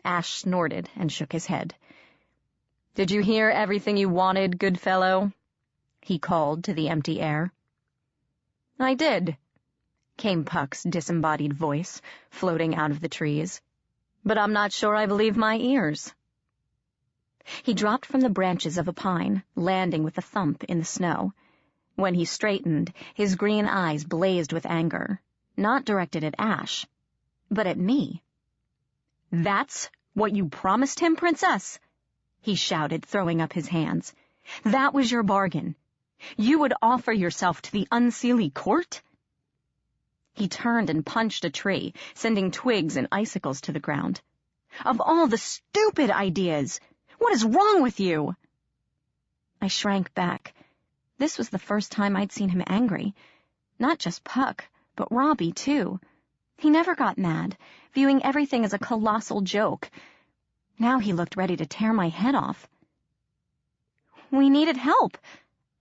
Ash snorted and shook his head. "Did you hear everything you wanted, good fellow?" he called to the empty air. "I did," came Puck's disembodied voice, floating out of the trees. "But I'm not sure I believe my ears." He dropped from the branches of a pine, landing with a thump in the snow. When he straightened, his green eyes blazed with anger, not directed at Ash, but at me. "That's what you promised him, Princess?" he shouted, throwing up his hands. "That was your bargain. You would offer yourself to the Unseelie court?" He turned and punched a tree, sending twigs and icicles to the ground. "Of all the stupid ideas! What is wrong with you?" I shrank back. This was the first time I'd seen him angry. Not just Puck, but Robbie, too. He never got mad, viewing everything as a colossal joke. Now he looked ready to tear my head off. "We needed help,"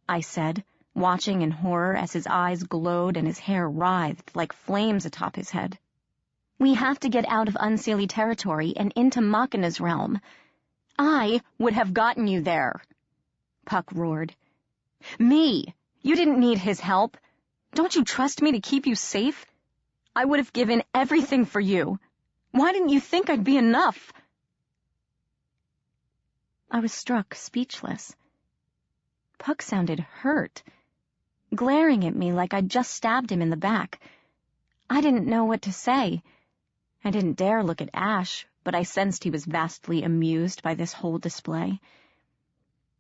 I said, watching in horror as his eyes glowed and his hair writhed like flames atop his head. "We have to get out of Unseelie territory and into Machina's realm." "I would have gotten you there," Puck roared. "Me! You didn't need his help. Don't you trust me to keep you safe? I would have given everything for you. Why didn't you think I'd be enough?" I was struck speechless. Puck sounded hurt, glaring at me like I'd just stabbed him in the back. I didn't know what to say. I didn't dare look at Ash, but I sensed he was vastly amused by this whole display.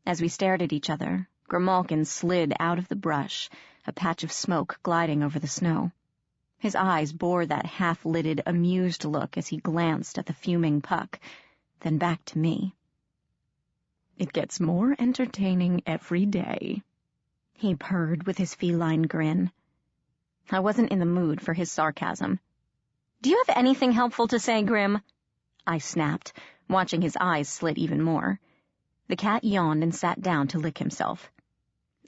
As we stared at each other, Grimalkin slid out of the brush, a patch of smoke gliding over the snow. His eyes bore that half-lidded, amused look as he glanced at the fuming Puck, then back to me. "It gets more entertaining every day," he purred with his feline grin. I wasn't in the mood for his sarcasm. "Do you have anything helpful to say, Grim?" I snapped, watching his eyes slit even more. The cat yawned and sat down to lick himself.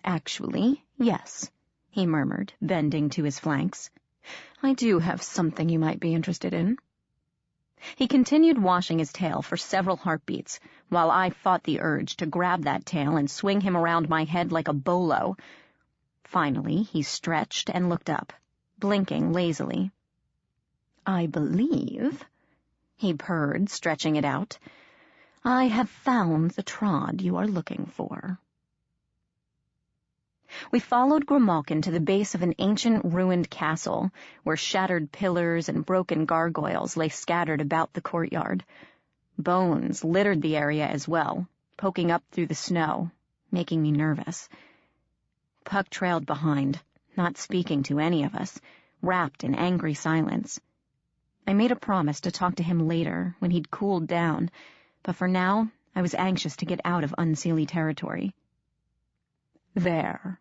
"Actually, yes," he murmured, bending to his flanks. "I do have something you might be interested in." He continued washing his tail for several heartbeats, while I fought the urge to grab that tail and swing him around my head like a bolo. Finally, he stretched and looked up, blinking lazily. "I believe," he purred, stretching it out, "I have found the trod you are looking for." We followed Grimalkin to the base of an ancient ruined castle, where shattered pillars and broken gargoyles lay scattered about the courtyard. Bones littered the area as well, poking up through the snow, making me nervous. Puck trailed behind, not speaking to any of us, wrapped in angry silence. I made a promise to talk to him later, when he'd cooled down, but for now I was anxious to get out of Unseelie territory. "There,"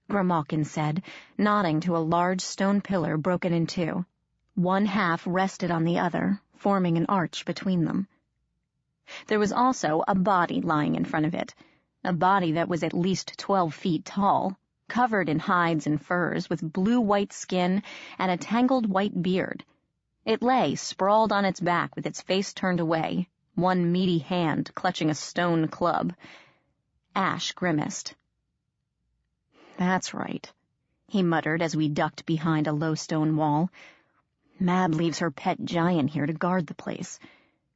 Grimalkin said, nodding to a large stone pillar broken in two. One half rested on the other, forming an arch between them. There was also a body lying in front of it, a body that was at least 12 feet tall, covered in hides and furs, with blue-white skin and a tangled white beard. It lay sprawled on its back with its face turned away, one meaty hand clutching a stone club. Ash grimaced. "That's right," he muttered as we ducked behind a low stone wall. "Mab leaves her pet giant here to guard the place.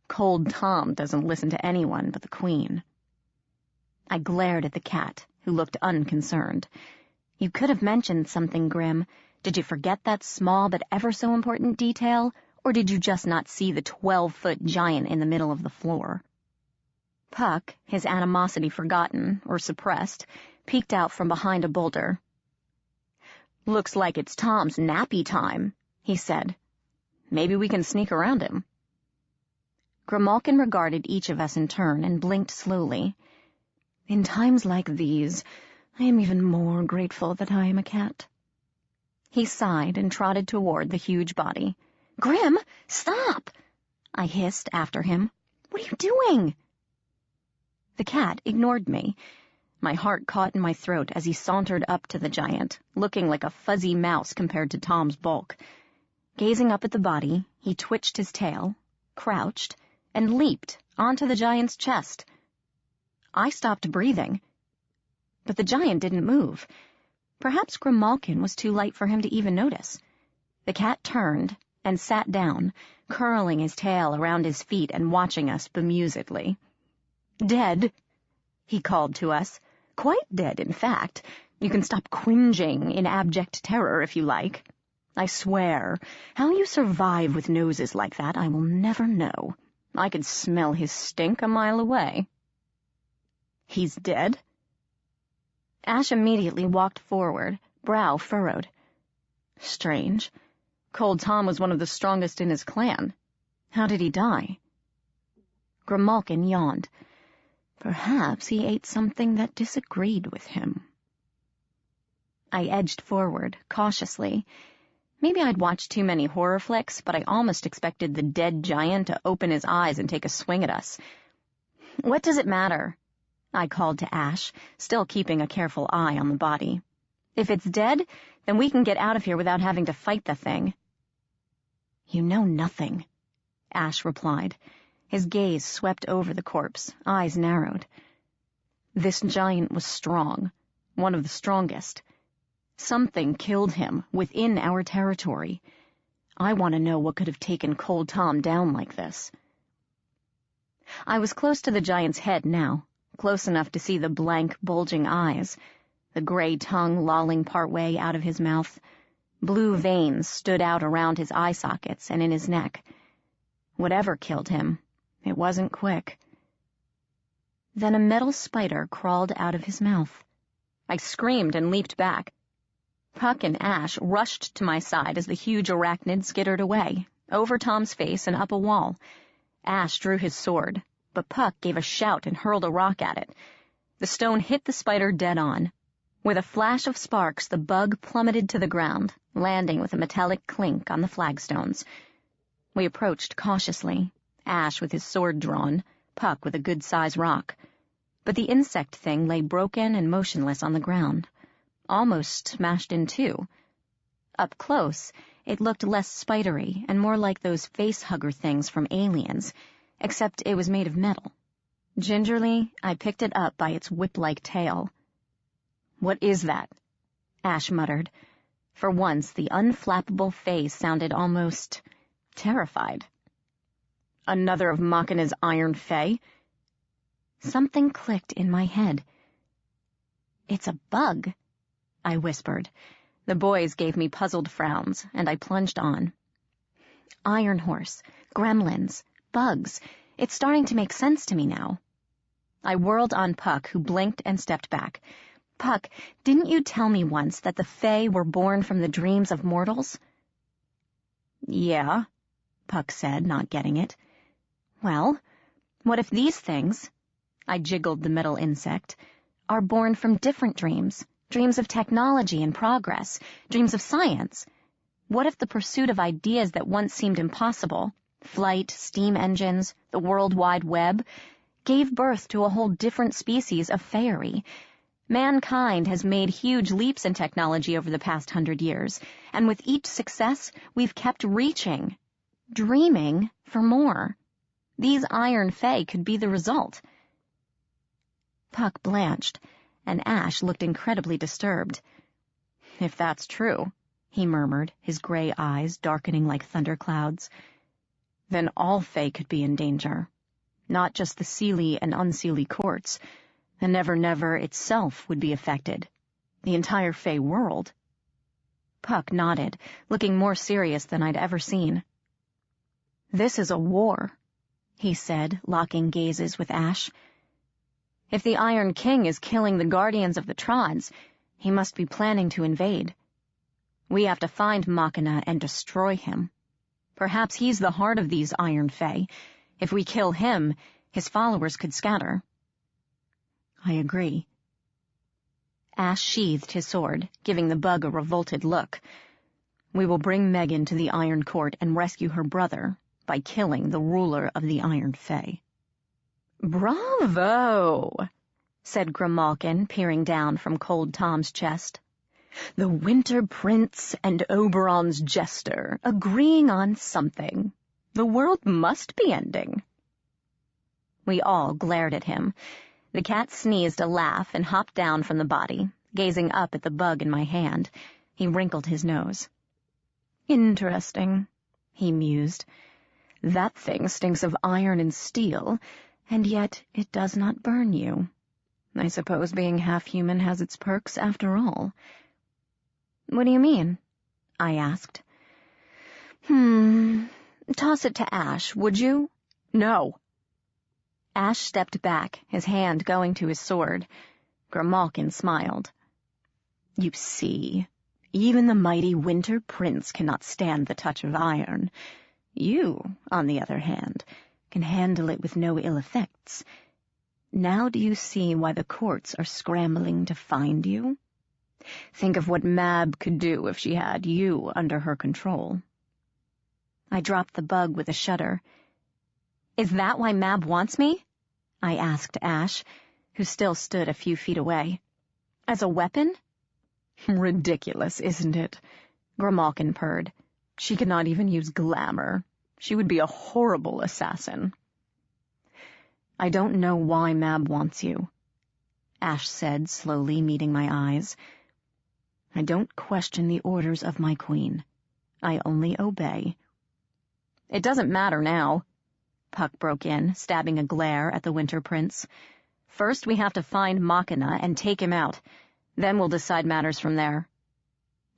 Cold Tom doesn't listen to anyone but the Queen." I glared at the cat, who looked unconcerned. "You could have mentioned something, Grim. Did you forget that small but ever so important detail, or did you just not see the 12-foot giant in the middle of the floor?" Puck, his animosity forgotten or suppressed, peeked out from behind a boulder. "Looks like it's Tom's nappy time," he said. "Maybe we can sneak around him." Grimalkin regarded each of us in turn and blinked slowly. "In times like these, I am even more grateful that I am a cat." He sighed and trotted toward the huge body. "Grim, stop!" I hissed after him. "What are you doing?" The cat ignored me. My heart caught in my throat as he sauntered up to the giant, looking like a fuzzy mouse compared to Tom's bulk. Gazing up at the body, he twitched his tail, crouched, and leaped onto the giant's chest. I stopped breathing, but the giant didn't move. Perhaps Grimalkin was too light for him to even notice. The cat turned and sat down, curling his tail around his feet and watching us bemusedly. "Dead," he called to us. "Quite dead, in fact. You can stop cringing in abject terror if you like. I swear, how you survive with noses like that I will never know. I could smell his stink a mile away." "He's dead?" Ash immediately walked forward, brow furrowed. "Strange. Cold Tom was one of the strongest in his clan. How did he die?" Grimalkin yawned. Perhaps he ate something that disagreed with him. I edged forward, cautiously. Maybe I'd watched too many horror flicks, but I almost expected the dead giant to open his eyes and take a swing at us. "What does it matter?" I called to Ash, still keeping a careful eye on the body. "If it's dead, then we can get out of here without having to fight the thing." "You know nothing," Ash replied. His gaze swept over the corpse, eyes narrowed. "This giant was strong, one of the strongest. Something killed him within our territory. I want to know what could have taken Cold Tom down like this." I was close to the giant's head now, close enough to see the blank, bulging eyes, the gray tongue lolling partway out of his mouth. Blue veins stood out around his eye sockets and in his neck. Whatever killed him, it wasn't quick. Then a metal spider crawled out of his mouth. I screamed and leaped back. Puck and Ash rushed to my side as the huge arachnid skittered away, over Tom's face and up a wall. Ash drew his sword, but Puck gave a shout and hurled a rock at it. The stone hit the spider dead on. With a flash of sparks, the bug plummeted to the ground, landing with a metallic clink on the flagstones. We approached cautiously, Ash with his sword drawn, Puck with a good-sized rock. But the insect thing lay broken and motionless on the ground, almost smashed in two. Up close, it looked less spidery and more like those face-hugger things from Aliens, except it was made of metal. Gingerly, I picked it up by its whip-like tail. "What is that?" Ash muttered. For once, the unflappable face sounded almost terrified. "Another of Machina's Iron Fey?" Something clicked in my head. "It's a bug," I whispered. The boys gave me puzzled frowns, and I plunged on. "Iron horse, gremlins, bugs. It's starting to make sense to me now." I whirled on Puck, who blinked and stepped back. "Puck, didn't you tell me once that the Fae were born from the dreams of mortals?" "Yeah," Puck said, not getting it. "Well, what if these things," I jiggled the metal insect, "are born from different dreams, dreams of technology and progress, dreams of science? What if the pursuit of ideas that once seemed impossible, flight, steam engines, the World Wide Web, gave birth to a whole different species of faerie? Mankind has made huge leaps in technology over the past 100 years, and with each success, we've kept reaching, dreaming for more. These Iron Fey could be the result." Puck blanched, and Ash looked incredibly disturbed. "If that's true," he murmured, his gray eyes darkening like thunderclouds, "then all Fey could be in danger, not just the Seelie and Unseelie courts. The Never-Never itself would be affected, the entire Fey world." Puck nodded, looking more serious than I'd ever seen. "This is a war," he said, locking gazes with Ash. "If the Iron King is killing the guardians of the Trods, he must be planning to invade. We have to find Machina and destroy him. Perhaps he's the heart of these Iron Fey. If we kill him, his followers could scatter." "I agree." Ash sheathed his sword, giving the bug a revolted look. "We will bring Meghan to the Iron Court and rescue her brother by killing the ruler of the Iron Fey." "Bravo!" said Grimalkin, peering down from Cold Tom's chest. "The Winter Prince and Oberon's Jester agreeing on something. The world must be ending." We all glared at him. The cat sneezed a laugh and hopped down from the body, gazing up at the bug in my hand. He wrinkled his nose. "Interesting," he mused. "That thing stinks of iron and steel, and yet it does not burn you. I suppose being half-human has its perks after all." "What do you mean?" I asked. Toss it to Ash, would you?" "No." Ash stepped back, his hand going to his sword. Grimalkin smiled. "You see, even the mighty Winter Prince cannot stand the touch of iron. You, on the other hand, can handle it with no ill effects. Now do you see why the courts are scrambling to find you? Think of what Mab could do if she had you under her control." I dropped the bug with a shudder. "Is that why Mab wants me?" I asked Ash, who still stood a few feet away. "As a weapon?" "Ridiculous, isn't it?" Grimalkin purred. "She could not even use glamour. She would be a horrible assassin." "I don't know why Mab wants you," Ash said, slowly meeting my eyes. "I don't question the orders of my queen. I only obey." "It doesn't matter now," Puck broke in, stabbing a glare at the Winter Prince. "First we have to find Machina and take him out. Then we'll decide matters from there."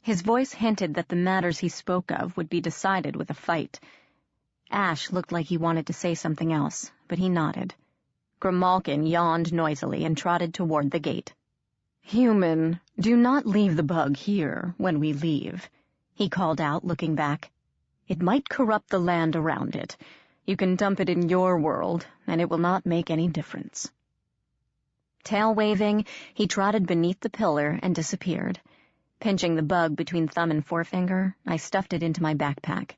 His voice hinted that the matters he spoke of would be decided with a fight. Ash looked like he wanted to say something else, but he nodded. Grimalkin yawned noisily and trotted toward the gate. "Human, do not leave the bug here when we leave," he called out, looking back. "It might corrupt the land around it. You can dump it in your world, and it will not make any difference." Tail waving, he trotted beneath the pillar and disappeared. Pinching the bug between thumb and forefinger, I stuffed it into my backpack.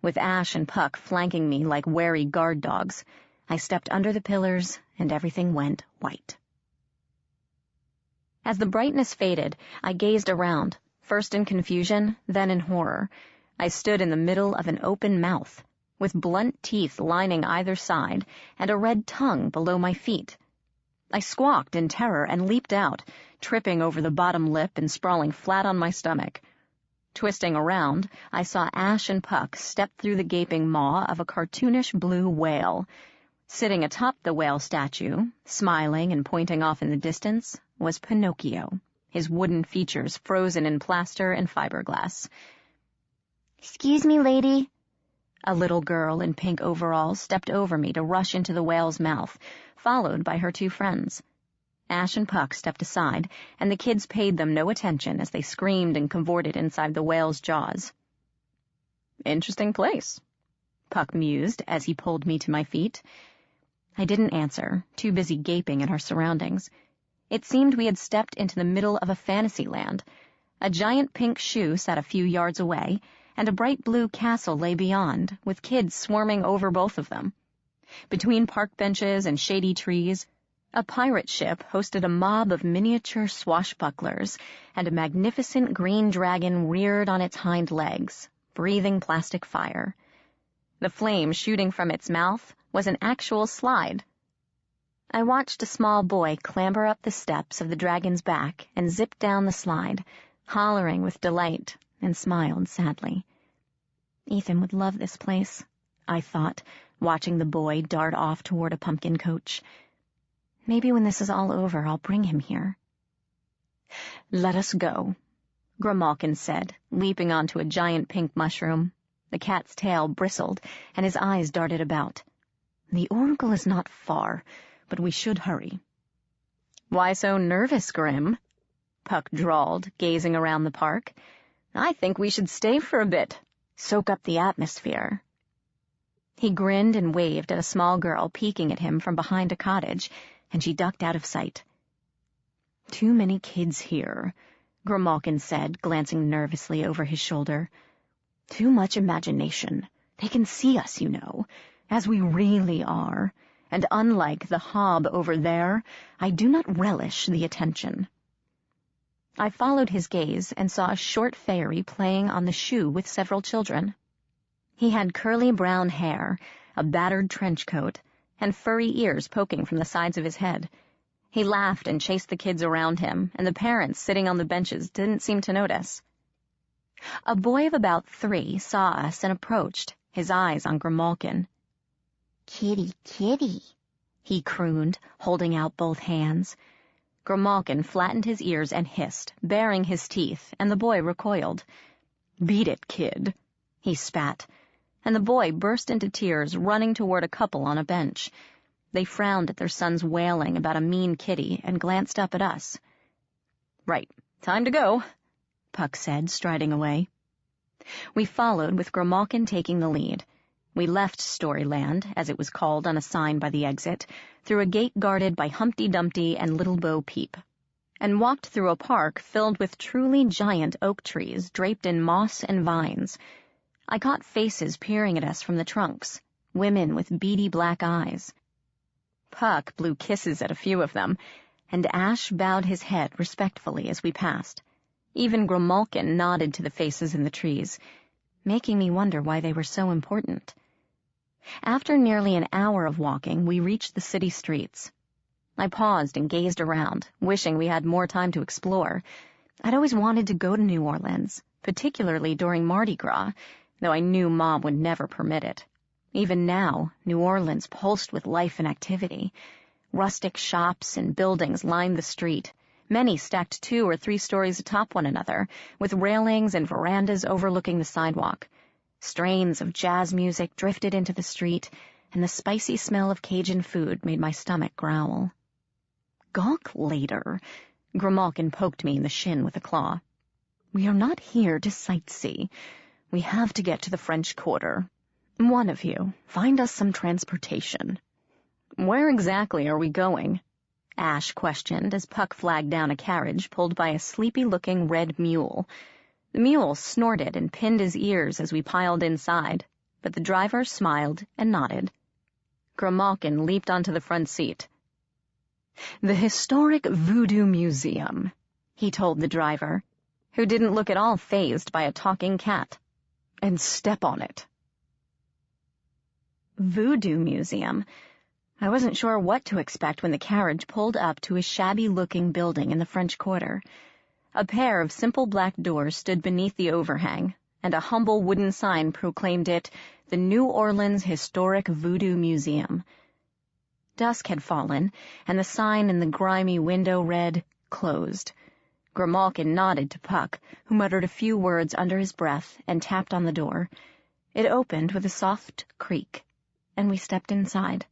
With Ash and Puck flanking me like wary guard dogs, I stepped under the pillars, and everything went white. As the brightness faded, I gazed around, first in confusion, then in horror. I stood in the middle of an open mouth, with blunt teeth lining either side and a red tongue below my feet. I squawked in terror and leaped out, tripping over the bottom lip and sprawling flat on my stomach. Twisting around, I saw Ash and Puck step through the gaping maw of a cartoonish blue whale. Sitting atop the whale statue, smiling and pointing off in the distance, was Pinocchio, his wooden features frozen in plaster and fiberglass. "Excuse me, lady." A little girl in pink overalls stepped over me to rush into the whale's mouth, followed by her two friends. Ash and Puck stepped aside, and the kids paid them no attention as they screamed and cavorted inside the whale's jaws. "Interesting place," Puck mused as he pulled me to my feet. I didn't answer, too busy gaping at our surroundings. It seemed we had stepped into the middle of a fantasy land. A giant pink shoe sat a few yards away, and a bright blue castle lay beyond, with kids swarming over both of them. Between park benches and shady trees, a pirate ship hosted a mob of miniature swashbucklers, and a magnificent green dragon reared on its hind legs, breathing plastic fire. The flame shooting from its mouth was an actual slide. I watched a small boy clamber up the steps of the dragon's back and zip down the slide, hollering with delight, and smiled sadly. Ethan would love this place, I thought, watching the boy dart off toward a pumpkin coach. Maybe when this is all over, I'll bring him here. "Let us go," Grimalkin said, leaping onto a giant pink mushroom. The cat's tail bristled, and his eyes darted about. "The oracle is not far, but we should hurry." "Why so nervous, Grim?" Puck drawled, gazing around the park. "I think we should stay for a bit, soak up the atmosphere." He grinned and waved at a small girl peeking at him from behind a cottage, and she ducked out of sight. "Too many kids here," Grimalkin said, glancing nervously over his shoulder. "Too much imagination. They can see us, you know, as we really are, and unlike the hob over there, I do not relish the attention." I followed his gaze and saw a short fairy playing on the shoe with several children. He had curly brown hair, a battered trench coat, and furry ears poking from the sides of his head. He laughed and chased the kids around him, and the parents sitting on the benches didn't seem to notice. A boy of about 3 saw us and approached, his eyes on Grimalkin. "Kitty, kitty," he crooned, holding out both hands. Grimalkin flattened his ears and hissed, baring his teeth, and the boy recoiled. "Beat it, kid," he spat, and the boy burst into tears, running toward a couple on a bench. They frowned at their son's wailing about a mean kitty and glanced up at us. "Right, time to go," Puck said, striding away. We followed, with Grimalkin taking the lead. We left Storyland, as it was called on a sign by the exit, through a gate guarded by Humpty Dumpty and Little Bo Peep, and walked through a park filled with truly giant oak trees draped in moss and vines. I caught faces peering at us from the trunks, women with beady black eyes. Puck blew kisses at a few of them, and Ash bowed his head respectfully as we passed. Even Grimalkin nodded to the faces in the trees, making me wonder why they were so important. After nearly an hour of walking, we reached the city streets. I paused and gazed around, wishing we had more time to explore. I'd always wanted to go to New Orleans, particularly during Mardi Gras, though I knew Mom would never permit it. Even now, New Orleans pulsed with life and activity. Rustic shops and buildings lined the street, many stacked 2 or 3 stories atop one another, with railings and verandas overlooking the sidewalk. Strains of jazz music drifted into the street, and the spicy smell of Cajun food made my stomach growl. "Gawk later," Grimalkin poked me in the shin with a claw. "We are not here to sightsee. We have to get to the French Quarter. One of you, find us some transportation." "Where exactly are we going?" Ash questioned as Puck flagged down a carriage pulled by a sleepy-looking red mule. The mule snorted and pinned his ears as we piled inside, but the driver smiled and nodded. Grimalkin leaped onto the front seat. "The Historic Voodoo Museum," he told the driver, who didn't look at all fazed by a talking cat. "And step on it." Voodoo Museum. I wasn't sure what to expect when the carriage pulled up to a shabby-looking building in the French Quarter. A pair of simple black doors stood beneath the overhang, and a humble wooden sign proclaimed it the New Orleans Historic Voodoo Museum. Dusk had fallen, and the sign in the grimy window read, "Closed." Grimalkin nodded to Puck, who muttered a few words under his breath and tapped on the door. It opened with a soft creak, and we stepped inside.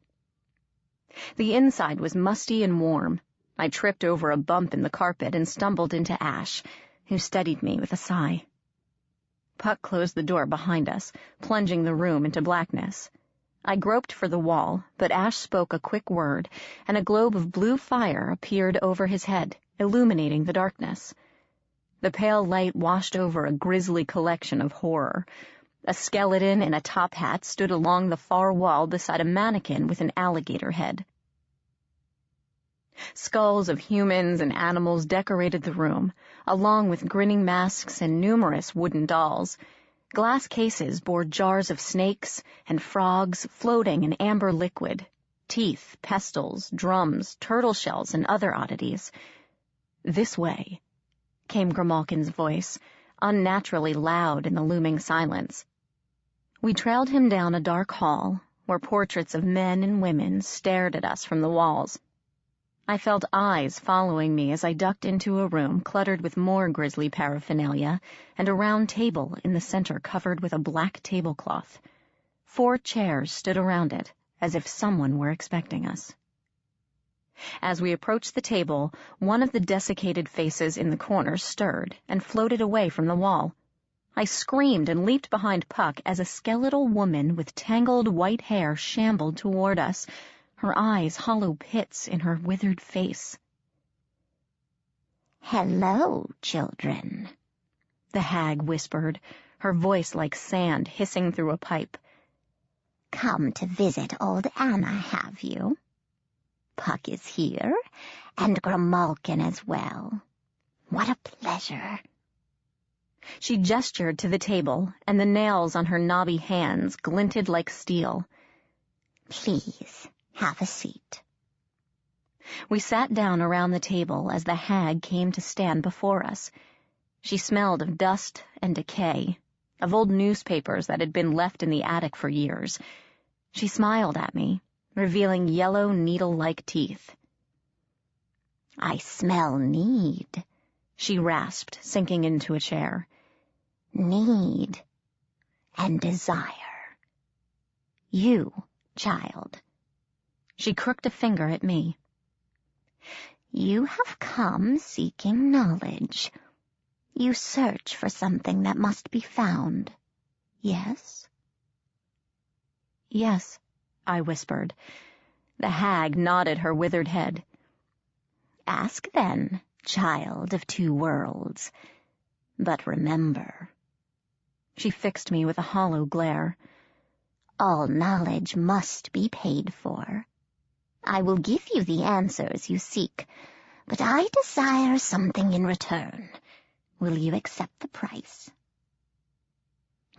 The inside was musty and warm. I tripped over a bump in the carpet and stumbled into Ash, who studied me with a sigh. Puck closed the door behind us, plunging the room into blackness. I groped for the wall, but Ash spoke a quick word, and a globe of blue fire appeared over his head, illuminating the darkness. The pale light washed over a grisly collection of horror. A skeleton in a top hat stood along the far wall beside a mannequin with an alligator head. Skulls of humans and animals decorated the room, along with grinning masks and numerous wooden dolls. Glass cases bore jars of snakes and frogs floating in amber liquid, teeth, pestles, drums, turtle shells, and other oddities. "This way," came Grimalkin's voice, unnaturally loud in the looming silence. We trailed him down a dark hall, where portraits of men and women stared at us from the walls. I felt eyes following me as I ducked into a room cluttered with more grisly paraphernalia and a round table in the center covered with a black tablecloth. 4 chairs stood around it, as if someone were expecting us. As we approached the table, one of the desiccated faces in the corner stirred and floated away from the wall. I screamed and leaped behind Puck as a skeletal woman with tangled white hair shambled toward us, her eyes hollow pits in her withered face. "Hello, children," the hag whispered, her voice like sand hissing through a pipe. "Come to visit old Anna, have you? Puck is here, and Grimalkin as well. What a pleasure." She gestured to the table, and the nails on her knobby hands glinted like steel. "Please, Have a seat. We sat down around the table as the hag came to stand before us. She smelled of dust and decay, of old newspapers that had been left in the attic for years. She smiled at me, revealing yellow needle-like teeth. I smell need, she rasped, sinking into a chair. Need and desire. You, child. She crooked a finger at me. You have come seeking knowledge. You search for something that must be found. Yes? Yes, I whispered. The hag nodded her withered head. Ask then, child of two worlds. But remember. She fixed me with a hollow glare. All knowledge must be paid for. I will give you the answers you seek, but I desire something in return. Will you accept the price?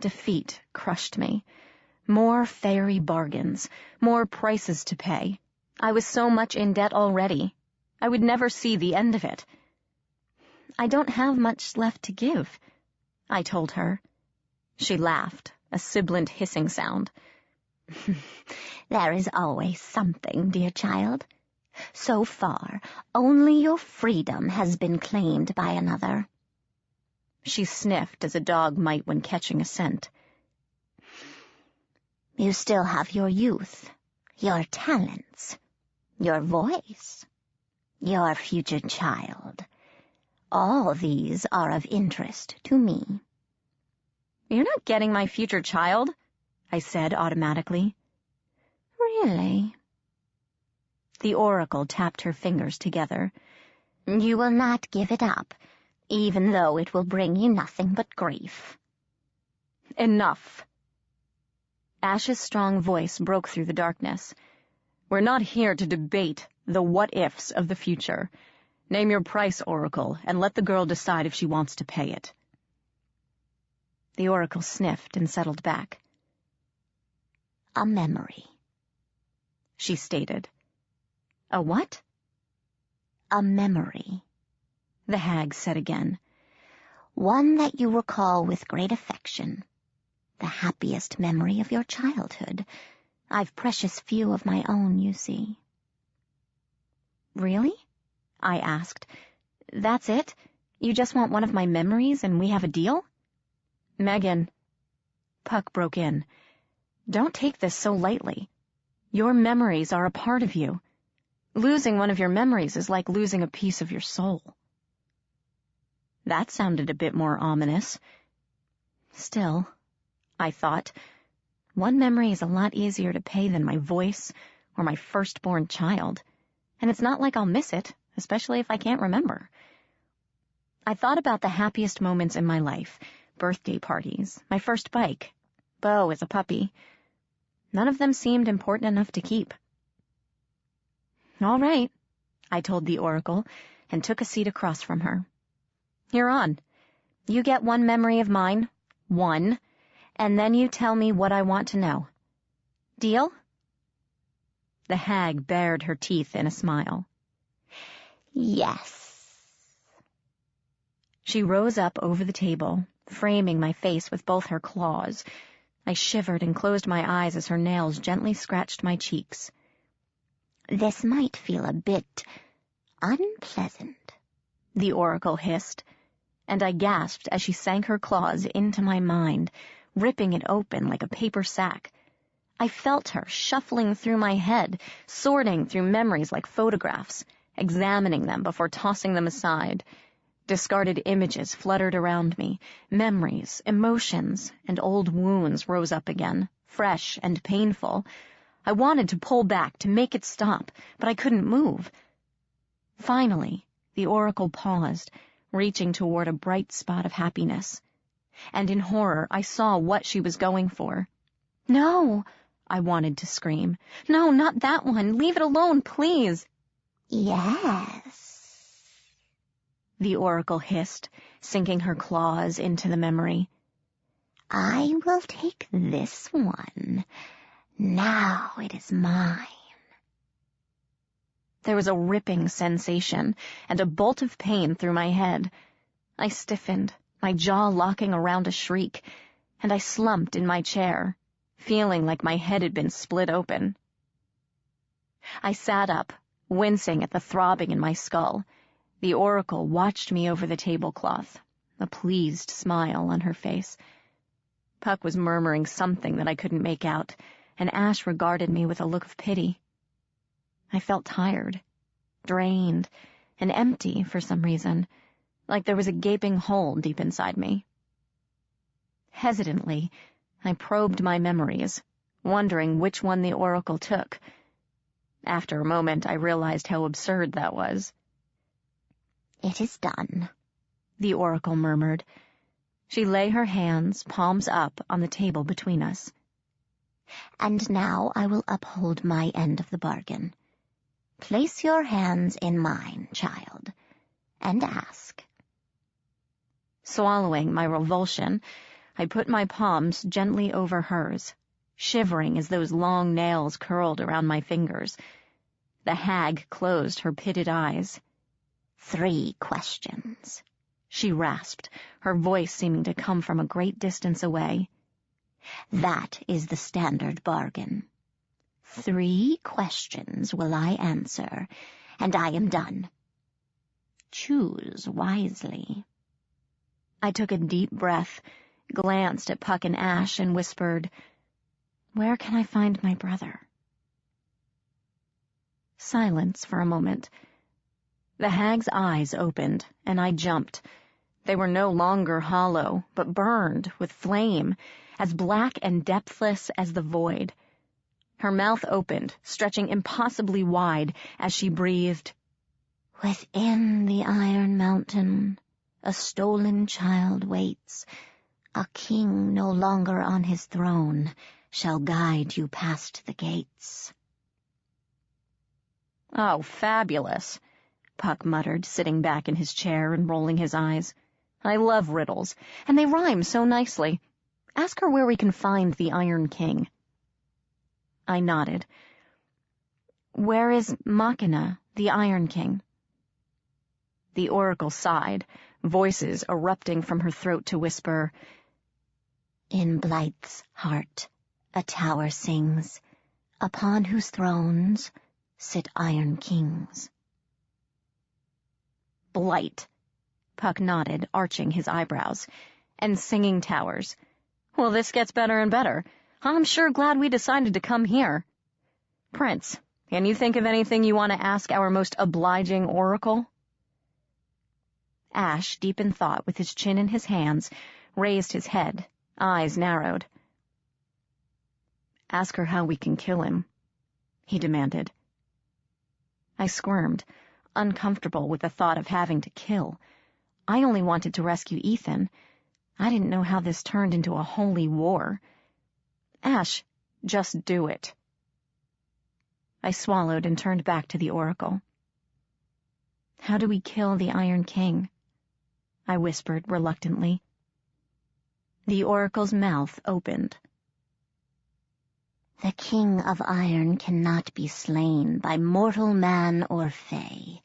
Defeat crushed me. More fairy bargains, more prices to pay. I was so much in debt already. I would never see the end of it. I don't have much left to give, I told her. She laughed, a sibilant hissing sound. There is always something, dear child. So far, only your freedom has been claimed by another. She sniffed as a dog might when catching a scent. You still have your youth, your talents, your voice, your future child. All these are of interest to me. You're not getting my future child, I said automatically. Really? The oracle tapped her fingers together. You will not give it up, even though it will bring you nothing but grief. Enough. Ash's strong voice broke through the darkness. We're not here to debate the what-ifs of the future. Name your price, Oracle, and let the girl decide if she wants to pay it. The oracle sniffed and settled back. A memory, she stated. A what? A memory, the hag said again. One that you recall with great affection. The happiest memory of your childhood. I've precious few of my own, you see. Really? I asked. That's it? You just want one of my memories and we have a deal? Meghan. Puck broke in. Don't take this so lightly. Your memories are a part of you. Losing one of your memories is like losing a piece of your soul. That sounded a bit more ominous. Still, I thought, one memory is a lot easier to pay than my voice or my firstborn child, and it's not like I'll miss it, especially if I can't remember. I thought about the happiest moments in my life, birthday parties, my first bike, Beau as a puppy. None of them seemed important enough to keep. All right, I told the oracle, and took a seat across from her. You're on. You get one memory of mine, one, and then you tell me what I want to know. Deal? The hag bared her teeth in a smile. Yes. She rose up over the table, framing my face with both her claws. I shivered and closed my eyes as her nails gently scratched my cheeks. This might feel a bit unpleasant, the oracle hissed, and I gasped as she sank her claws into my mind, ripping it open like a paper sack. I felt her shuffling through my head, sorting through memories like photographs, examining them before tossing them aside. Discarded images fluttered around me. Memories, emotions, and old wounds rose up again, fresh and painful. I wanted to pull back, to make it stop, but I couldn't move. Finally, the oracle paused, reaching toward a bright spot of happiness. And in horror, I saw what she was going for. No, I wanted to scream. No, not that one. Leave it alone, please. Yes, the oracle hissed, sinking her claws into the memory. I will take this one. Now it is mine. There was a ripping sensation and a bolt of pain through my head. I stiffened, my jaw locking around a shriek, and I slumped in my chair, feeling like my head had been split open. I sat up, wincing at the throbbing in my skull. The Oracle watched me over the tablecloth, a pleased smile on her face. Puck was murmuring something that I couldn't make out, and Ash regarded me with a look of pity. I felt tired, drained, and empty for some reason, like there was a gaping hole deep inside me. Hesitantly, I probed my memories, wondering which one the Oracle took. After a moment, I realized how absurd that was. "It is done," the Oracle murmured. She lay her hands, palms up, on the table between us. "And now I will uphold my end of the bargain. Place your hands in mine, child, and ask." Swallowing my revulsion, I put my palms gently over hers, shivering as those long nails curled around my fingers. The hag closed her pitted eyes. 3 questions, she rasped, her voice seeming to come from a great distance away. "That is the standard bargain. 3 questions will I answer, and I am done. Choose wisely." I took a deep breath, glanced at Puck and Ash, and whispered, "Where can I find my brother?" Silence for a moment. The hag's eyes opened, and I jumped. They were no longer hollow, but burned with flame, as black and depthless as the void. Her mouth opened, stretching impossibly wide, as she breathed, "Within the Iron Mountain, a stolen child waits. A king no longer on his throne shall guide you past the gates." "Oh, fabulous," Puck muttered, sitting back in his chair and rolling his eyes. "I love riddles, and they rhyme so nicely. Ask her where we can find the Iron King." I nodded. "Where is Machina, the Iron King?" The Oracle sighed, voices erupting from her throat to whisper, "In Blythe's heart a tower sings, upon whose thrones sit Iron Kings." "Blight," Puck nodded, arching his eyebrows. "And singing towers. Well, this gets better and better. I'm sure glad we decided to come here. Prince, can you think of anything you want to ask our most obliging Oracle?" Ash, deep in thought, with his chin in his hands, raised his head, eyes narrowed. "Ask her how we can kill him," he demanded. I squirmed, uncomfortable with the thought of having to kill. I only wanted to rescue Ethan. I didn't know how this turned into a holy war. "Ash, just do it." I swallowed and turned back to the Oracle. "How do we kill the Iron King?" I whispered reluctantly. The Oracle's mouth opened. "The King of Iron cannot be slain by mortal man or fey.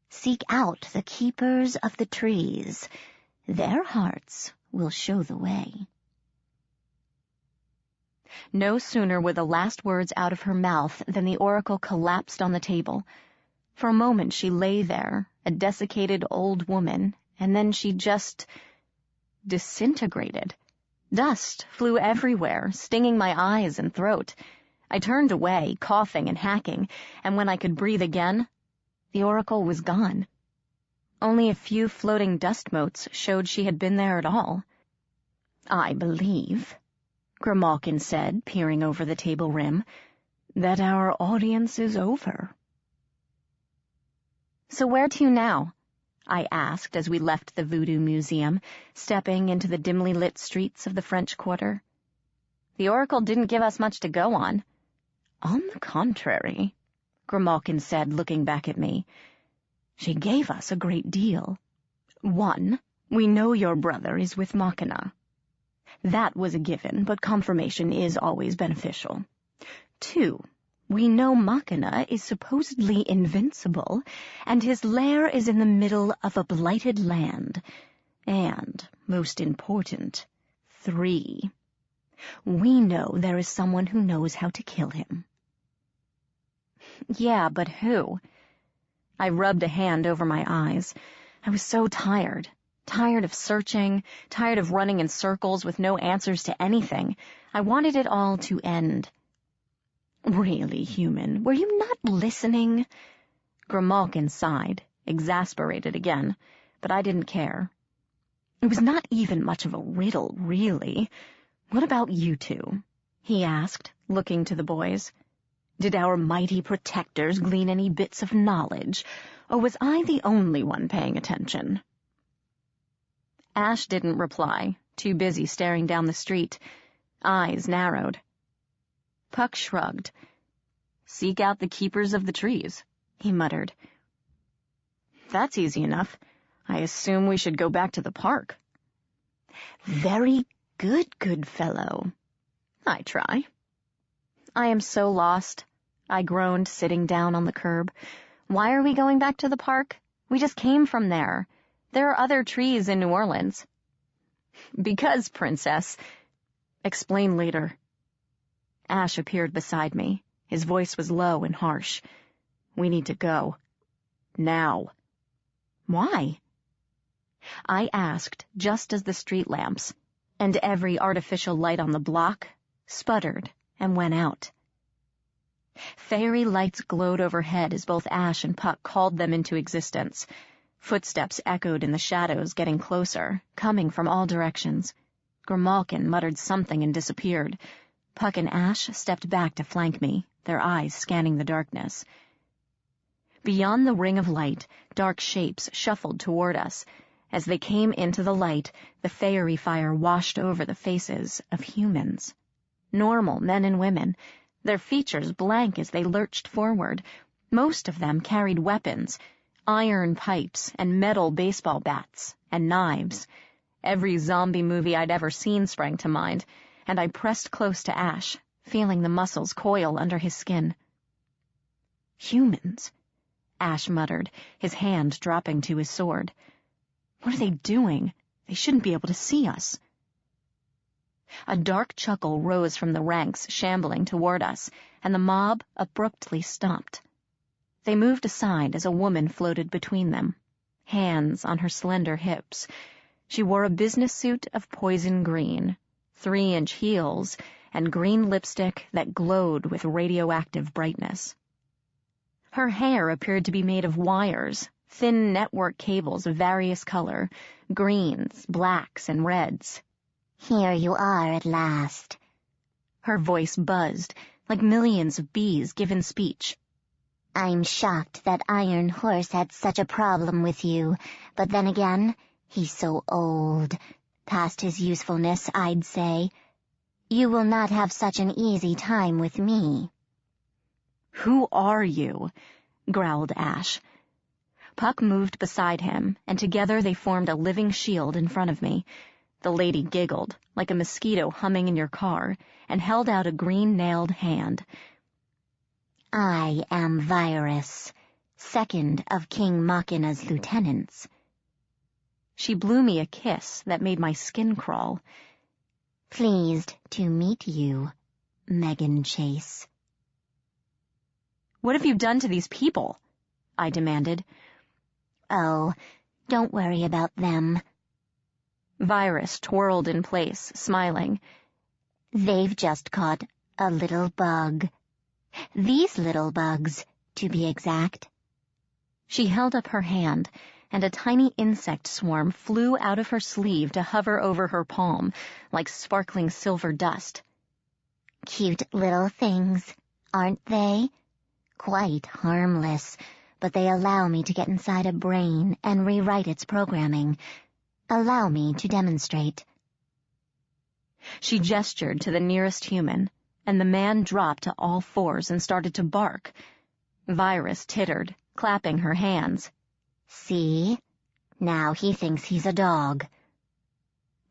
Seek out the keepers of the trees. Their hearts will show the way." No sooner were the last words out of her mouth than the Oracle collapsed on the table. For a moment she lay there, a desiccated old woman, and then she just disintegrated. Dust flew everywhere, stinging my eyes and throat. I turned away, coughing and hacking, and when I could breathe again, the Oracle was gone. Only a few floating dust motes showed she had been there at all. "I believe," Grimalkin said, peering over the table rim, "that our audience is over." "So where to now?" I asked as we left the Voodoo Museum, stepping into the dimly lit streets of the French Quarter. The Oracle didn't give us much to go on. "On the contrary," Grimalkin said, looking back at me, "she gave us a great deal. 1, we know your brother is with Machina. That was a given, but confirmation is always beneficial. 2, We know Machina is supposedly invincible, and his lair is in the middle of a blighted land. And, most important, 3. We know there is someone who knows how to kill him. Yeah, but who? I rubbed a hand over my eyes. I was so tired. Tired of searching, tired of running in circles with no answers to anything. I wanted it all to end. Really, human, were you not listening? Grimalkin sighed, exasperated again, but I didn't care. It was not even much of a riddle, really. What about you two? He asked, looking to the boys. Did our mighty protectors glean any bits of knowledge, or was I the only one paying attention? Ash didn't reply, too busy staring down the street. Eyes narrowed. Puck shrugged. Seek out the keepers of the trees, he muttered. That's easy enough. I assume we should go back to the park. Very good fellow. I try. I am so lost, I groaned, sitting down on the curb. Why are we going back to the park? We just came from there. There are other trees in New Orleans. Because, Princess. Explain later. Ash appeared beside me. His voice was low and harsh. We need to go. Now. Why? I asked just as the street lamps, and every artificial light on the block, sputtered and went out. Fairy lights glowed overhead as both Ash and Puck called them into existence. Footsteps echoed in the shadows, getting closer, coming from all directions. Grimalkin muttered something and disappeared. Puck and Ash stepped back to flank me, their eyes scanning the darkness. Beyond the ring of light, dark shapes shuffled toward us. As they came into the light, the fairy fire washed over the faces of humans. Normal men and women, their features blank as they lurched forward. Most of them carried weapons, iron pipes and metal baseball bats and knives. Every zombie movie I'd ever seen sprang to mind, and I pressed close to Ash, feeling the muscles coil under his skin. Humans, Ash muttered, his hand dropping to his sword. What are they doing? They shouldn't be able to see us. A dark chuckle rose from the ranks shambling toward us, and the mob abruptly stopped. They moved aside as a woman floated between them, hands on her slender hips. She wore a business suit of poison green, 3-inch heels, and green lipstick that glowed with radioactive brightness. Her hair appeared to be made of wires, thin network cables of various color, greens, blacks, and reds. Here you are at last. Her voice buzzed, like millions of bees given speech. I'm shocked that Iron Horse had such a problem with you, but then again, he's so old. Past his usefulness, I'd say. You will not have such an easy time with me. Who are you? Growled Ash. Puck moved beside him, and together they formed a living shield in front of me. The lady giggled, like a mosquito humming in your car, and held out a green-nailed hand. I am Virus, second of King Machina's lieutenants. She blew me a kiss that made my skin crawl. Pleased to meet you, Meghan Chase. What have you done to these people? I demanded. Oh, don't worry about them. Virus twirled in place, smiling. They've just caught a little bug. These little bugs, to be exact. She held up her hand, and a tiny insect swarm flew out of her sleeve to hover over her palm, like sparkling silver dust. Cute little things, aren't they? Quite harmless, but they allow me to get inside a brain and rewrite its programming. Allow me to demonstrate. She gestured to the nearest human, and the man dropped to all fours and started to bark. Virus tittered, clapping her hands. See? Now he thinks he's a dog.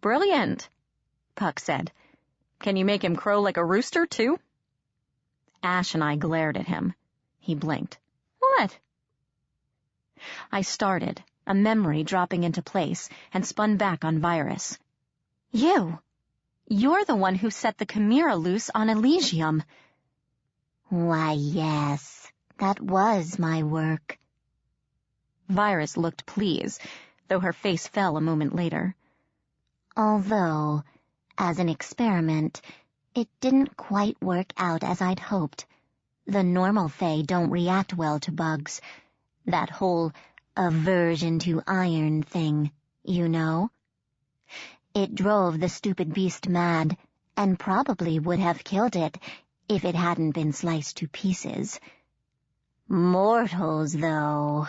Brilliant, Puck said. Can you make him crow like a rooster, too? Ash and I glared at him. He blinked. What? I started, a memory dropping into place, and spun back on Virus. You're the one who set the Chimera loose on Elysium. Why, yes, that was my work. Virus looked pleased, though her face fell a moment later. Although, as an experiment, it didn't quite work out as I'd hoped. The normal Fae don't react well to bugs. That whole aversion to iron thing, you know? It drove the stupid beast mad, and probably would have killed it if it hadn't been sliced to pieces. Mortals, though.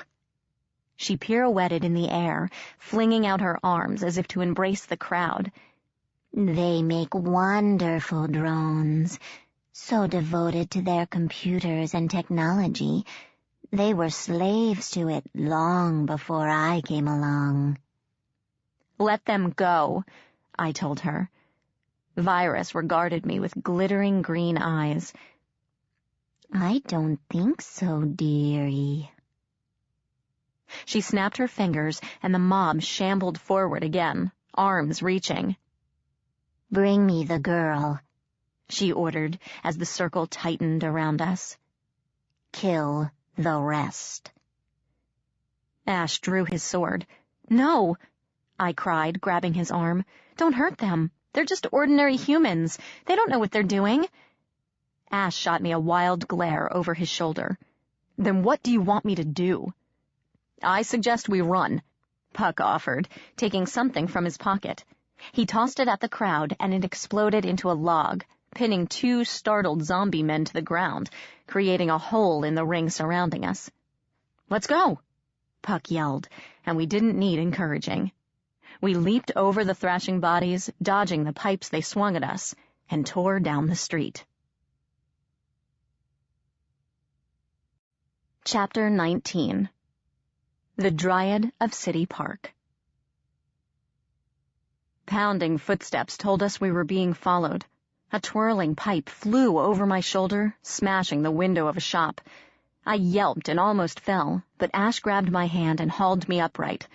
She pirouetted in the air, flinging out her arms as if to embrace the crowd. They make wonderful drones, so devoted to their computers and technology. They were slaves to it long before I came along. Let them go, I told her. Virus regarded me with glittering green eyes. I don't think so, dearie. She snapped her fingers, and the mob shambled forward again, arms reaching. Bring me the girl, she ordered as the circle tightened around us. Kill the rest. Ash drew his sword. No, I cried, grabbing his arm. Don't hurt them. They're just ordinary humans. They don't know what they're doing. Ash shot me a wild glare over his shoulder. Then what do you want me to do? I suggest we run, Puck offered, taking something from his pocket. He tossed it at the crowd, and it exploded into a log, pinning 2 startled zombie men to the ground, creating a hole in the ring surrounding us. Let's go, Puck yelled, and we didn't need encouraging. We leaped over the thrashing bodies, dodging the pipes they swung at us, and tore down the street. Chapter 19. The Dryad of City Park. Pounding footsteps told us we were being followed. A twirling pipe flew over my shoulder, smashing the window of a shop. I yelped and almost fell, but Ash grabbed my hand and hauled me upright.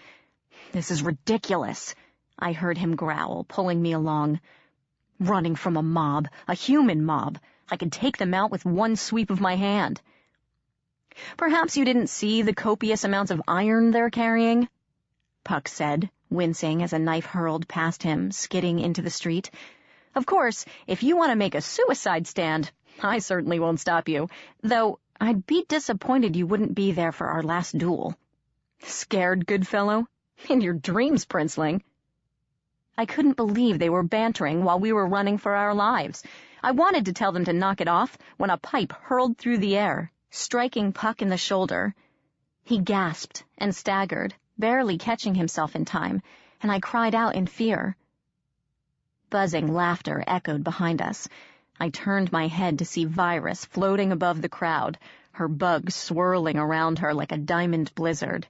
This is ridiculous, I heard him growl, pulling me along. Running from a mob, a human mob. I could take them out with one sweep of my hand. Perhaps you didn't see the copious amounts of iron they're carrying, Puck said, wincing as a knife hurled past him, skidding into the street. Of course, if you want to make a suicide stand, I certainly won't stop you, though I'd be disappointed you wouldn't be there for our last duel. Scared, good fellow? In your dreams, princeling. I couldn't believe they were bantering while we were running for our lives. I wanted to tell them to knock it off when a pipe hurled through the air, striking Puck in the shoulder. He gasped and staggered, barely catching himself in time, and I cried out in fear. Buzzing laughter echoed behind us. I turned my head to see Virus floating above the crowd, her bugs swirling around her like a diamond blizzard.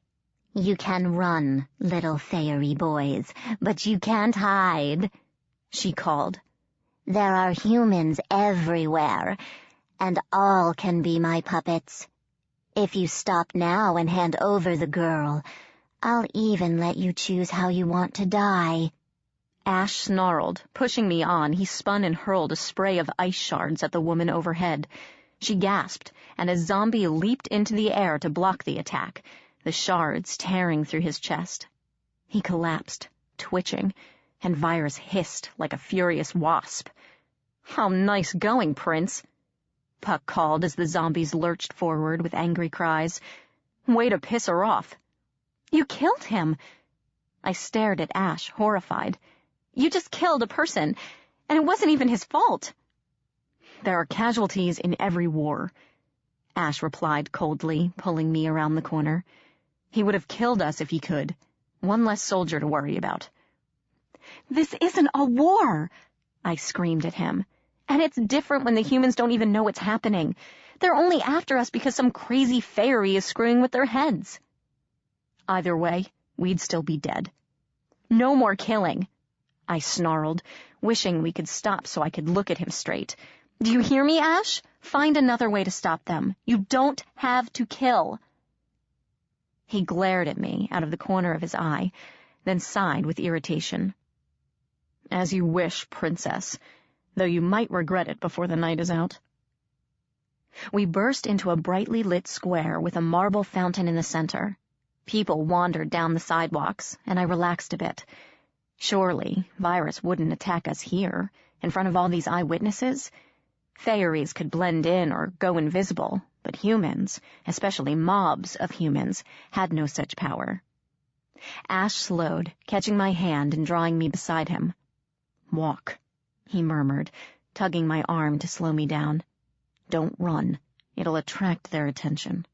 You can run, little fairy boys, but you can't hide, she called. There are humans everywhere, and all can be my puppets. If you stop now and hand over the girl, I'll even let you choose how you want to die. Ash snarled. Pushing me on, he spun and hurled a spray of ice shards at the woman overhead. She gasped, and a zombie leaped into the air to block the attack, the shards tearing through his chest. He collapsed, twitching, and Virus hissed like a furious wasp. "How nice going, Prince," Puck called as the zombies lurched forward with angry cries. "Way to piss her off." "You killed him." I stared at Ash, horrified. "You just killed a person, and it wasn't even his fault." "There are casualties in every war," Ash replied coldly, pulling me around the corner. "He would have killed us if he could. One less soldier to worry about." "This isn't a war," I screamed at him. "And it's different when the humans don't even know what's happening. They're only after us because some crazy fairy is screwing with their heads." Either way, we'd still be dead. "No more killing," I snarled, wishing we could stop so I could look at him straight. Do you hear me, Ash? Find another way to stop them. You don't have to kill. He glared at me out of the corner of his eye, then sighed with irritation. As you wish, Princess, though you might regret it before the night is out. We burst into a brightly lit square with a marble fountain in the center. People wandered down the sidewalks, and I relaxed a bit. Surely, Virus wouldn't attack us here, in front of all these eyewitnesses. Fairies could blend in or go invisible, but humans, especially mobs of humans, had no such power. Ash slowed, catching my hand and drawing me beside him. Walk, he murmured, tugging my arm to slow me down. Don't run. It'll attract their attention.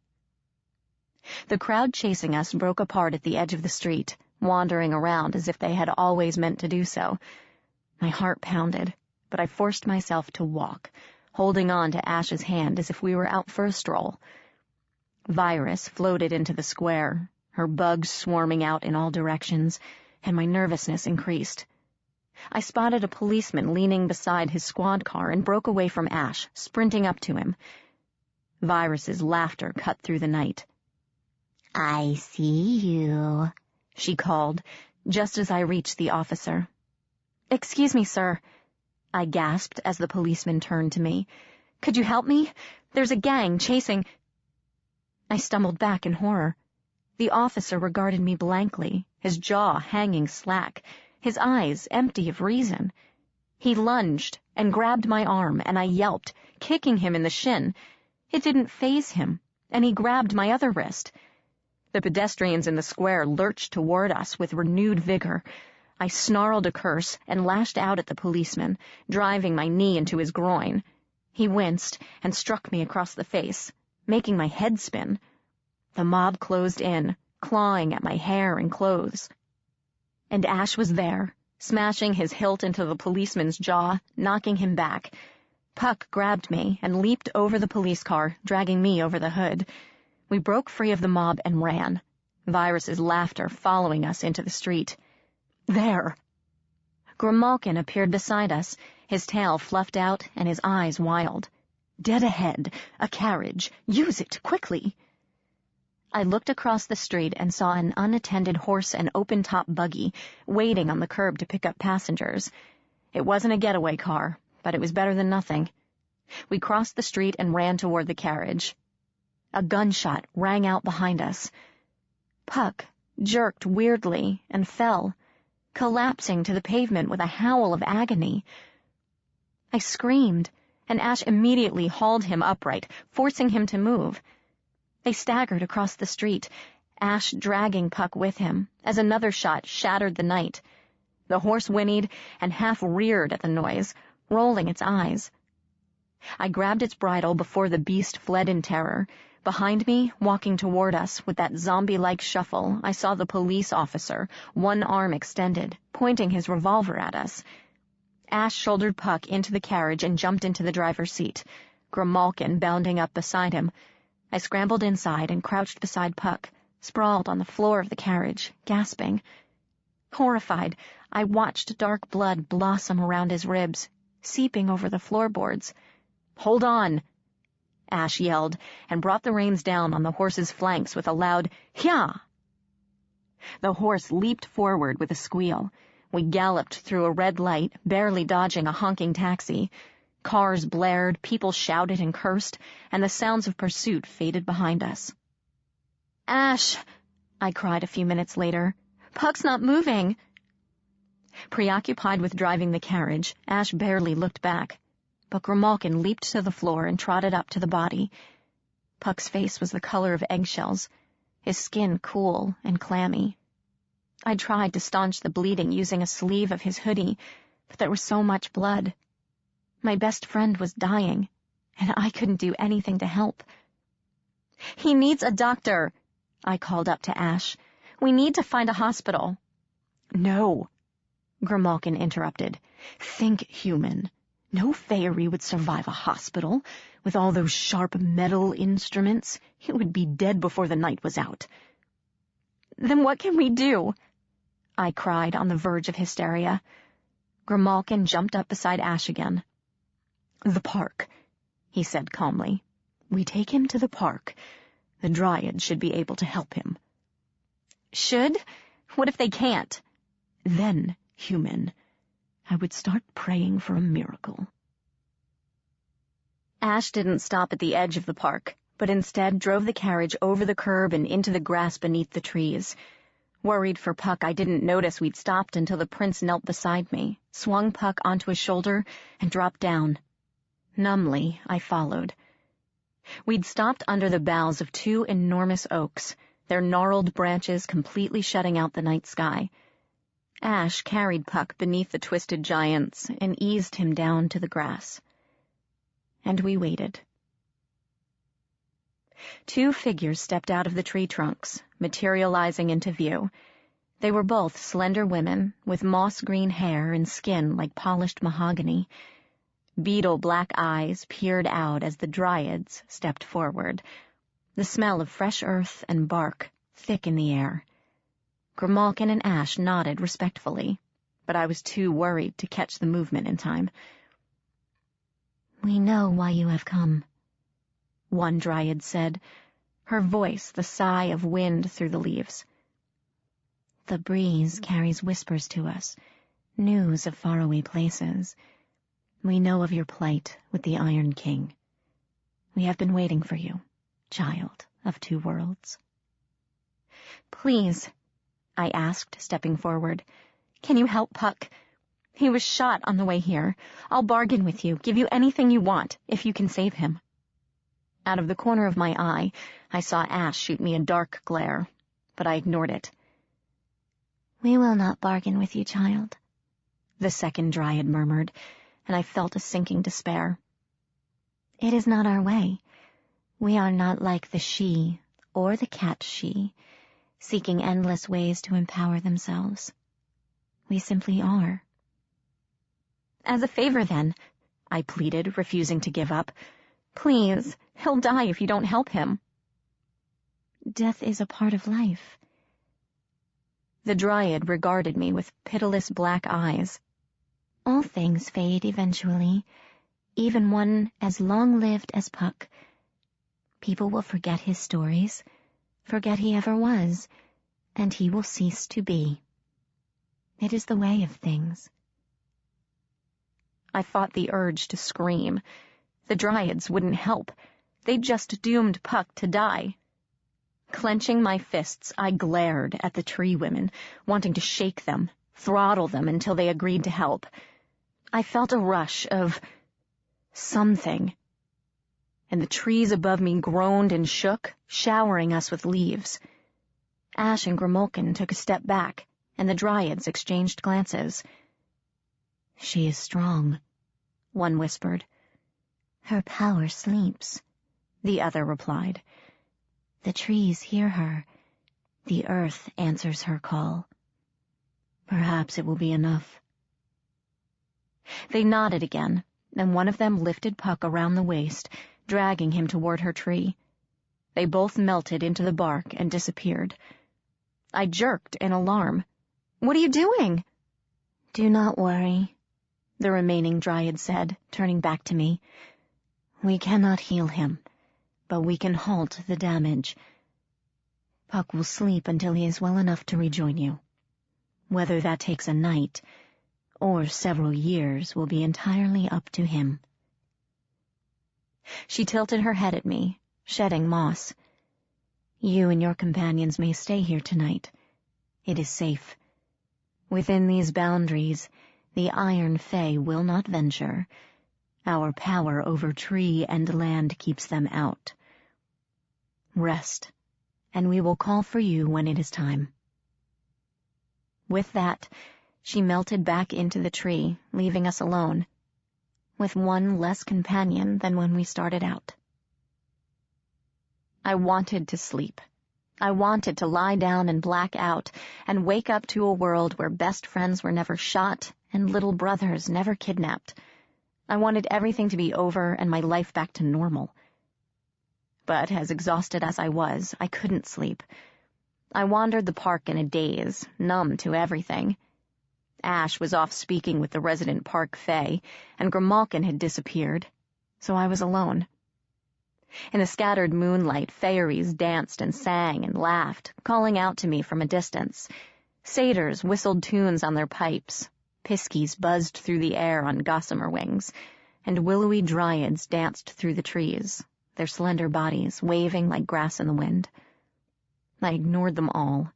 The crowd chasing us broke apart at the edge of the street, wandering around as if they had always meant to do so. My heart pounded, but I forced myself to walk, holding on to Ash's hand as if we were out for a stroll. Virus floated into the square, her bugs swarming out in all directions, and my nervousness increased. I spotted a policeman leaning beside his squad car and broke away from Ash, sprinting up to him. Virus's laughter cut through the night. I see you, she called, just as I reached the officer. Excuse me, sir, I gasped as the policeman turned to me. Could you help me? There's a gang chasing... I stumbled back in horror. The officer regarded me blankly, his jaw hanging slack, his eyes empty of reason. He lunged and grabbed my arm, and I yelped, kicking him in the shin. It didn't faze him, and he grabbed my other wrist. The pedestrians in the square lurched toward us with renewed vigor. I snarled a curse and lashed out at the policeman, driving my knee into his groin. He winced and struck me across the face, making my head spin. The mob closed in, clawing at my hair and clothes. And Ash was there, smashing his hilt into the policeman's jaw, knocking him back. Puck grabbed me and leaped over the police car, dragging me over the hood. We broke free of the mob and ran, Virus's laughter following us into the street. There! Grimalkin appeared beside us, his tail fluffed out and his eyes wild. Dead ahead, a carriage. Use it, quickly! I looked across the street and saw an unattended horse and open-top buggy waiting on the curb to pick up passengers. It wasn't a getaway car, but it was better than nothing. We crossed the street and ran toward the carriage. A gunshot rang out behind us. Puck jerked weirdly and fell, collapsing to the pavement with a howl of agony. I screamed, and Ash immediately hauled him upright, forcing him to move. They staggered across the street, Ash dragging Puck with him, as another shot shattered the night. The horse whinnied and half reared at the noise, rolling its eyes. I grabbed its bridle before the beast fled in terror. Behind me, walking toward us with that zombie-like shuffle, I saw the police officer, one arm extended, pointing his revolver at us. Ash shouldered Puck into the carriage and jumped into the driver's seat, Grimalkin bounding up beside him. I scrambled inside and crouched beside Puck, sprawled on the floor of the carriage, gasping. Horrified, I watched dark blood blossom around his ribs, seeping over the floorboards. "Hold on!" Ash yelled, and brought the reins down on the horse's flanks with a loud, "Hya!" The horse leaped forward with a squeal. We galloped through a red light, barely dodging a honking taxi. Cars blared, people shouted and cursed, and the sounds of pursuit faded behind us. "Ash!" I cried a few minutes later. "Puck's not moving!" Preoccupied with driving the carriage, Ash barely looked back. But Grimalkin leaped to the floor and trotted up to the body. Puck's face was the color of eggshells, his skin cool and clammy. I tried to staunch the bleeding using a sleeve of his hoodie, but there was so much blood. My best friend was dying, and I couldn't do anything to help. "He needs a doctor," I called up to Ash. "We need to find a hospital." "No," Grimalkin interrupted. "Think human. No fairy would survive a hospital. With all those sharp metal instruments, it would be dead before the night was out." "Then what can we do?" I cried on the verge of hysteria. Grimalkin jumped up beside Ash again. "The park," he said calmly. "We take him to the park. The Dryad should be able to help him." "Should? What if they can't?" "Then, human, I would start praying for a miracle." Ash didn't stop at the edge of the park, but instead drove the carriage over the curb and into the grass beneath the trees. Worried for Puck, I didn't notice we'd stopped until the prince knelt beside me, swung Puck onto his shoulder, and dropped down. Numbly, I followed. We'd stopped under the boughs of 2 enormous oaks, their gnarled branches completely shutting out the night sky. Ash carried Puck beneath the twisted giants and eased him down to the grass. And we waited. 2 figures stepped out of the tree trunks, materializing into view. They were both slender women, with moss-green hair and skin like polished mahogany. Beetle-black eyes peered out as the Dryads stepped forward, the smell of fresh earth and bark thick in the air. Grimalkin and Ash nodded respectfully, but I was too worried to catch the movement in time. "We know why you have come," one Dryad said, her voice the sigh of wind through the leaves. "The breeze carries whispers to us, news of faraway places. We know of your plight with the Iron King. We have been waiting for you, child of 2 worlds." "Please," I asked, stepping forward, "can you help Puck? He was shot on the way here. I'll bargain with you, give you anything you want, if you can save him." Out of the corner of my eye, I saw Ash shoot me a dark glare, but I ignored it. "We will not bargain with you, child," the second Dryad murmured, and I felt a sinking despair. "It is not our way. We are not like the she or the cat she, seeking endless ways to empower themselves. We simply are." "As a favor, then," I pleaded, refusing to give up. "Please, he'll die if you don't help him." "Death is a part of life." The Dryad regarded me with pitiless black eyes. "All things fade eventually, even one as long-lived as Puck. People will forget his stories, forget he ever was, and he will cease to be. It is the way of things." I fought the urge to scream. The Dryads wouldn't help. They'd just doomed Puck to die. Clenching my fists, I glared at the tree women, wanting to shake them, throttle them until they agreed to help. I felt a rush of something, and the trees above me groaned and shook, showering us with leaves. Ash and Grimalkin took a step back, and the Dryads exchanged glances. "She is strong," one whispered. "Her power sleeps," the other replied. "The trees hear her. The earth answers her call. Perhaps it will be enough." They nodded again, and one of them lifted Puck around the waist, dragging him toward her tree. They both melted into the bark and disappeared. I jerked in alarm. "What are you doing?" "Do not worry," the remaining Dryad said, turning back to me. "We cannot heal him, but we can halt the damage. Puck will sleep until he is well enough to rejoin you. Whether that takes a night or several years will be entirely up to him." She tilted her head at me, shedding moss. "You and your companions may stay here tonight. It is safe. Within these boundaries, the Iron Fey will not venture. Our power over tree and land keeps them out. Rest, and we will call for you when it is time." With that, she melted back into the tree, leaving us alone, with one less companion than when we started out. I wanted to sleep. I wanted to lie down and black out and wake up to a world where best friends were never shot and little brothers never kidnapped. I wanted everything to be over and my life back to normal. But as exhausted as I was, I couldn't sleep. I wandered the park in a daze, numb to everything. Ash was off speaking with the resident park fae, and Grimalkin had disappeared, so I was alone. In the scattered moonlight, fairies danced and sang and laughed, calling out to me from a distance. Satyrs whistled tunes on their pipes, piskies buzzed through the air on gossamer wings, and willowy dryads danced through the trees, their slender bodies waving like grass in the wind. I ignored them all.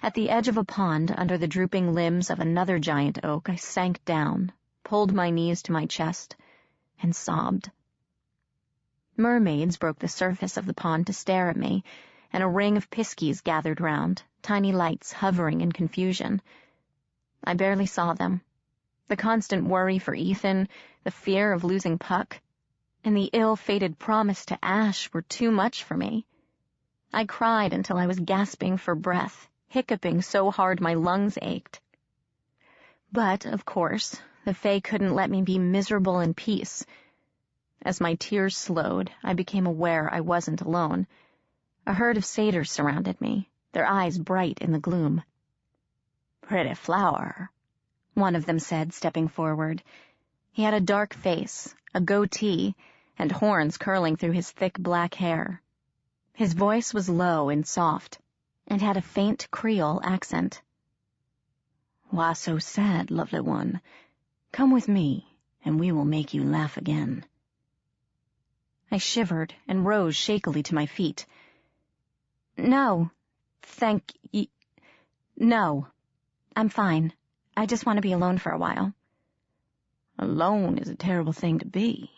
At the edge of a pond, under the drooping limbs of another giant oak, I sank down, pulled my knees to my chest, and sobbed. Mermaids broke the surface of the pond to stare at me, and a ring of piskies gathered round, tiny lights hovering in confusion. I barely saw them. The constant worry for Ethan, the fear of losing Puck, and the ill-fated promise to Ash were too much for me. I cried until I was gasping for breath, hiccuping so hard my lungs ached. But, of course, the Fae couldn't let me be miserable in peace. As my tears slowed, I became aware I wasn't alone. A herd of satyrs surrounded me, their eyes bright in the gloom. "Pretty flower," one of them said, stepping forward. He had a dark face, a goatee, and horns curling through his thick black hair. His voice was low and soft, and had a faint Creole accent. "Why so sad, lovely one? Come with me, and we will make you laugh again." I shivered and rose shakily to my feet. "No, no. I'm fine. I just want to be alone for a while." "Alone is a terrible thing to be,"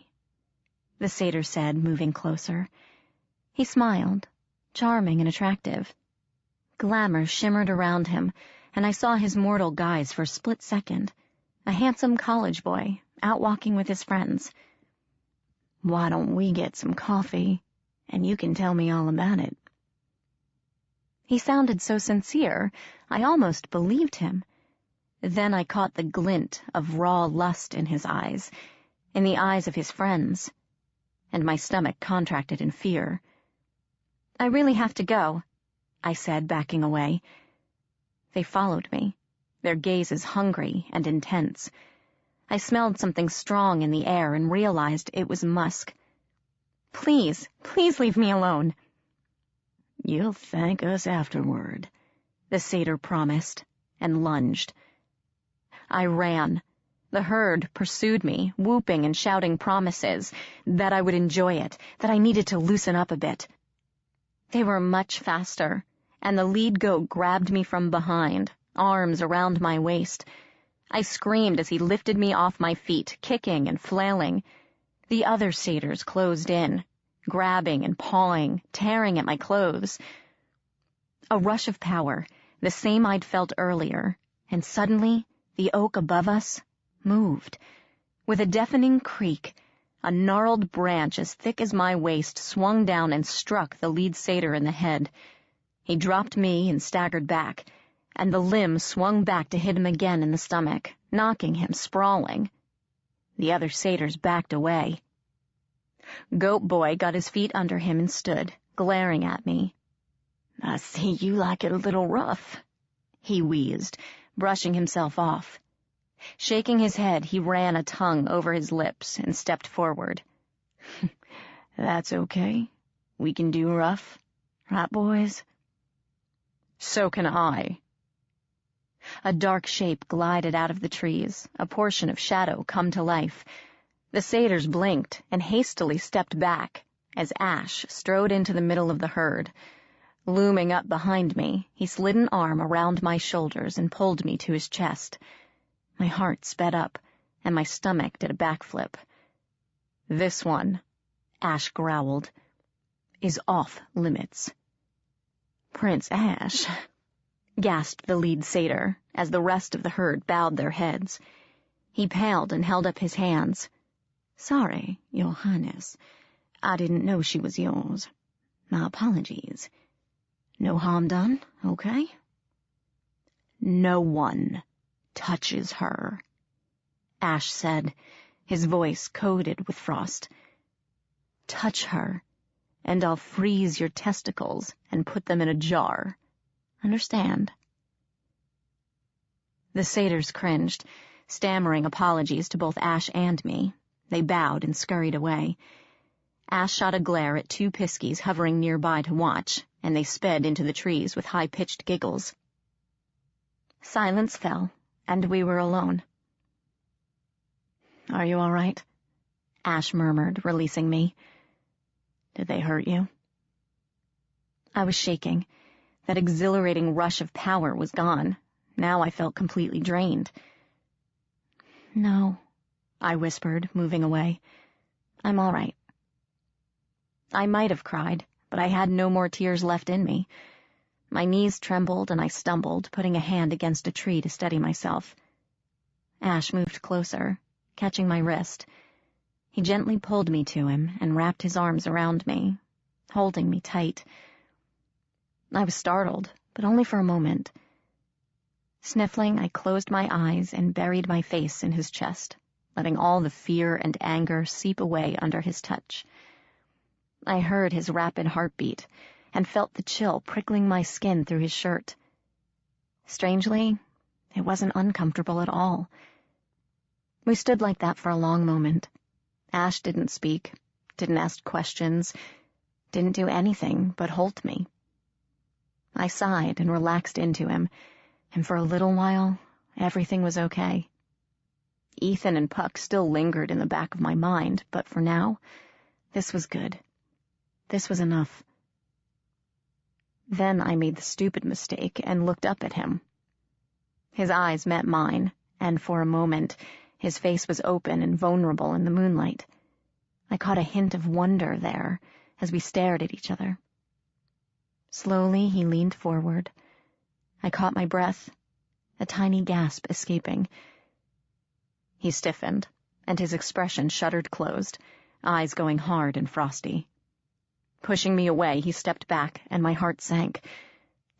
the satyr said, moving closer. He smiled, charming and attractive. Glamour shimmered around him, and I saw his mortal guise for a split second, a handsome college boy, out walking with his friends. "Why don't we get some coffee, and you can tell me all about it?" He sounded so sincere, I almost believed him. Then I caught the glint of raw lust in his eyes, in the eyes of his friends, and my stomach contracted in fear. "I really have to go," I said, backing away. They followed me, their gazes hungry and intense. I smelled something strong in the air and realized it was musk. Please leave me alone." "You'll thank us afterward," the satyr promised, and lunged. I ran. The herd pursued me, whooping and shouting promises, that I would enjoy it, that I needed to loosen up a bit. They were much faster, and the lead goat grabbed me from behind, arms around my waist. I screamed as he lifted me off my feet, kicking and flailing. The other satyrs closed in, grabbing and pawing, tearing at my clothes. A rush of power, the same I'd felt earlier, and suddenly the oak above us moved. With a deafening creak, a gnarled branch as thick as my waist swung down and struck the lead satyr in the head. He dropped me and staggered back, and the limb swung back to hit him again in the stomach, knocking him sprawling. The other satyrs backed away. Goat Boy got his feet under him and stood, glaring at me. "I see you like it a little rough," he wheezed, brushing himself off. Shaking his head, he ran a tongue over his lips and stepped forward. "That's okay. We can do rough. Right, boys?" "So can I." A dark shape glided out of the trees, a portion of shadow come to life. The satyrs blinked and hastily stepped back as Ash strode into the middle of the herd. Looming up behind me, he slid an arm around my shoulders and pulled me to his chest. My heart sped up, and my stomach did a backflip. "This one," Ash growled, "is off limits." "Prince Ash," gasped the lead satyr, as the rest of the herd bowed their heads. He paled and held up his hands. "Sorry, Your Highness. I didn't know she was yours. My apologies. No harm done, okay?" "No one touches her," Ash said, his voice coated with frost. "Touch her, and I'll freeze your testicles and put them in a jar. Understand?" The satyrs cringed, stammering apologies to both Ash and me. They bowed and scurried away. Ash shot a glare at 2 piskies hovering nearby to watch, and they sped into the trees with high-pitched giggles. Silence fell, and we were alone. "Are you all right?" Ash murmured, releasing me. "Did they hurt you?" I was shaking. That exhilarating rush of power was gone. Now I felt completely drained. "No," I whispered, moving away. "I'm all right." I might have cried, but I had no more tears left in me. My knees trembled and I stumbled, putting a hand against a tree to steady myself. Ash moved closer, catching my wrist. He gently pulled me to him and wrapped his arms around me, holding me tight. I was startled, but only for a moment. Sniffling, I closed my eyes and buried my face in his chest, letting all the fear and anger seep away under his touch. I heard his rapid heartbeat and felt the chill prickling my skin through his shirt. Strangely, it wasn't uncomfortable at all. We stood like that for a long moment. Ash didn't speak, didn't ask questions, didn't do anything but hold me. I sighed and relaxed into him, and for a little while, everything was okay. Ethan and Puck still lingered in the back of my mind, but for now, this was good. This was enough. Then I made the stupid mistake and looked up at him. His eyes met mine, and for a moment, his face was open and vulnerable in the moonlight. I caught a hint of wonder there as we stared at each other. Slowly, he leaned forward. I caught my breath, a tiny gasp escaping. He stiffened, and his expression shuttered closed, eyes going hard and frosty. Pushing me away, he stepped back, and my heart sank.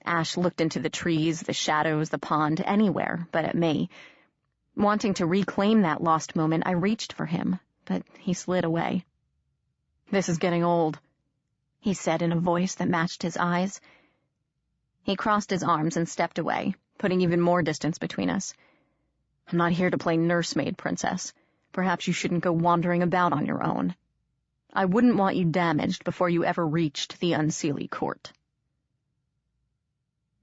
Ash looked into the trees, the shadows, the pond, anywhere but at me. Wanting to reclaim that lost moment, I reached for him, but he slid away. "This is getting old," he said in a voice that matched his eyes. He crossed his arms and stepped away, putting even more distance between us. "I'm not here to play nursemaid, Princess. Perhaps you shouldn't go wandering about on your own. I wouldn't want you damaged before you ever reached the Unseelie Court."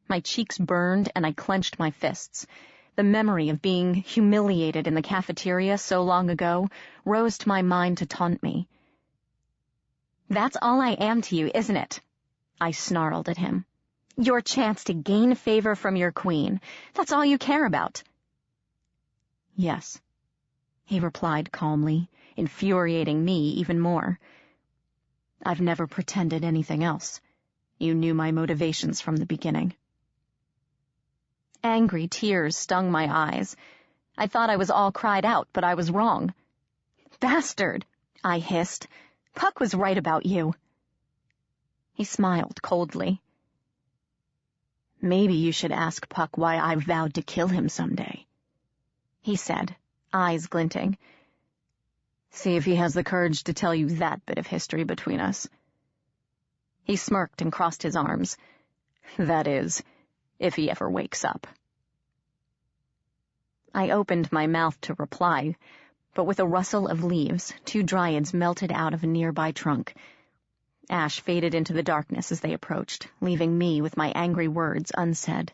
My cheeks burned and I clenched my fists. The memory of being humiliated in the cafeteria so long ago rose to my mind to taunt me. "That's all I am to you, isn't it?" I snarled at him. "Your chance to gain favor from your queen. That's all you care about." "Yes," he replied calmly, infuriating me even more. "I've never pretended anything else. You knew my motivations from the beginning." Angry tears stung my eyes. I thought I was all cried out, but I was wrong. "Bastard!" I hissed. "Puck was right about you." He smiled coldly. "Maybe you should ask Puck why I vowed to kill him someday," he said, eyes glinting. "See if he has the courage to tell you that bit of history between us." He smirked and crossed his arms. "That is, if he ever wakes up." I opened my mouth to reply, but with a rustle of leaves, 2 dryads melted out of a nearby trunk. Ash faded into the darkness as they approached, leaving me with my angry words unsaid.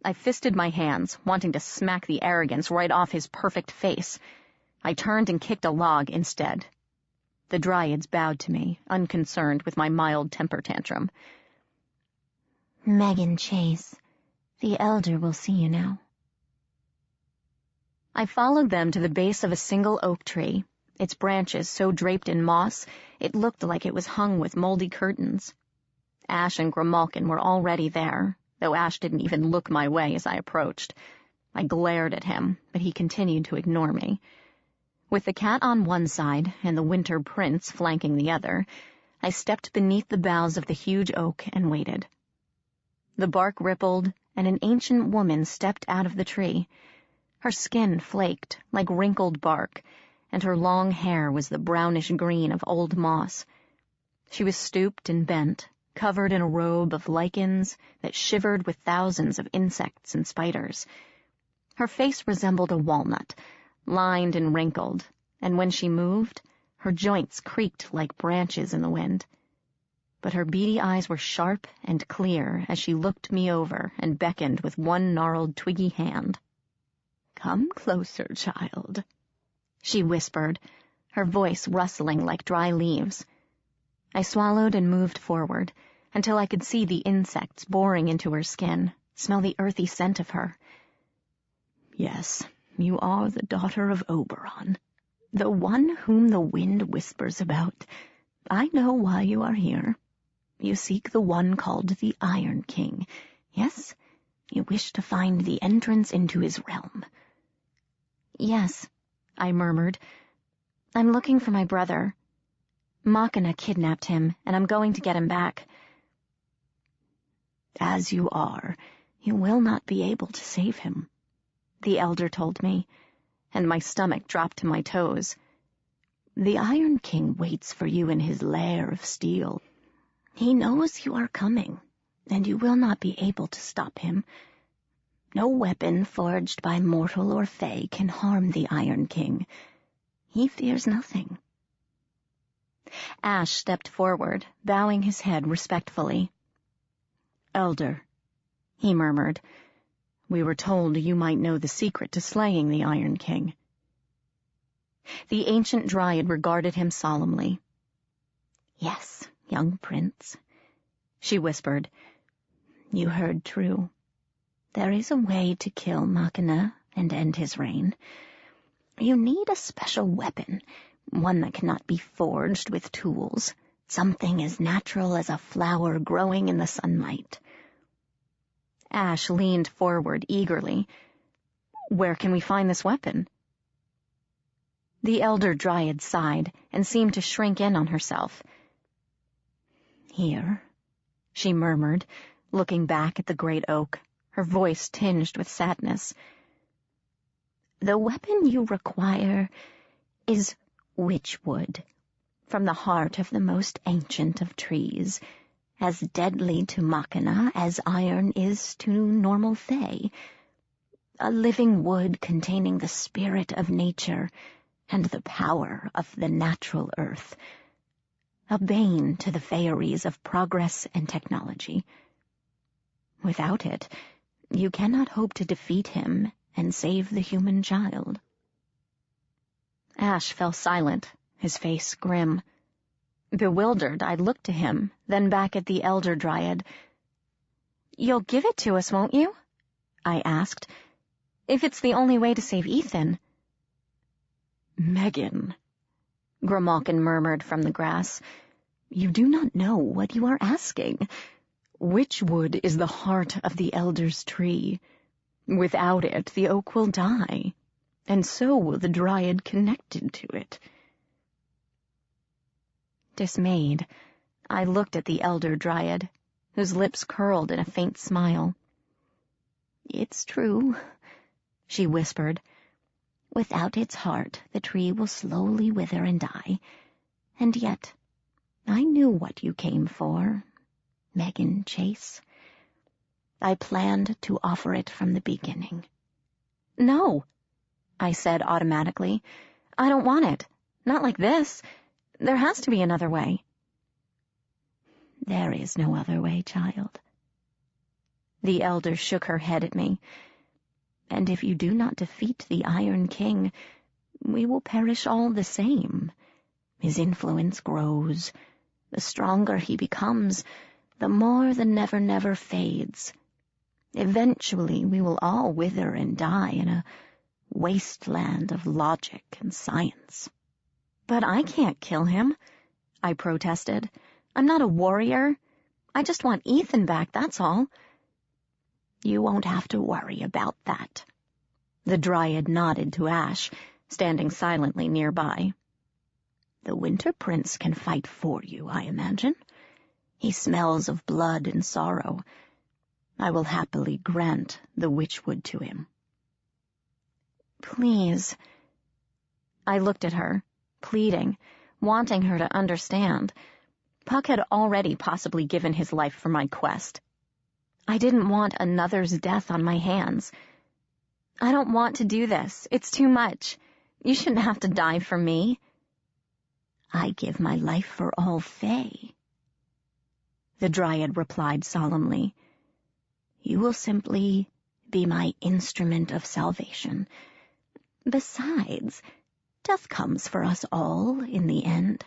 I fisted my hands, wanting to smack the arrogance right off his perfect face. I turned and kicked a log instead. The dryads bowed to me, unconcerned with my mild temper tantrum. "Meghan Chase, the elder will see you now." I followed them to the base of a single oak tree, its branches so draped in moss it looked like it was hung with moldy curtains. Ash and Grimalkin were already there, though Ash didn't even look my way as I approached. I glared at him, but he continued to ignore me. With the cat on one side and the winter prince flanking the other, I stepped beneath the boughs of the huge oak and waited. The bark rippled, and an ancient woman stepped out of the tree. Her skin flaked like wrinkled bark, and her long hair was the brownish green of old moss. She was stooped and bent, covered in a robe of lichens that shivered with thousands of insects and spiders. Her face resembled a walnut, lined and wrinkled, and when she moved, her joints creaked like branches in the wind. But her beady eyes were sharp and clear as she looked me over and beckoned with one gnarled, twiggy hand. "Come closer, child," she whispered, her voice rustling like dry leaves. I swallowed and moved forward until I could see the insects boring into her skin, smell the earthy scent of her. "Yes, you are the daughter of Oberon, the one whom the wind whispers about. I know why you are here. You seek the one called the Iron King. Yes, you wish to find the entrance into his realm." "Yes," I murmured. "I'm looking for my brother. Meghan kidnapped him, and I'm going to get him back." "As you are, you will not be able to save him," the elder told me, and my stomach dropped to my toes. "The Iron King waits for you in his lair of steel. He knows you are coming, and you will not be able to stop him. No weapon forged by mortal or fey can harm the Iron King. He fears nothing." Ash stepped forward, bowing his head respectfully. "Elder," he murmured, "we were told you might know the secret to slaying the Iron King." The ancient dryad regarded him solemnly. "Yes, young prince," she whispered. "You heard true. There is a way to kill Meghan and end his reign. You need a special weapon, one that cannot be forged with tools, something as natural as a flower growing in the sunlight." Ash leaned forward eagerly. "Where can we find this weapon?" The elder dryad sighed and seemed to shrink in on herself. "Here," she murmured, looking back at the great oak, her voice tinged with sadness. "The weapon you require is witchwood, from the heart of the most ancient of trees, as deadly to Meghan as iron is to normal fey. A living wood containing the spirit of nature and the power of the natural earth. A bane to the faeries of progress and technology. Without it, you cannot hope to defeat him and save the human child." Ash fell silent, his face grim. Bewildered, I looked to him, then back at the elder dryad. "You'll give it to us, won't you?" I asked. "If it's the only way to save Ethan." "Meghan," Grimalkin murmured from the grass, "you do not know what you are asking. Witchwood is the heart of the elder's tree. Without it, the oak will die, and so will the dryad connected to it." Dismayed, I looked at the elder dryad, whose lips curled in a faint smile. "It's true," she whispered. "Without its heart, the tree will slowly wither and die. And yet, I knew what you came for, Meghan Chase. I planned to offer it from the beginning." "No," I said automatically. "I don't want it. Not like this. There has to be another way." "There is no other way, child." The elder shook her head at me. "And if you do not defeat the Iron King, we will perish all the same. His influence grows. The stronger he becomes, the more the Never-Never fades. Eventually we will all wither and die in a wasteland of logic and science." "But I can't kill him," I protested. "I'm not a warrior. I just want Ethan back, that's all." "You won't have to worry about that." The dryad nodded to Ash, standing silently nearby. "The Winter Prince can fight for you, I imagine. He smells of blood and sorrow. I will happily grant the witchwood to him." "Please." I looked at her, pleading, wanting her to understand. Puck had already possibly given his life for my quest. I didn't want another's death on my hands. I don't want to do this. It's too much. You shouldn't have to die for me. I give my life for all Fey. The Dryad replied solemnly. You will simply be my instrument of salvation. Besides, death comes for us all in the end.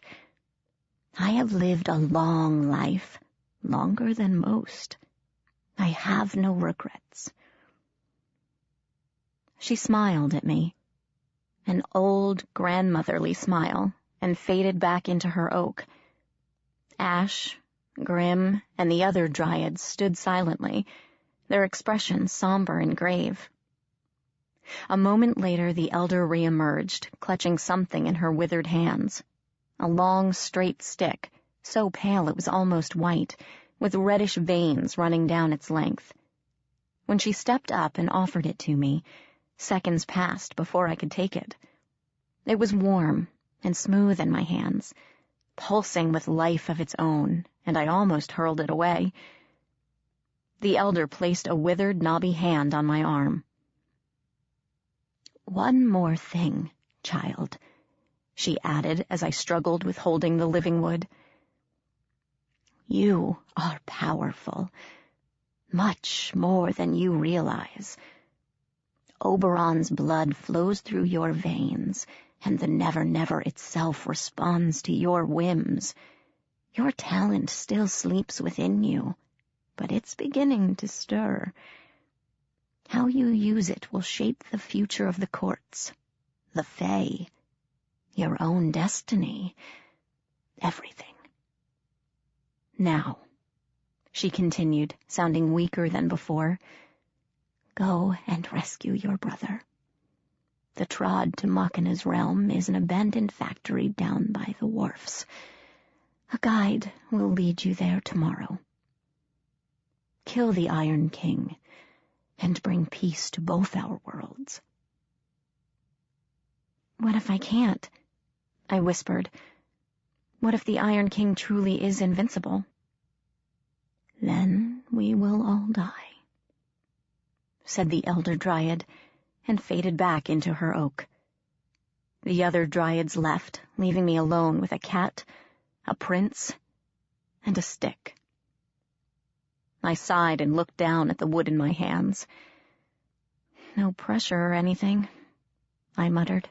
I have lived a long life, longer than most. I have no regrets. She smiled at me, an old grandmotherly smile, and faded back into her oak. Ash, Grim, and the other Dryads stood silently, their expressions somber and grave. A moment later, the elder reemerged, clutching something in her withered hands. A long, straight stick, so pale it was almost white, with reddish veins running down its length. When she stepped up and offered it to me, seconds passed before I could take it. It was warm and smooth in my hands, pulsing with life of its own, and I almost hurled it away. The elder placed a withered, knobby hand on my arm. One more thing, child, she added as I struggled with holding the living wood. You are powerful, much more than you realize. Oberon's blood flows through your veins, and the Never-Never itself responds to your whims. Your talent still sleeps within you, but it's beginning to stir. How you use it will shape the future of the courts, the Fae, your own destiny, everything. Now, she continued, sounding weaker than before, go and rescue your brother. The trod to Machina's realm is an abandoned factory down by the wharfs. A guide will lead you there tomorrow. Kill the Iron King, and bring peace to both our worlds. What if I can't? I whispered. What if the Iron King truly is invincible? Then we will all die, said the elder Dryad, and faded back into her oak. The other Dryads left, leaving me alone with a cat, a prince, and a stick. I sighed and looked down at the wood in my hands. No pressure or anything, I muttered.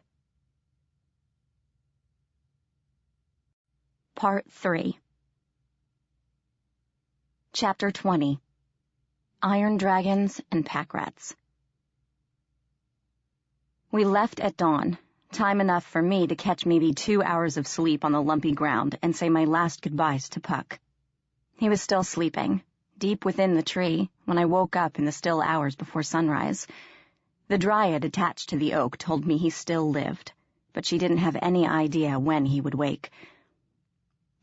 Part 3. Chapter 20. Iron Dragons and Pack Rats. We left at dawn, time enough for me to catch maybe 2 hours of sleep on the lumpy ground and say my last goodbyes to Puck. He was still sleeping, deep within the tree, when I woke up in the still hours before sunrise. The Dryad attached to the oak told me he still lived, but she didn't have any idea when he would wake.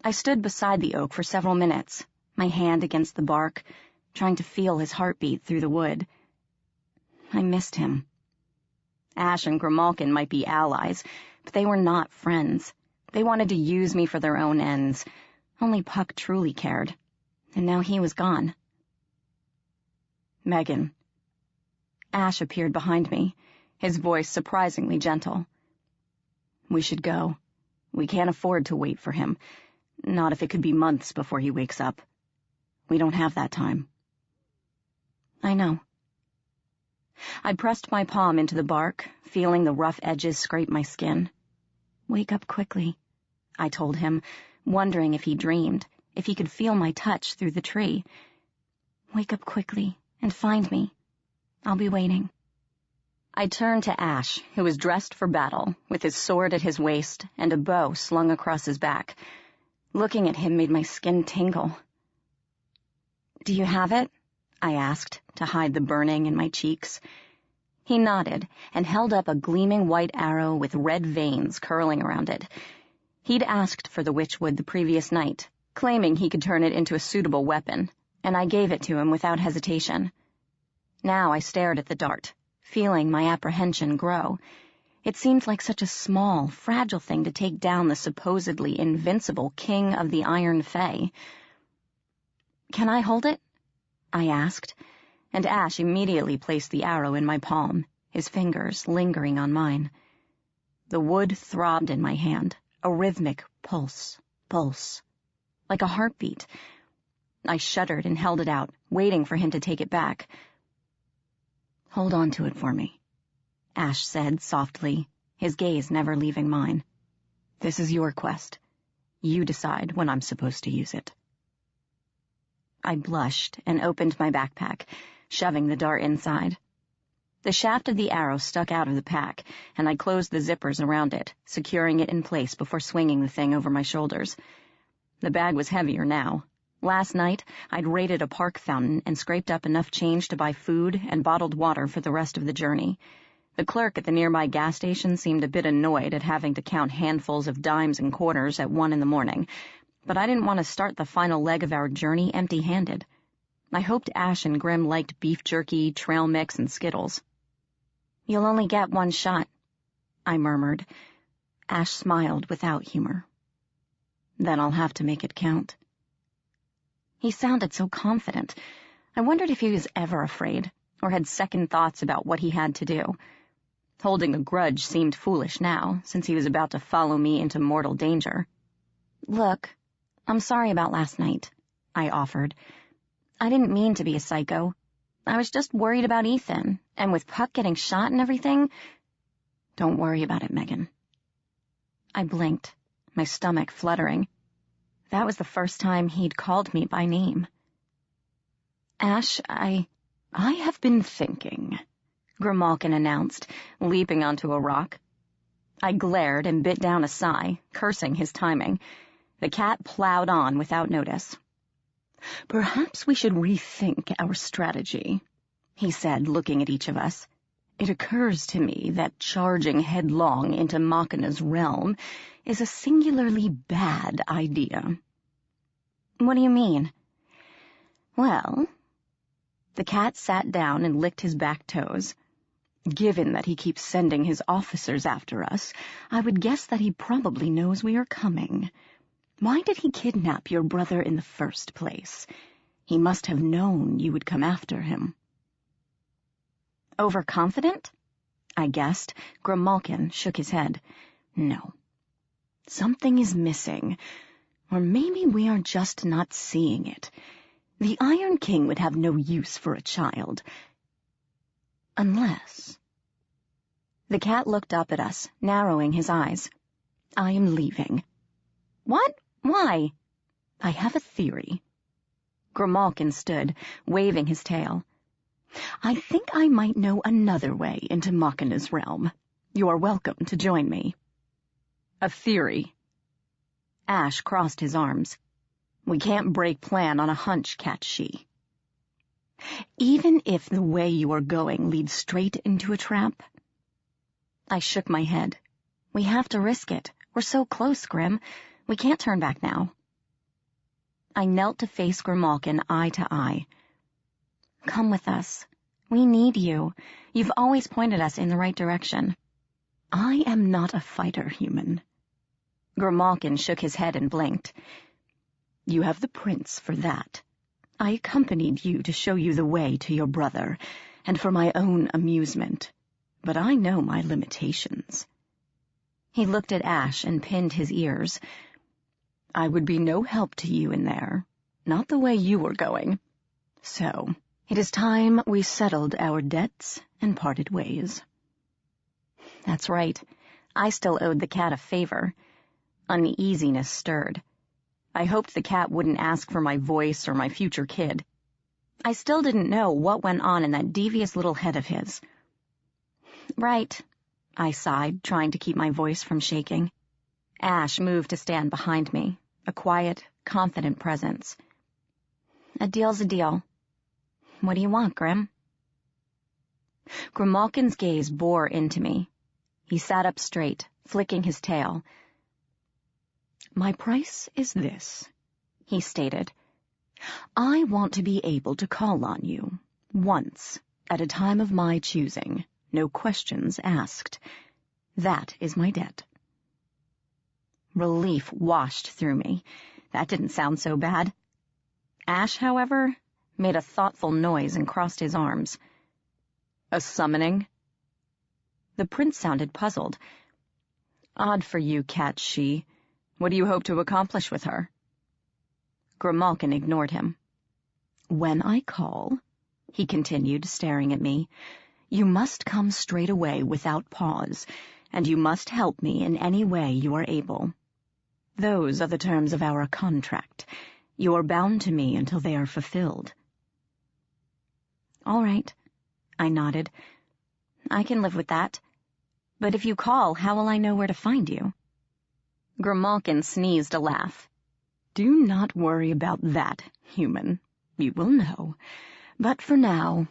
I stood beside the oak for several minutes, my hand against the bark, trying to feel his heartbeat through the wood. I missed him. Ash and Grimalkin might be allies, but they were not friends. They wanted to use me for their own ends. Only Puck truly cared. And now he was gone. Meghan. Ash appeared behind me, his voice surprisingly gentle. We should go. We can't afford to wait for him. Not if it could be months before he wakes up. We don't have that time. I know. I pressed my palm into the bark, feeling the rough edges scrape my skin. Wake up quickly, I told him, wondering if he dreamed, if he could feel my touch through the tree. Wake up quickly and find me. I'll be waiting. I turned to Ash, who was dressed for battle, with his sword at his waist and a bow slung across his back. Looking at him made my skin tingle. Do you have it? I asked, to hide the burning in my cheeks. He nodded and held up a gleaming white arrow with red veins curling around it. He'd asked for the witchwood the previous night, claiming he could turn it into a suitable weapon, and I gave it to him without hesitation. Now I stared at the dart, feeling my apprehension grow. It seemed like such a small, fragile thing to take down the supposedly invincible king of the Iron Fey. Can I hold it? I asked, and Ash immediately placed the arrow in my palm, his fingers lingering on mine. The wood throbbed in my hand, a rhythmic pulse, like a heartbeat. I shuddered and held it out, waiting for him to take it back. "Hold on to it for me," Ash said softly, his gaze never leaving mine. "This is your quest. You decide when I'm supposed to use it." I blushed and opened my backpack, shoving the dart inside. The shaft of the arrow stuck out of the pack, and I closed the zippers around it, securing it in place before swinging the thing over my shoulders. The bag was heavier now. Last night, I'd raided a park fountain and scraped up enough change to buy food and bottled water for the rest of the journey. The clerk at the nearby gas station seemed a bit annoyed at having to count handfuls of dimes and quarters at 1 a.m, but I didn't want to start the final leg of our journey empty-handed. I hoped Ash and Grim liked beef jerky, trail mix, and Skittles. "You'll only get one shot," I murmured. Ash smiled without humor. "Then I'll have to make it count." He sounded so confident. I wondered if he was ever afraid, or had second thoughts about what he had to do. Holding a grudge seemed foolish now, since he was about to follow me into mortal danger. "Look, I'm sorry about last night," I offered. "I didn't mean to be a psycho. I was just worried about Ethan, and with Puck getting shot and everything—" "Don't worry about it, Meghan." I blinked, my stomach fluttering. That was the first time he'd called me by name. "Ash, I have been thinking," Grimalkin announced, leaping onto a rock. I glared and bit down a sigh, cursing his timing. The cat plowed on without notice. "Perhaps we should rethink our strategy," he said, looking at each of us. "It occurs to me that charging headlong into Machina's realm is a singularly bad idea." "What do you mean?" "Well," the cat sat down and licked his back toes. "Given that he keeps sending his officers after us, I would guess that he probably knows we are coming. Why did he kidnap your brother in the first place? He must have known you would come after him." "Overconfident?" I guessed. Grimalkin shook his head. "No. Something is missing. Or maybe we are just not seeing it. The Iron King would have no use for a child. Unless—" The cat looked up at us, narrowing his eyes. "I am leaving." "What? Why?" "I have a theory." Grimalkin stood, waving his tail. "I think I might know another way into Machina's realm. You are welcome to join me." "A theory?" Ash crossed his arms. "We can't break plan on a hunch, Cat-She." "Even if the way you are going leads straight into a trap?" I shook my head. "We have to risk it. We're so close, Grim. We can't turn back now." I knelt to face Grimalkin eye to eye. "Come with us. We need you. You've always pointed us in the right direction." "I am not a fighter, human." Grimalkin shook his head and blinked. "You have the prince for that. I accompanied you to show you the way to your brother, and for my own amusement. But I know my limitations." He looked at Ash and pinned his ears. "I would be no help to you in there, not the way you were going. So, it is time we settled our debts and parted ways." That's right. I still owed the cat a favor. Uneasiness stirred. I hoped the cat wouldn't ask for my voice or my future kid. I still didn't know what went on in that devious little head of his. "Right," I sighed, trying to keep my voice from shaking. Ash moved to stand behind me, a quiet, confident presence. "A deal's a deal. What do you want, Grim?" Grimalkin's gaze bore into me. He sat up straight, flicking his tail. "My price is this," he stated. "I want to be able to call on you, once, at a time of my choosing, no questions asked. That is my debt." Relief washed through me. That didn't sound so bad. Ash, however, made a thoughtful noise and crossed his arms. "A summoning?" The prince sounded puzzled. Odd for you, Cat She. What do you hope to accomplish with her? Grimalkin ignored him. When I call, he continued, staring at me, you must come straight away without pause, and you must help me in any way you are able. Those are the terms of our contract. You are bound to me until they are fulfilled. All right, I nodded. I can live with that. But if you call, how will I know where to find you? Grimalkin sneezed a laugh. Do not worry about that, human. You will know. But for now,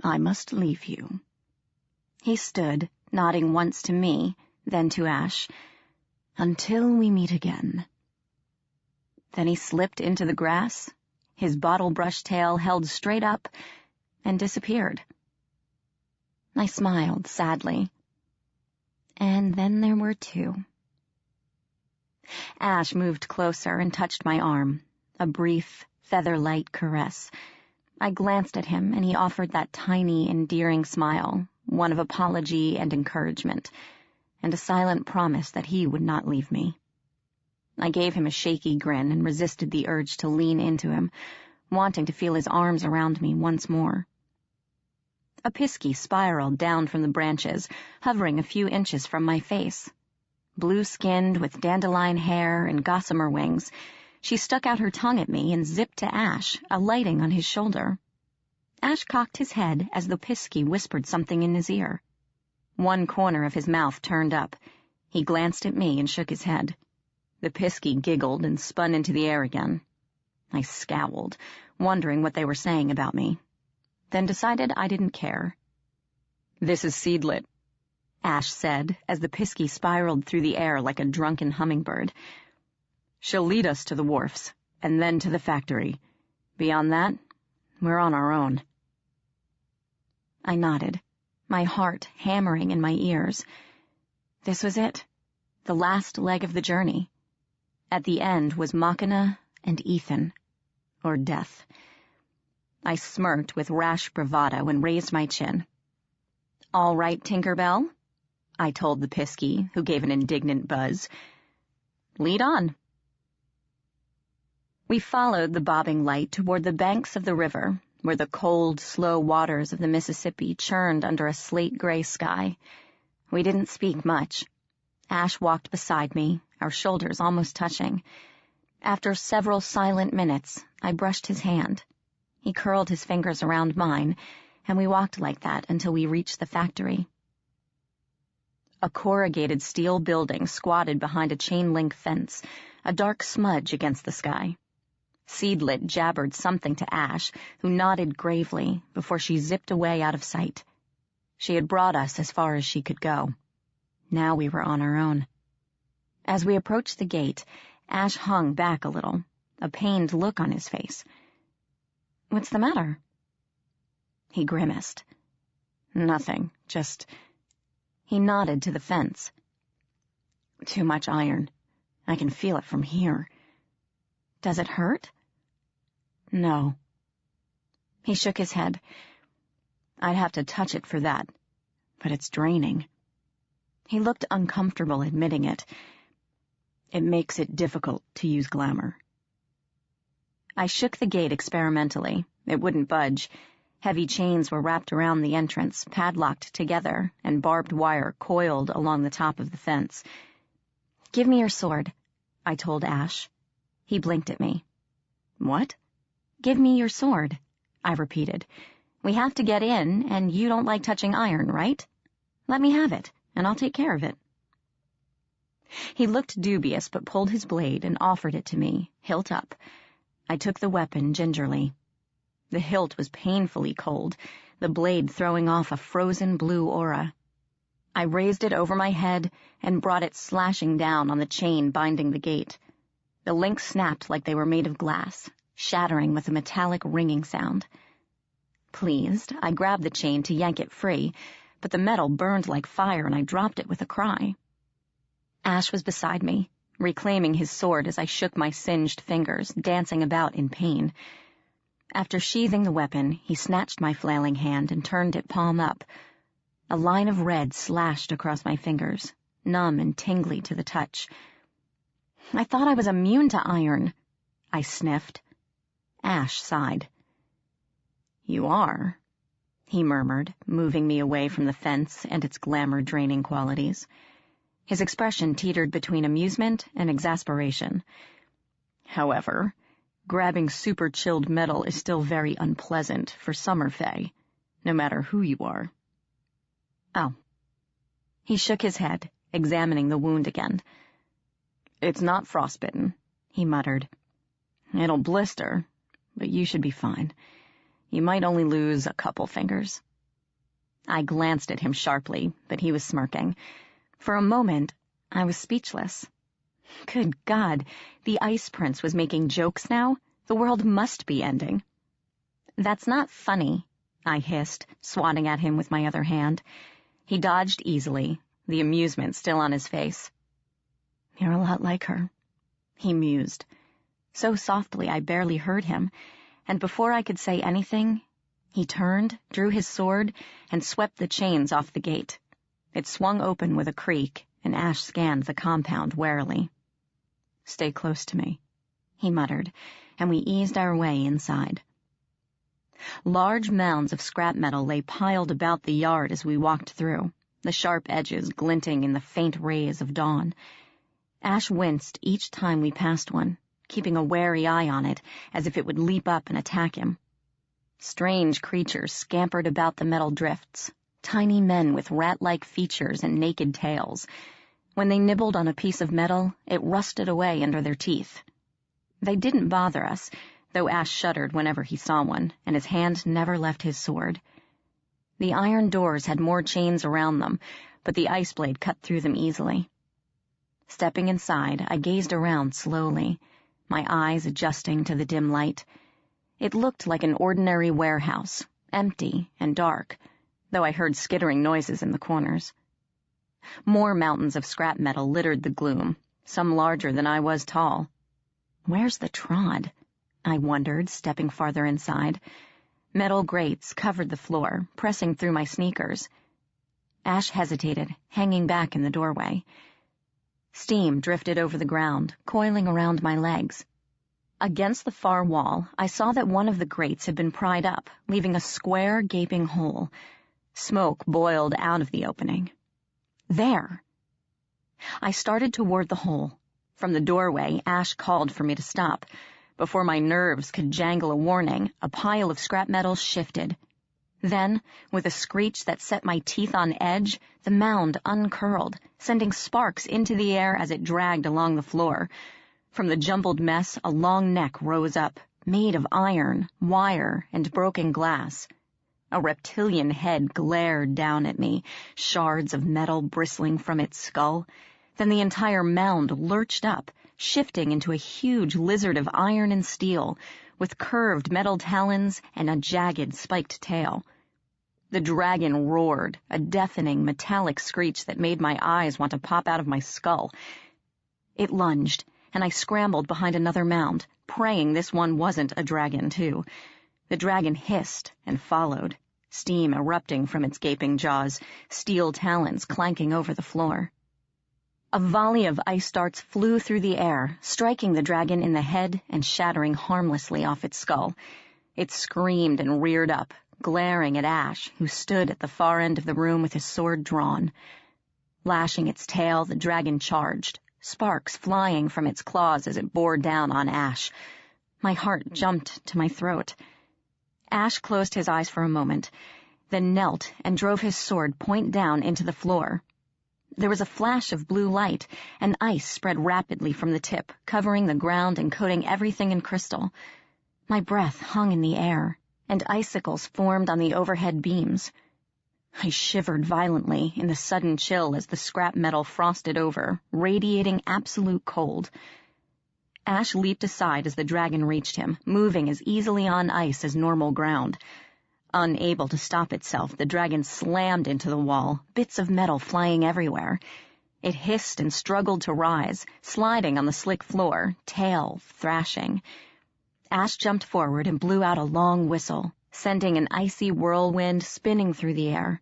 I must leave you. He stood, nodding once to me, then to Ash. Until we meet again. Then he slipped into the grass, his bottle-brush tail held straight up, and disappeared. I smiled sadly. And then there were two. Ash moved closer and touched my arm, a brief, feather-light caress. I glanced at him, and he offered that tiny, endearing smile, one of apology and encouragement, and a silent promise that he would not leave me. I gave him a shaky grin and resisted the urge to lean into him, wanting to feel his arms around me once more. A piskie spiraled down from the branches, hovering a few inches from my face. Blue-skinned, with dandelion hair and gossamer wings, she stuck out her tongue at me and zipped to Ash, alighting on his shoulder. Ash cocked his head as the piskie whispered something in his ear. One corner of his mouth turned up. He glanced at me and shook his head. The piskie giggled and spun into the air again. I scowled, wondering what they were saying about me, then decided I didn't care. This is Seedlit, Ash said as the piskie spiraled through the air like a drunken hummingbird. She'll lead us to the wharfs, and then to the factory. Beyond that, we're on our own. I nodded, my heart hammering in my ears. This was it, the last leg of the journey. At the end was Machina and Ethan, or death. I smirked with rash bravado and raised my chin. All right, Tinker Bell, I told the piskie, who gave an indignant buzz. Lead on. We followed the bobbing light toward the banks of the river, where the cold, slow waters of the Mississippi churned under a slate-gray sky. We didn't speak much. Ash walked beside me, our shoulders almost touching. After several silent minutes, I brushed his hand. He curled his fingers around mine, and we walked like that until we reached the factory. A corrugated steel building squatted behind a chain-link fence, a dark smudge against the sky. Seedlit jabbered something to Ash, who nodded gravely before she zipped away out of sight. She had brought us as far as she could go. Now we were on our own. As we approached the gate, Ash hung back a little, a pained look on his face. What's the matter? He grimaced. Nothing, just... He nodded to the fence. Too much iron. I can feel it from here. Does it hurt? No. He shook his head. I'd have to touch it for that, but it's draining. He looked uncomfortable admitting it. It makes it difficult to use glamour. I shook the gate experimentally. It wouldn't budge. Heavy chains were wrapped around the entrance, padlocked together, and barbed wire coiled along the top of the fence. Give me your sword, I told Ash. He blinked at me. What? Give me your sword, I repeated. We have to get in, and you don't like touching iron, right? Let me have it, and I'll take care of it. He looked dubious, but pulled his blade and offered it to me, hilt up. I took the weapon gingerly. The hilt was painfully cold, the blade throwing off a frozen blue aura. I raised it over my head and brought it slashing down on the chain binding the gate. The links snapped like they were made of glass, shattering with a metallic ringing sound. Pleased, I grabbed the chain to yank it free, but the metal burned like fire and I dropped it with a cry. Ash was beside me, reclaiming his sword as I shook my singed fingers, dancing about in pain. After sheathing the weapon, he snatched my flailing hand and turned it palm up. A line of red slashed across my fingers, numb and tingly to the touch. I thought I was immune to iron, I sniffed. Ash sighed. You are, he murmured, moving me away from the fence and its glamour-draining qualities. His expression teetered between amusement and exasperation. However, grabbing super-chilled metal is still very unpleasant for Summer Fey, no matter who you are. Oh. He shook his head, examining the wound again. It's not frostbitten, he muttered. It'll blister, but you should be fine. You might only lose a couple fingers. I glanced at him sharply, but he was smirking. For a moment, I was speechless. Good God, the Ice Prince was making jokes now? The world must be ending. That's not funny, I hissed, swatting at him with my other hand. He dodged easily, the amusement still on his face. You're a lot like her, he mused. So softly I barely heard him, and before I could say anything, he turned, drew his sword, and swept the chains off the gate. It swung open with a creak, and Ash scanned the compound warily. Stay close to me, he muttered, and we eased our way inside. Large mounds of scrap metal lay piled about the yard as we walked through, the sharp edges glinting in the faint rays of dawn. Ash winced each time we passed one, keeping a wary eye on it, as if it would leap up and attack him. Strange creatures scampered about the metal drifts, tiny men with rat-like features and naked tails. When they nibbled on a piece of metal, it rusted away under their teeth. They didn't bother us, though Ash shuddered whenever he saw one, and his hand never left his sword. The iron doors had more chains around them, but the ice blade cut through them easily. Stepping inside, I gazed around slowly, my eyes adjusting to the dim light. It looked like an ordinary warehouse, empty and dark, though I heard skittering noises in the corners. More mountains of scrap metal littered the gloom, some larger than I was tall. Where's the trod? I wondered, stepping farther inside. Metal grates covered the floor, pressing through my sneakers. Ash hesitated, hanging back in the doorway. Steam drifted over the ground, coiling around my legs. Against the far wall, I saw that one of the grates had been pried up, leaving a square, gaping hole. Smoke boiled out of the opening. There! I started toward the hole. From the doorway, Ash called for me to stop. Before my nerves could jangle a warning, a pile of scrap metal shifted. Then, with a screech that set my teeth on edge, the mound uncurled, sending sparks into the air as it dragged along the floor. From the jumbled mess, a long neck rose up, made of iron, wire, and broken glass. A reptilian head glared down at me, shards of metal bristling from its skull. Then the entire mound lurched up, shifting into a huge lizard of iron and steel, with curved metal talons and a jagged spiked tail. The dragon roared, a deafening metallic screech that made my eyes want to pop out of my skull. It lunged, and I scrambled behind another mound, praying this one wasn't a dragon, too. The dragon hissed and followed, steam erupting from its gaping jaws, steel talons clanking over the floor. A volley of ice darts flew through the air, striking the dragon in the head and shattering harmlessly off its skull. It screamed and reared up, glaring at Ash, who stood at the far end of the room with his sword drawn. Lashing its tail, the dragon charged, sparks flying from its claws as it bore down on Ash. My heart jumped to my throat. Ash closed his eyes for a moment, then knelt and drove his sword point down into the floor. There was a flash of blue light, and ice spread rapidly from the tip, covering the ground and coating everything in crystal. My breath hung in the air, and icicles formed on the overhead beams. I shivered violently in the sudden chill as the scrap metal frosted over, radiating absolute cold. Ash leaped aside as the dragon reached him, moving as easily on ice as normal ground. Unable to stop itself, the dragon slammed into the wall, bits of metal flying everywhere. It hissed and struggled to rise, sliding on the slick floor, tail thrashing. Ash jumped forward and blew out a long whistle, sending an icy whirlwind spinning through the air.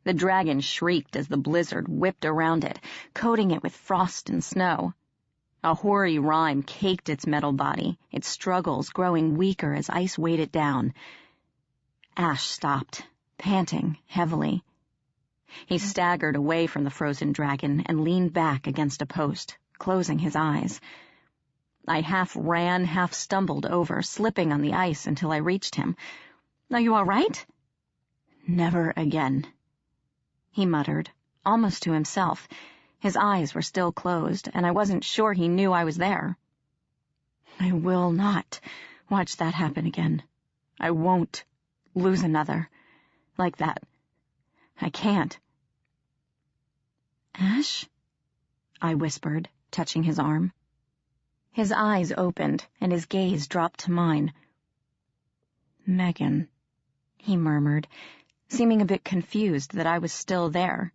The dragon shrieked as the blizzard whipped around it, coating it with frost and snow. A hoary rime caked its metal body, its struggles growing weaker as ice weighed it down. Ash stopped, panting heavily. He staggered away from the frozen dragon and leaned back against a post, closing his eyes. I half ran, half stumbled over, slipping on the ice until I reached him. "Are you all right?" "Never again," he muttered, almost to himself. His eyes were still closed, and I wasn't sure he knew I was there. "I will not watch that happen again. I won't lose another like that. I can't." "Ash?" I whispered, touching his arm. His eyes opened, and his gaze dropped to mine. "Meghan," he murmured, seeming a bit confused that I was still there.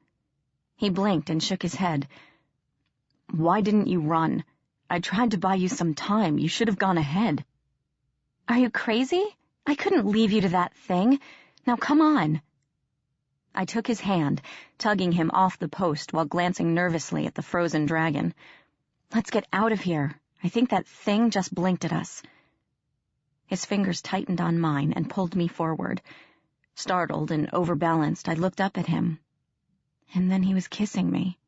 He blinked and shook his head. "Why didn't you run? I tried to buy you some time. You should have gone ahead." "Are you crazy? I couldn't leave you to that thing. Now come on." I took his hand, tugging him off the post while glancing nervously at the frozen dragon. "Let's get out of here. I think that thing just blinked at us." His fingers tightened on mine and pulled me forward. Startled and overbalanced, I looked up at him. And then he was kissing me.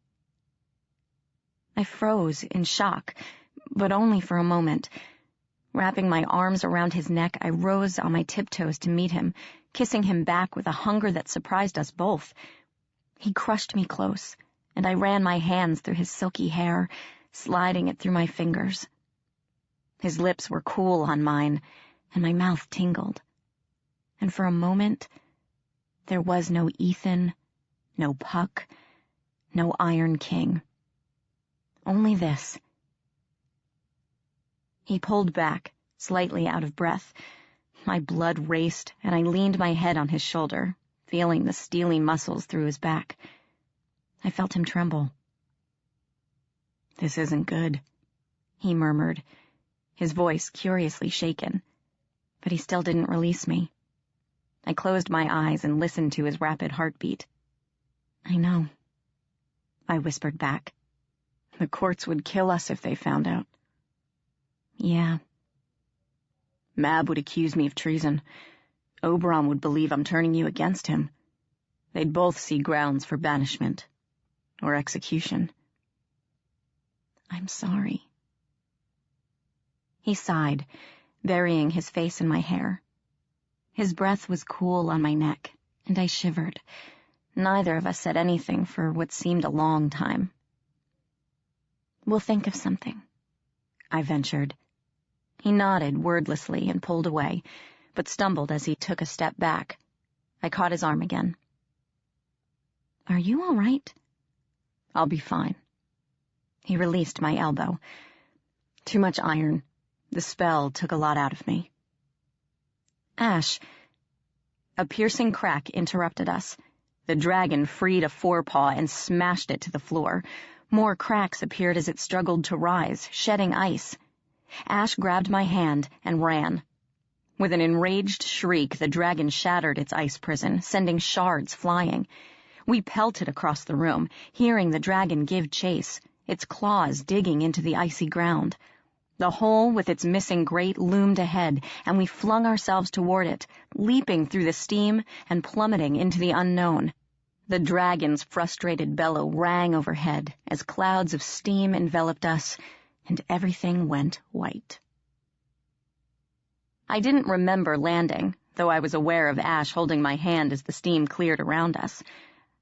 I froze in shock, but only for a moment. Wrapping my arms around his neck, I rose on my tiptoes to meet him, kissing him back with a hunger that surprised us both. He crushed me close, and I ran my hands through his silky hair, sliding it through my fingers. His lips were cool on mine, and my mouth tingled. And for a moment, there was no Ethan, no Puck, no Iron King. Only this. He pulled back, slightly out of breath. My blood raced, and I leaned my head on his shoulder, feeling the steely muscles through his back. I felt him tremble. "This isn't good," he murmured, his voice curiously shaken, but he still didn't release me. I closed my eyes and listened to his rapid heartbeat. "I know," I whispered back. "The courts would kill us if they found out." "Yeah." "Mab would accuse me of treason. Oberon would believe I'm turning you against him. They'd both see grounds for banishment or execution." "I'm sorry." He sighed, burying his face in my hair. His breath was cool on my neck, and I shivered. Neither of us said anything for what seemed a long time. "We'll think of something," I ventured. He nodded wordlessly and pulled away, but stumbled as he took a step back. I caught his arm again. "Are you all right?" "I'll be fine." He released my elbow. "Too much iron. The spell took a lot out of me." "Ash." A piercing crack interrupted us. The dragon freed a forepaw and smashed it to the floor. More cracks appeared as it struggled to rise, shedding ice. Ash grabbed my hand and ran. With an enraged shriek, the dragon shattered its ice prison, sending shards flying. We pelted across the room, hearing the dragon give chase, its claws digging into the icy ground. The hole with its missing grate loomed ahead, and we flung ourselves toward it, leaping through the steam and plummeting into the unknown. The dragon's frustrated bellow rang overhead as clouds of steam enveloped us, and everything went white. I didn't remember landing, though I was aware of Ash holding my hand as the steam cleared around us.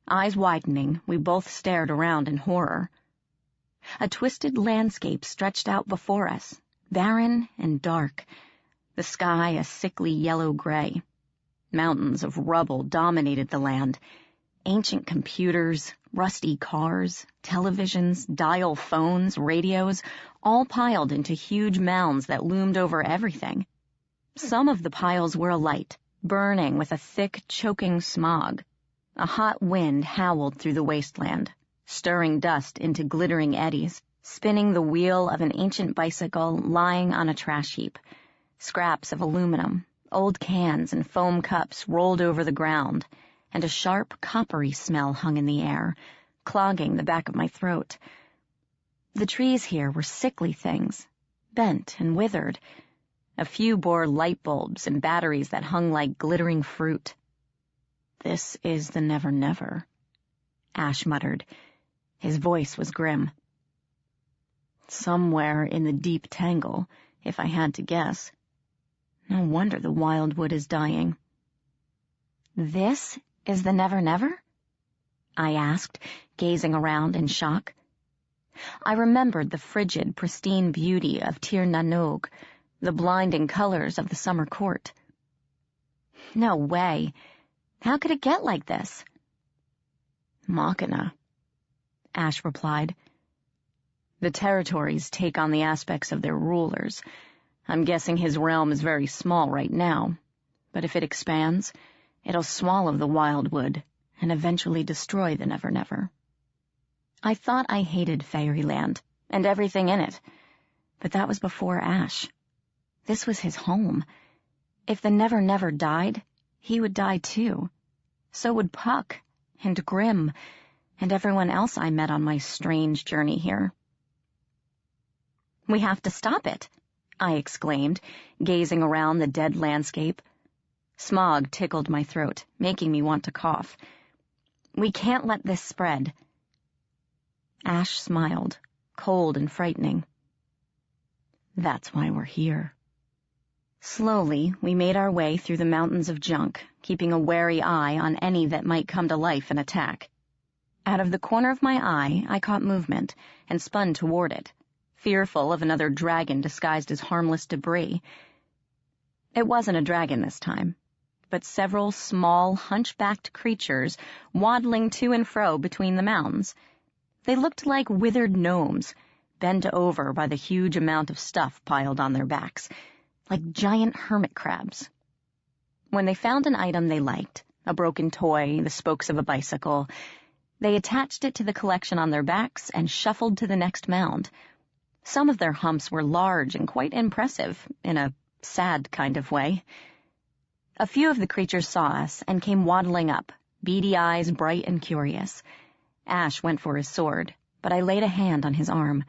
Eyes widening, we both stared around in horror. A twisted landscape stretched out before us, barren and dark, the sky a sickly yellow-gray. Mountains of rubble dominated the land. Ancient computers, rusty cars, televisions, dial phones, radios, all piled into huge mounds that loomed over everything. Some of the piles were alight, burning with a thick, choking smog. A hot wind howled through the wasteland, stirring dust into glittering eddies, spinning the wheel of an ancient bicycle lying on a trash heap. Scraps of aluminum, old cans and foam cups rolled over the ground. and a sharp, coppery smell hung in the air, clogging the back of my throat. The trees here were sickly things, bent and withered. A few bore light bulbs and batteries that hung like glittering fruit. "This is the Never Never," Ash muttered. His voice was grim. "Somewhere in the deep tangle, if I had to guess. No wonder the wildwood is dying." "This is the Never Never?" I asked, gazing around in shock. I remembered the frigid, pristine beauty of Tir Nanog, the blinding colors of the summer court. "No way. How could it get like this?" "Machina," Ash replied. "The territories take on the aspects of their rulers. I'm guessing his realm is very small right now, but if it expands, it'll swallow the wildwood and eventually destroy the Never Never." I thought I hated Fairyland and everything in it, but that was before Ash. This was his home. If the Never Never died, he would die too. So would Puck and Grim and everyone else I met on my strange journey here. "We have to stop it," I exclaimed, gazing around the dead landscape. Smog tickled my throat, making me want to cough. "We can't let this spread." Ash smiled, cold and frightening. "That's why we're here." Slowly, we made our way through the mountains of junk, keeping a wary eye on any that might come to life and attack. Out of the corner of my eye, I caught movement and spun toward it, fearful of another dragon disguised as harmless debris. It wasn't a dragon this time, but several small, hunchbacked creatures waddling to and fro between the mounds. They looked like withered gnomes, bent over by the huge amount of stuff piled on their backs, like giant hermit crabs. When they found an item they liked, a broken toy, the spokes of a bicycle, they attached it to the collection on their backs and shuffled to the next mound. Some of their humps were large and quite impressive, in a sad kind of way. A few of the creatures saw us and came waddling up, beady eyes bright and curious. Ash went for his sword, but I laid a hand on his arm.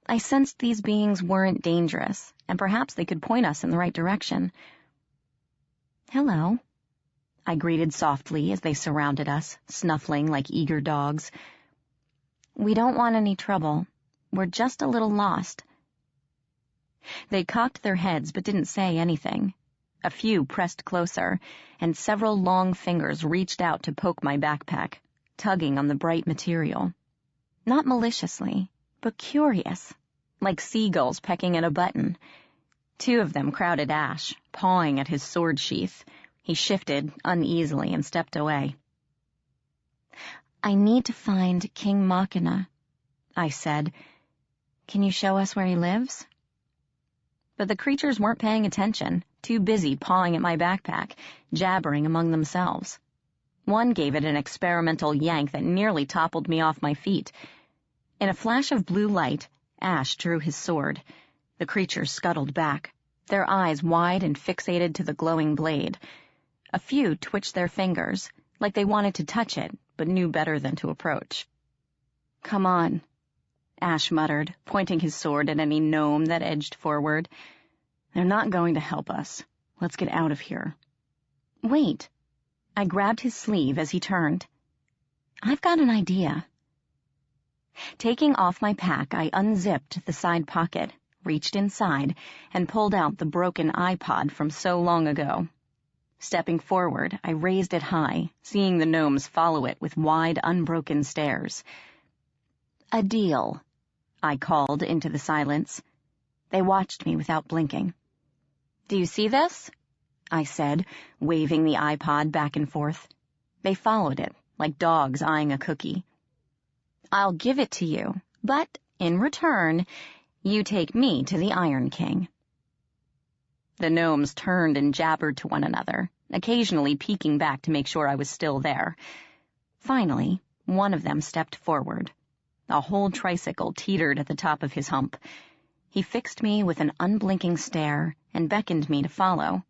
I sensed these beings weren't dangerous, and perhaps they could point us in the right direction. "Hello," I greeted softly as they surrounded us, snuffling like eager dogs. "We don't want any trouble. We're just a little lost." They cocked their heads but didn't say anything. A few pressed closer, and several long fingers reached out to poke my backpack, tugging on the bright material. Not maliciously, but curious, like seagulls pecking at a button. 2 of them crowded Ash, pawing at his sword sheath. He shifted uneasily and stepped away. "I need to find King Machina," I said. "Can you show us where he lives?" But the creatures weren't paying attention, too busy pawing at my backpack, jabbering among themselves. One gave it an experimental yank that nearly toppled me off my feet. In a flash of blue light, Ash drew his sword. The creatures scuttled back, their eyes wide and fixated to the glowing blade. A few twitched their fingers, like they wanted to touch it, but knew better than to approach. "Come on," Ash muttered, pointing his sword at any gnome that edged forward. "They're not going to help us. Let's get out of here." "Wait." I grabbed his sleeve as he turned. "I've got an idea." Taking off my pack, I unzipped the side pocket, reached inside, and pulled out the broken iPod from so long ago. Stepping forward, I raised it high, seeing the gnomes follow it with wide, unbroken stares. "A deal," I called into the silence. They watched me without blinking. "Do you see this?" I said, waving the iPod back and forth. They followed it, like dogs eyeing a cookie. "I'll give it to you, but, in return, you take me to the Iron King." The gnomes turned and jabbered to one another, occasionally peeking back to make sure I was still there. Finally, one of them stepped forward. A whole tricycle teetered at the top of his hump. He fixed me with an unblinking stare and beckoned me to follow.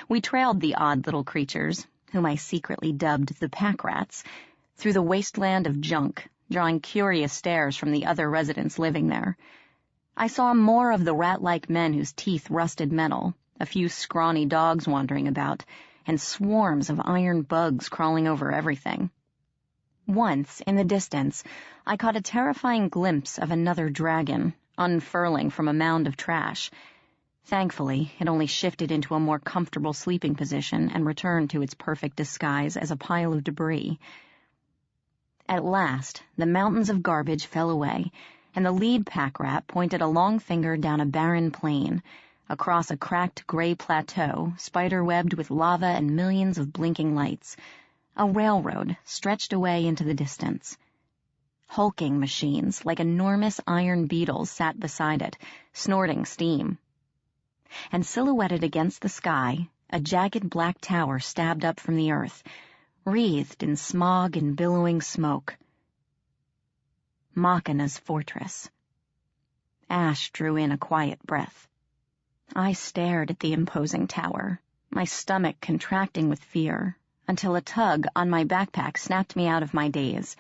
We trailed the odd little creatures, whom I secretly dubbed the pack rats, through the wasteland of junk, drawing curious stares from the other residents living there. I saw more of the rat-like men whose teeth rusted metal, a few scrawny dogs wandering about, and swarms of iron bugs crawling over everything. Once, in the distance, I caught a terrifying glimpse of another dragon, unfurling from a mound of trash. Thankfully, it only shifted into a more comfortable sleeping position and returned to its perfect disguise as a pile of debris. At last, the mountains of garbage fell away, and the lead pack rat pointed a long finger down a barren plain, across a cracked gray plateau, spider-webbed with lava and millions of blinking lights. A railroad stretched away into the distance. Hulking machines, like enormous iron beetles, sat beside it, snorting steam. And silhouetted against the sky, a jagged black tower stabbed up from the earth, wreathed in smog and billowing smoke. Machina's fortress. Ash drew in a quiet breath. I stared at the imposing tower, my stomach contracting with fear, until a tug on my backpack snapped me out of my daze.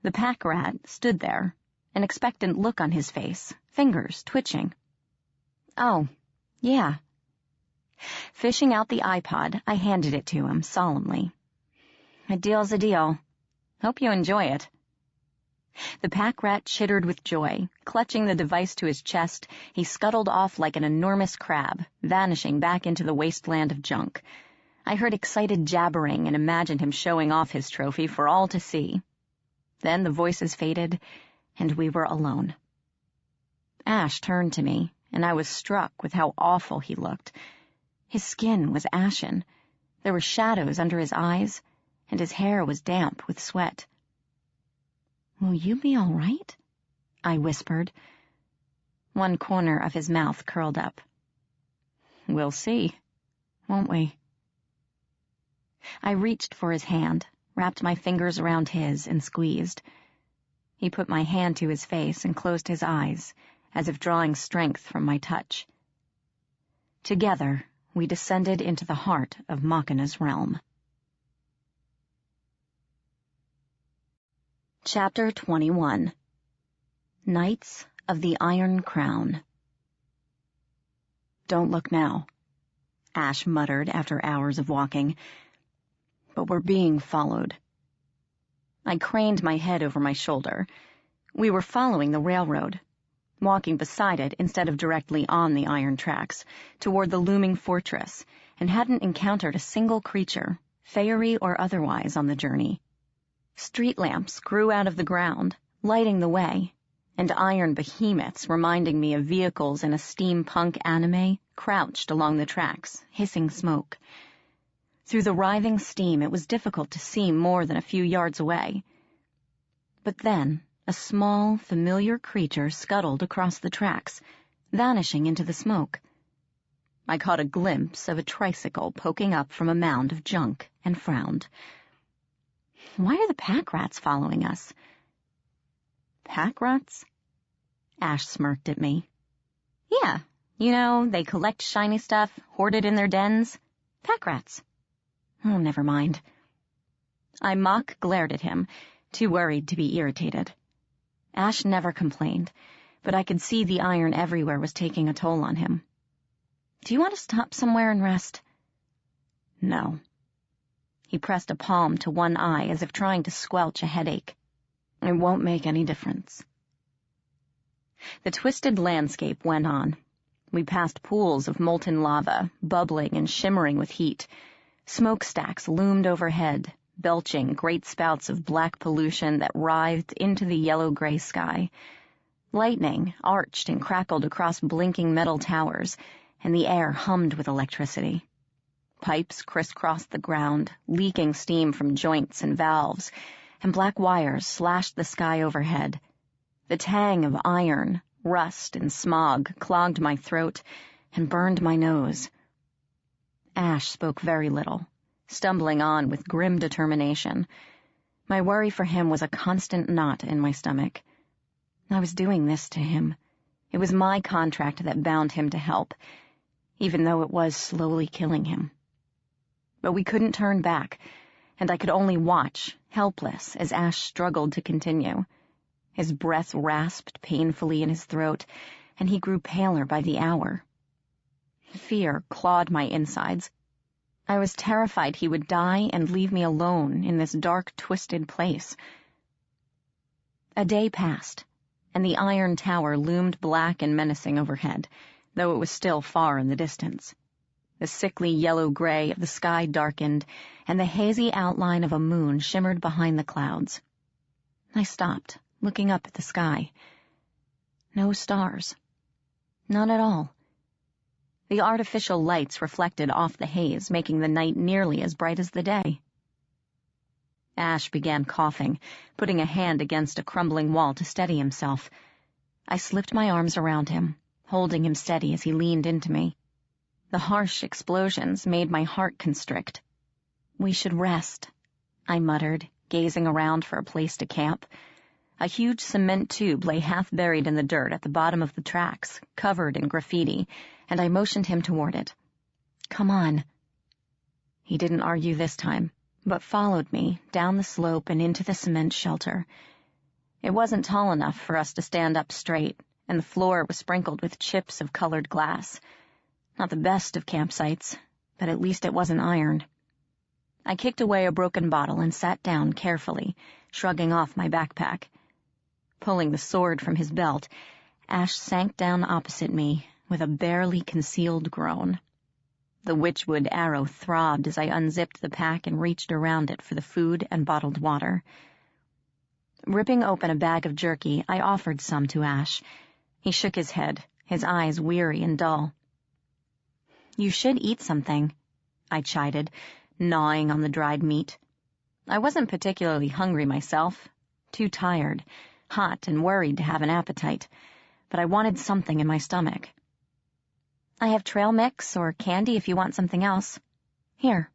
The pack rat stood there, an expectant look on his face, fingers twitching. Oh, yeah. Fishing out the iPod, I handed it to him solemnly. A deal's a deal. Hope you enjoy it. The pack rat chittered with joy. Clutching the device to his chest, he scuttled off like an enormous crab, vanishing back into the wasteland of junk. I heard excited jabbering and imagined him showing off his trophy for all to see. Then the voices faded, and we were alone. Ash turned to me, and I was struck with how awful he looked. His skin was ashen. There were shadows under his eyes, and his hair was damp with sweat. "Will you be all right?" I whispered. One corner of his mouth curled up. "We'll see, won't we?" I reached for his hand, wrapped my fingers around his, and squeezed. He put my hand to his face and closed his eyes, as if drawing strength from my touch. Together, we descended into the heart of Machina's realm. Chapter 21. Knights of the Iron Crown. "Don't look now," Ash muttered after hours of walking. "But we're being followed." I craned my head over my shoulder. We were following the railroad, walking beside it instead of directly on the iron tracks, toward the looming fortress, and hadn't encountered a single creature, fairy or otherwise, on the journey. Street lamps grew out of the ground, lighting the way, and iron behemoths reminding me of vehicles in a steampunk anime crouched along the tracks, hissing smoke. Through the writhing steam, it was difficult to see more than a few yards away. But then, a small, familiar creature scuttled across the tracks, vanishing into the smoke. I caught a glimpse of a tricycle poking up from a mound of junk and frowned. Why are the pack rats following us? Pack rats? Ash smirked at me. Yeah, you know, they collect shiny stuff, hoard it in their dens. Pack rats. Oh, never mind. I mock glared at him, too worried to be irritated. Ash never complained, but I could see the iron everywhere was taking a toll on him. Do you want to stop somewhere and rest? No. He pressed a palm to one eye as if trying to squelch a headache. It won't make any difference. The twisted landscape went on. We passed pools of molten lava, bubbling and shimmering with heat. Smokestacks loomed overhead, belching great spouts of black pollution that writhed into the yellow-gray sky. Lightning arched and crackled across blinking metal towers, and the air hummed with electricity. Pipes crisscrossed the ground, leaking steam from joints and valves, and black wires slashed the sky overhead. The tang of iron, rust, and smog clogged my throat and burned my nose. Ash spoke very little, stumbling on with grim determination. My worry for him was a constant knot in my stomach. I was doing this to him. It was my contract that bound him to help, even though it was slowly killing him. But we couldn't turn back, and I could only watch, helpless, as Ash struggled to continue. His breath rasped painfully in his throat, and he grew paler by the hour. Fear clawed my insides. I was terrified he would die and leave me alone in this dark, twisted place. A day passed, and the iron tower loomed black and menacing overhead, though it was still far in the distance. The sickly yellow-gray of the sky darkened, and the hazy outline of a moon shimmered behind the clouds. I stopped, looking up at the sky. No stars. None at all. The artificial lights reflected off the haze, making the night nearly as bright as the day. Ash began coughing, putting a hand against a crumbling wall to steady himself. I slipped my arms around him, holding him steady as he leaned into me. The harsh explosions made my heart constrict. "We should rest," I muttered, gazing around for a place to camp. A huge cement tube lay half buried in the dirt at the bottom of the tracks, covered in graffiti, and I motioned him toward it. "Come on." He didn't argue this time, but followed me down the slope and into the cement shelter. It wasn't tall enough for us to stand up straight, and the floor was sprinkled with chips of colored glass. Not the best of campsites, but at least it wasn't ironed. I kicked away a broken bottle and sat down carefully, shrugging off my backpack. Pulling the sword from his belt, Ash sank down opposite me with a barely concealed groan. The witchwood arrow throbbed as I unzipped the pack and reached around it for the food and bottled water. Ripping open a bag of jerky, I offered some to Ash. He shook his head, his eyes weary and dull. "You should eat something," I chided, gnawing on the dried meat. I wasn't particularly hungry myself, too tired, hot and worried to have an appetite, but I wanted something in my stomach. "I have trail mix or candy if you want something else. Here."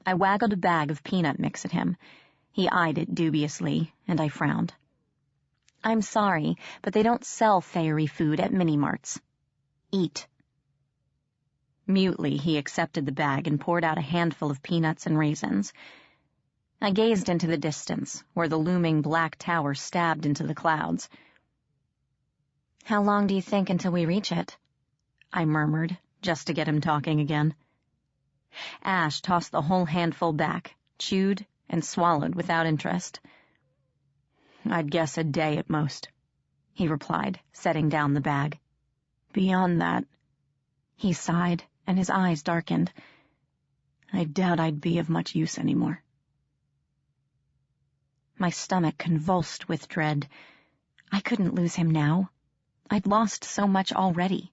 I waggled a bag of peanut mix at him. He eyed it dubiously, and I frowned. "I'm sorry, but they don't sell fairy food at mini-marts. Eat." Mutely, he accepted the bag and poured out a handful of peanuts and raisins. I gazed into the distance, where the looming black tower stabbed into the clouds. "How long do you think until we reach it?" I murmured, just to get him talking again. Ash tossed the whole handful back, chewed, and swallowed without interest. "I'd guess a day at most," he replied, setting down the bag. "Beyond that," he sighed, and his eyes darkened. "I doubt I'd be of much use anymore." My stomach convulsed with dread. I couldn't lose him now. I'd lost so much already.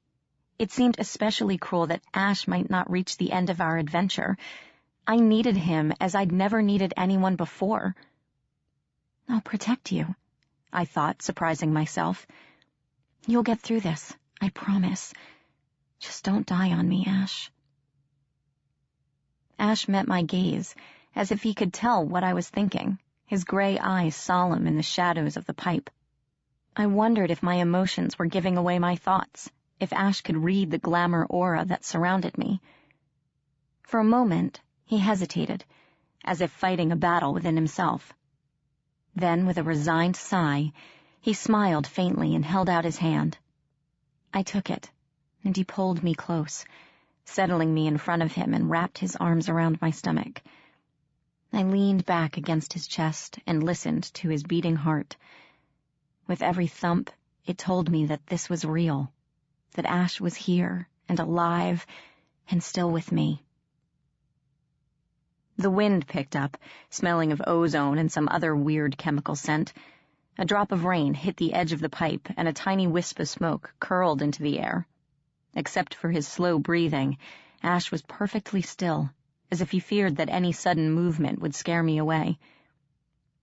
It seemed especially cruel that Ash might not reach the end of our adventure. I needed him as I'd never needed anyone before. "I'll protect you," I thought, surprising myself. "You'll get through this, I promise. Just don't die on me, Ash." Ash met my gaze, as if he could tell what I was thinking, his gray eyes solemn in the shadows of the pipe. I wondered if my emotions were giving away my thoughts, if Ash could read the glamour aura that surrounded me. For a moment, he hesitated, as if fighting a battle within himself. Then, with a resigned sigh, he smiled faintly and held out his hand. I took it, and he pulled me close, settling me in front of him and wrapped his arms around my stomach. I leaned back against his chest and listened to his beating heart. With every thump, it told me that this was real, that Ash was here and alive and still with me. The wind picked up, smelling of ozone and some other weird chemical scent. A drop of rain hit the edge of the pipe, and a tiny wisp of smoke curled into the air. Except for his slow breathing, Ash was perfectly still, as if he feared that any sudden movement would scare me away.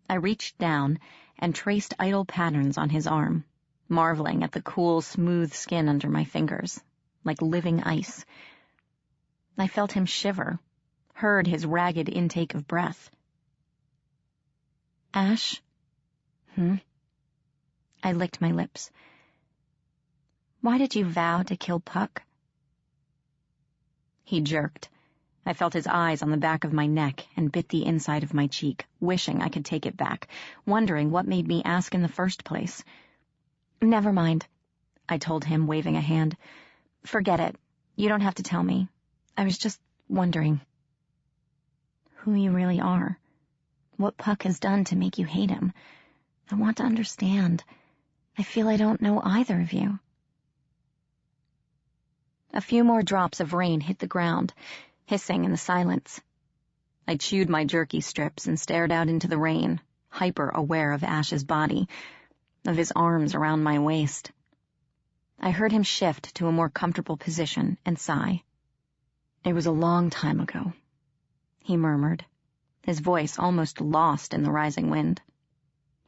I reached down and traced idle patterns on his arm, marveling at the cool, smooth skin under my fingers, like living ice. I felt him shiver, heard his ragged intake of breath. "Ash?" I licked my lips. "Why did you vow to kill Puck?" He jerked. I felt his eyes on the back of my neck and bit the inside of my cheek, wishing I could take it back, wondering what made me ask in the first place. "Never mind," I told him, waving a hand. "Forget it. You don't have to tell me. I was just wondering who you really are. What Puck has done to make you hate him. I want to understand. I feel I don't know either of you." A few more drops of rain hit the ground, hissing in the silence. I chewed my jerky strips and stared out into the rain, hyper-aware of Ash's body, of his arms around my waist. I heard him shift to a more comfortable position and sigh. "It was a long time ago," he murmured, his voice almost lost in the rising wind.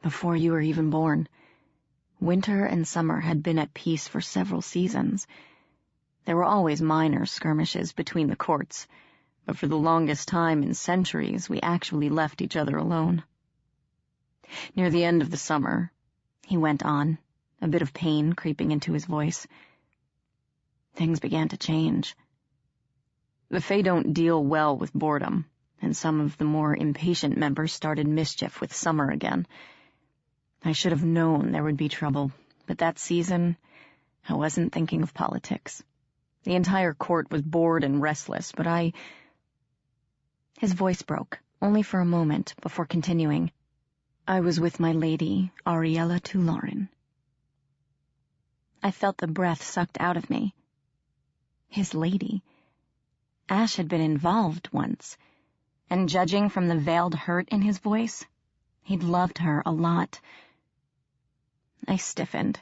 "Before you were even born. Winter and summer had been at peace for several seasons. There were always minor skirmishes between the courts, but for the longest time in centuries we actually left each other alone. Near the end of the summer," he went on, a bit of pain creeping into his voice, "things began to change. The Fey don't deal well with boredom, and some of the more impatient members started mischief with summer again. I should have known there would be trouble, but that season I wasn't thinking of politics. The entire court was bored and restless, but His voice broke, only for a moment, before continuing. "I was with my lady, Ariella Tulorin." I felt the breath sucked out of me. His lady. Ash had been involved once, and judging from the veiled hurt in his voice, he'd loved her a lot. I stiffened,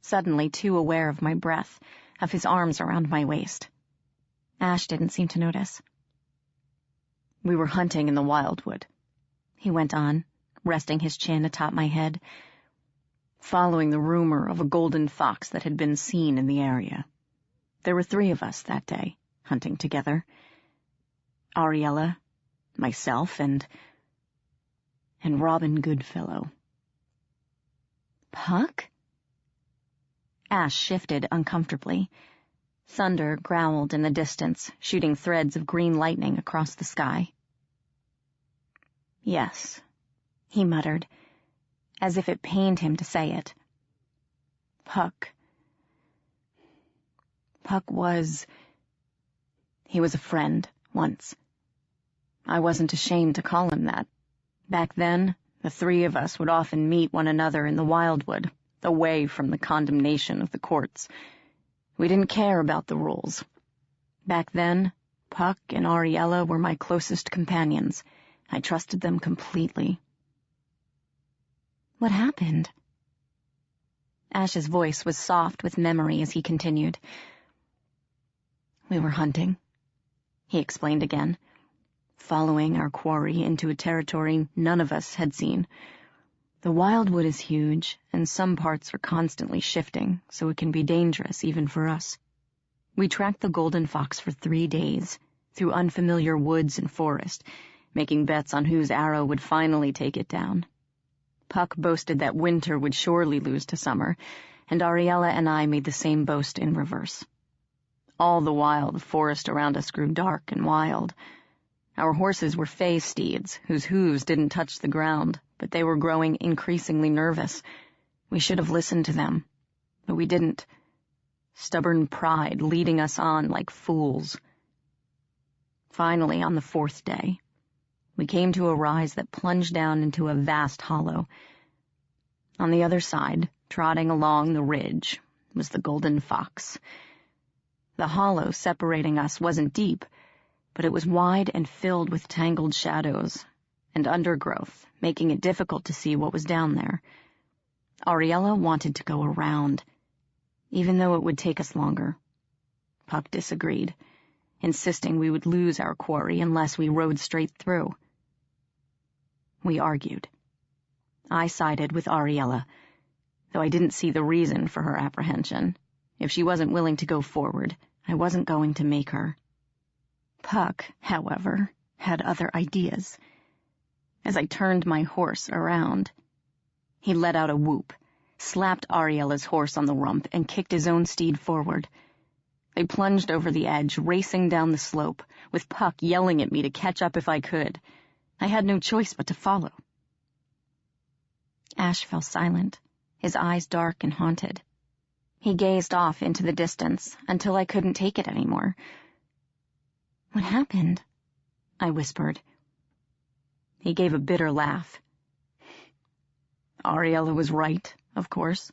suddenly too aware of my breath, of his arms around my waist. Ash didn't seem to notice. "We were hunting in the wildwood," he went on, resting his chin atop my head, "following the rumor of a golden fox that had been seen in the area. There were 3 of us that day, hunting together. Ariella, myself, and Robin Goodfellow." "Puck?" Ash shifted uncomfortably. Thunder growled in the distance, shooting threads of green lightning across the sky. "Yes," he muttered, as if it pained him to say it. Puck was... He was a friend, once. I wasn't ashamed to call him that. Back then, the 3 of us would often meet one another in the wildwood, away from the condemnation of the courts. We didn't care about the rules. Back then, Puck and Ariella were my closest companions. I trusted them completely." "What happened?" Ash's voice was soft with memory as he continued. "We were hunting," he explained again, "following our quarry into a territory none of us had seen. The wildwood is huge, and some parts are constantly shifting, so it can be dangerous even for us. We tracked the golden fox for 3 days, through unfamiliar woods and forest, making bets on whose arrow would finally take it down. Puck boasted that winter would surely lose to summer, and Ariella and I made the same boast in reverse. All the while, the forest around us grew dark and wild. Our horses were Fey steeds, whose hooves didn't touch the ground, but they were growing increasingly nervous. We should have listened to them, but we didn't. Stubborn pride leading us on like fools. Finally, on the 4th day, we came to a rise that plunged down into a vast hollow. On the other side, trotting along the ridge, was the golden fox. The hollow separating us wasn't deep, but it was wide and filled with tangled shadows and undergrowth, making it difficult to see what was down there. Ariella wanted to go around, even though it would take us longer. Puck disagreed, insisting we would lose our quarry unless we rode straight through. We argued. I sided with Ariella, though I didn't see the reason for her apprehension. If she wasn't willing to go forward, I wasn't going to make her. Puck, however, had other ideas. As I turned my horse around, he let out a whoop, slapped Ariella's horse on the rump, and kicked his own steed forward. They plunged over the edge, racing down the slope, with Puck yelling at me to catch up if I could. I had no choice but to follow. Ash fell silent, his eyes dark and haunted. He gazed off into the distance until I couldn't take it anymore. "What happened?" I whispered. He gave a bitter laugh. Ariella was right, of course.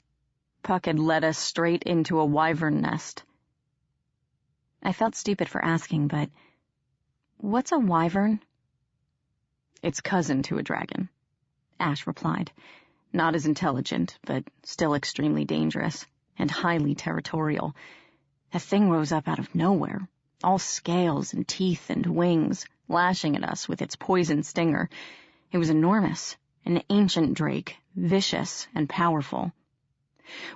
Puck had led us straight into a wyvern nest. I felt stupid for asking, but what's a wyvern? It's cousin to a dragon, Ash replied. Not as intelligent, but still extremely dangerous, and highly territorial. The thing rose up out of nowhere, all scales and teeth and wings, lashing at us with its poison stinger. It was enormous, an ancient drake, vicious and powerful.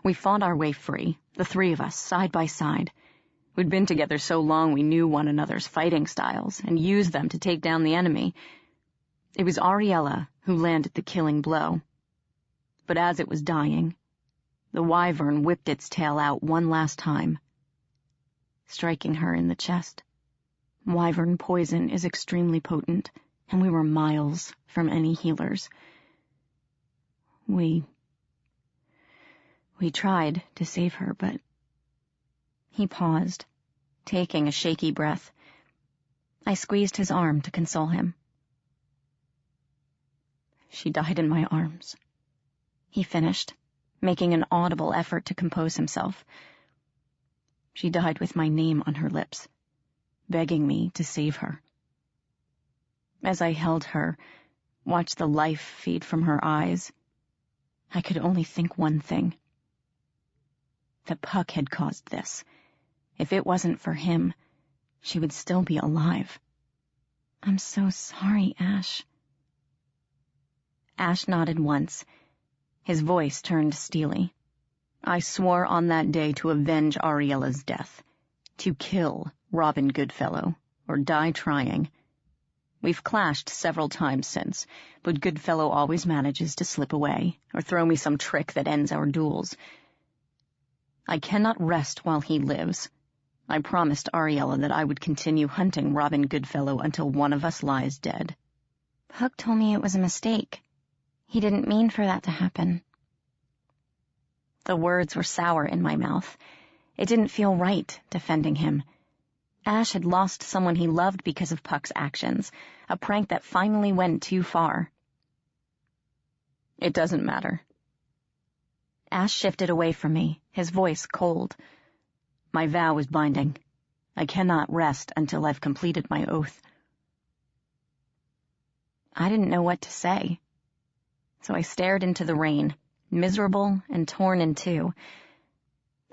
We fought our way free, the three of us, side by side. We'd been together so long we knew one another's fighting styles and used them to take down the enemy. It was Ariella who landed the killing blow. But as it was dying, the wyvern whipped its tail out one last time, striking her in the chest. Wyvern poison is extremely potent, and we were miles from any healers. We tried to save her, but... He paused, taking a shaky breath. I squeezed his arm to console him. She died in my arms, he finished, making an audible effort to compose himself. She died with my name on her lips, begging me to save her. As I held her, watched the life feed from her eyes, I could only think one thing. That Puck had caused this. If it wasn't for him, she would still be alive. I'm so sorry, Ash. Ash nodded once. His voice turned steely. I swore on that day to avenge Ariella's death, to kill Robin Goodfellow, or die trying. We've clashed several times since, but Goodfellow always manages to slip away, or throw me some trick that ends our duels. I cannot rest while he lives. I promised Ariella that I would continue hunting Robin Goodfellow until one of us lies dead. Puck told me it was a mistake. He didn't mean for that to happen. The words were sour in my mouth. It didn't feel right defending him. Ash had lost someone he loved because of Puck's actions, a prank that finally went too far. It doesn't matter. Ash shifted away from me, his voice cold. My vow is binding. I cannot rest until I've completed my oath. I didn't know what to say, so I stared into the rain, miserable and torn in two.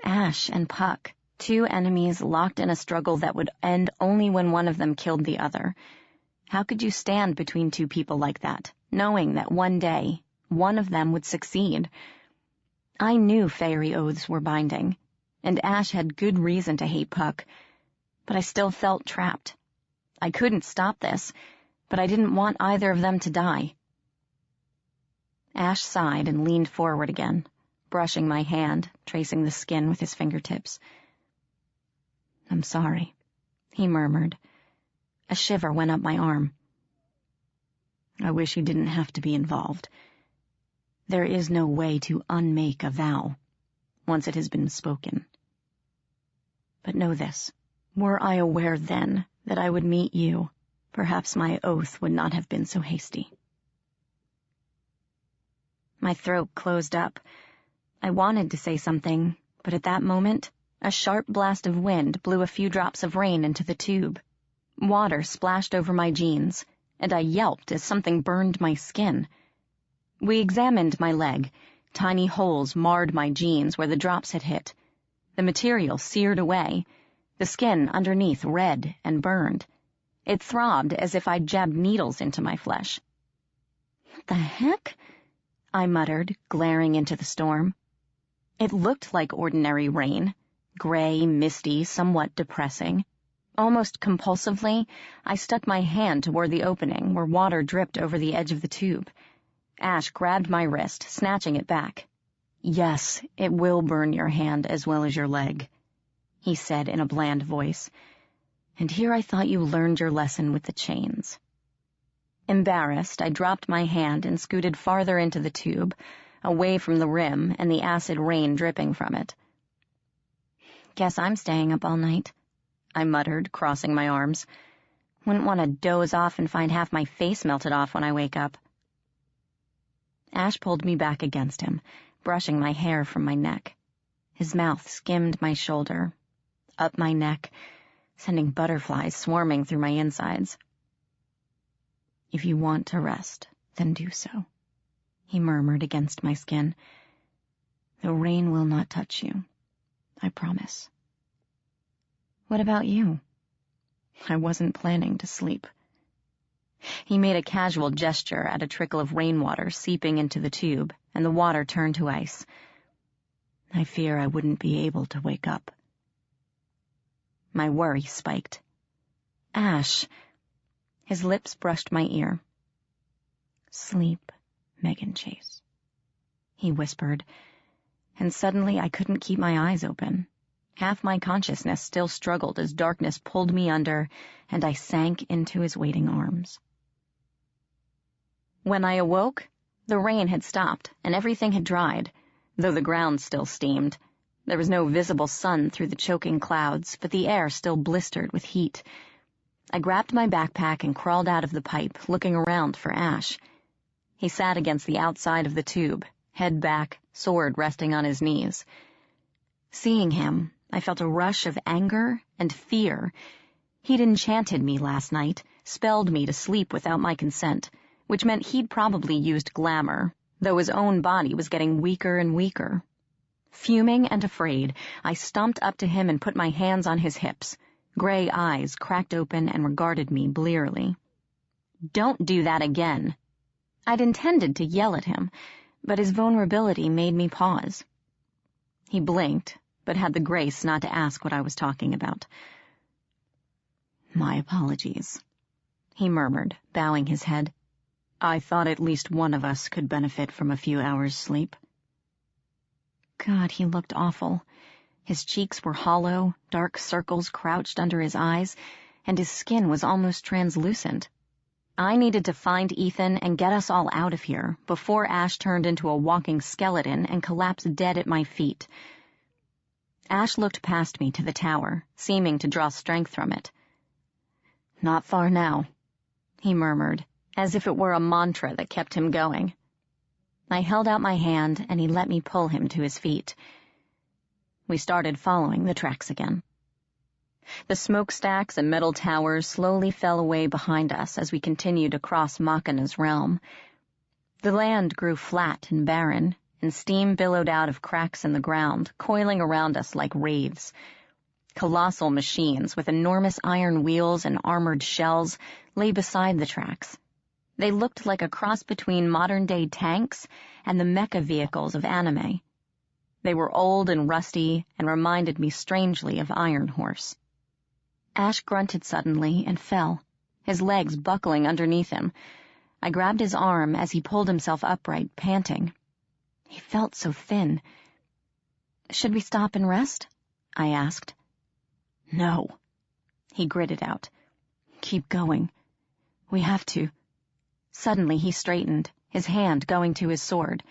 Ash and Puck, two enemies locked in a struggle that would end only when one of them killed the other. How could you stand between two people like that, knowing that one day one of them would succeed? I knew fairy oaths were binding, and Ash had good reason to hate Puck, but I still felt trapped. I couldn't stop this, but I didn't want either of them to die. Ash sighed and leaned forward again, brushing my hand, tracing the skin with his fingertips. I'm sorry, he murmured. A shiver went up my arm. I wish you didn't have to be involved. There is no way to unmake a vow, once it has been spoken. But know this, were I aware then that I would meet you, perhaps my oath would not have been so hasty. My throat closed up. I wanted to say something, but at that moment, a sharp blast of wind blew a few drops of rain into the tube. Water splashed over my jeans, and I yelped as something burned my skin. We examined my leg. Tiny holes marred my jeans where the drops had hit. The material seared away, the skin underneath red and burned. It throbbed as if I'd jabbed needles into my flesh. What the heck? I muttered, glaring into the storm. It looked like ordinary rain, gray, misty, somewhat depressing. Almost compulsively, I stuck my hand toward the opening where water dripped over the edge of the tube. Ash grabbed my wrist, snatching it back. Yes, it will burn your hand as well as your leg. he said in a bland voice. "And here I thought you learned your lesson with the chains." Embarrassed, I dropped my hand and scooted farther into the tube, away from the rim and the acid rain dripping from it. "Guess I'm staying up all night," I muttered, crossing my arms. "Wouldn't want to doze off and find half my face melted off when I wake up." Ash pulled me back against him, brushing my hair from my neck. His mouth skimmed my shoulder, up my neck, sending butterflies swarming through my insides. "If you want to rest, then do so," he murmured against my skin. "The rain will not touch you, I promise." "What about you?" I wasn't planning to sleep. He made a casual gesture at a trickle of rainwater seeping into the tube, and the water turned to ice. "I fear I wouldn't be able to wake up." My worry spiked. "Ash!" His lips brushed my ear. "Sleep, Meghan Chase," he whispered, and suddenly I couldn't keep my eyes open. Half my consciousness still struggled as darkness pulled me under, and I sank into his waiting arms. When I awoke, the rain had stopped and everything had dried, though the ground still steamed. There was no visible sun through the choking clouds, but the air still blistered with heat. I grabbed my backpack and crawled out of the pipe, looking around for Ash. He sat against the outside of the tube, head back, sword resting on his knees. Seeing him, I felt a rush of anger and fear. He'd enchanted me last night, spelled me to sleep without my consent, which meant he'd probably used glamour, though his own body was getting weaker and weaker. Fuming and afraid, I stomped up to him and put my hands on his hips. Gray eyes cracked open and regarded me blearily. "Don't do that again." I'd intended to yell at him, but his vulnerability made me pause. He blinked, but had the grace not to ask what I was talking about. "My apologies," he murmured, bowing his head. "I thought at least one of us could benefit from a few hours' sleep." God, he looked awful. His cheeks were hollow, dark circles crouched under his eyes, and his skin was almost translucent. I needed to find Ethan and get us all out of here before Ash turned into a walking skeleton and collapsed dead at my feet. Ash looked past me to the tower, seeming to draw strength from it. "Not far now," he murmured, as if it were a mantra that kept him going. I held out my hand, and he let me pull him to his feet. We started following the tracks again. The smokestacks and metal towers slowly fell away behind us as we continued across Machina's realm. The land grew flat and barren, and steam billowed out of cracks in the ground, coiling around us like wraiths. Colossal machines with enormous iron wheels and armored shells lay beside the tracks. They looked like a cross between modern-day tanks and the mecha vehicles of anime. They were old and rusty and reminded me strangely of Iron Horse. Ash grunted suddenly and fell, his legs buckling underneath him. I grabbed his arm as he pulled himself upright, panting. He felt so thin. "Should we stop and rest?" I asked. "No," he gritted out. "Keep going. We have to." Suddenly he straightened, his hand going to his sword.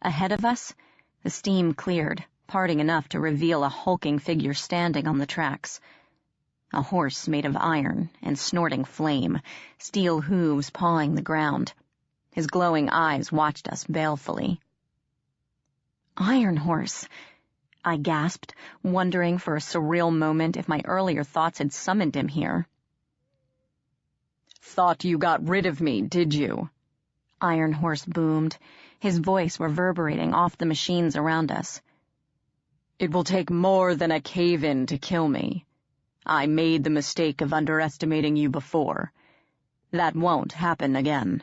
Ahead of us, the steam cleared, parting enough to reveal a hulking figure standing on the tracks. A horse made of iron and snorting flame, steel hooves pawing the ground. His glowing eyes watched us balefully. "Iron Horse," I gasped, wondering for a surreal moment if my earlier thoughts had summoned him here. "Thought you got rid of me, did you?" Iron Horse boomed, his voice reverberating off the machines around us. "It will take more than a cave-in to kill me. I made the mistake of underestimating you before. That won't happen again."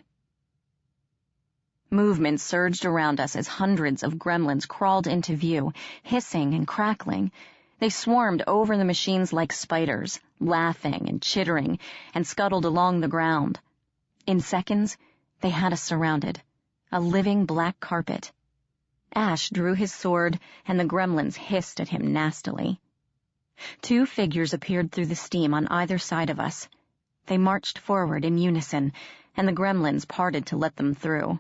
Movement surged around us as hundreds of gremlins crawled into view, hissing and crackling. They swarmed over the machines like spiders, laughing and chittering, and scuttled along the ground. In seconds, they had us surrounded, a living black carpet. Ash drew his sword, and the gremlins hissed at him nastily. Two figures appeared through the steam on either side of us. They marched forward in unison, and the gremlins parted to let them through.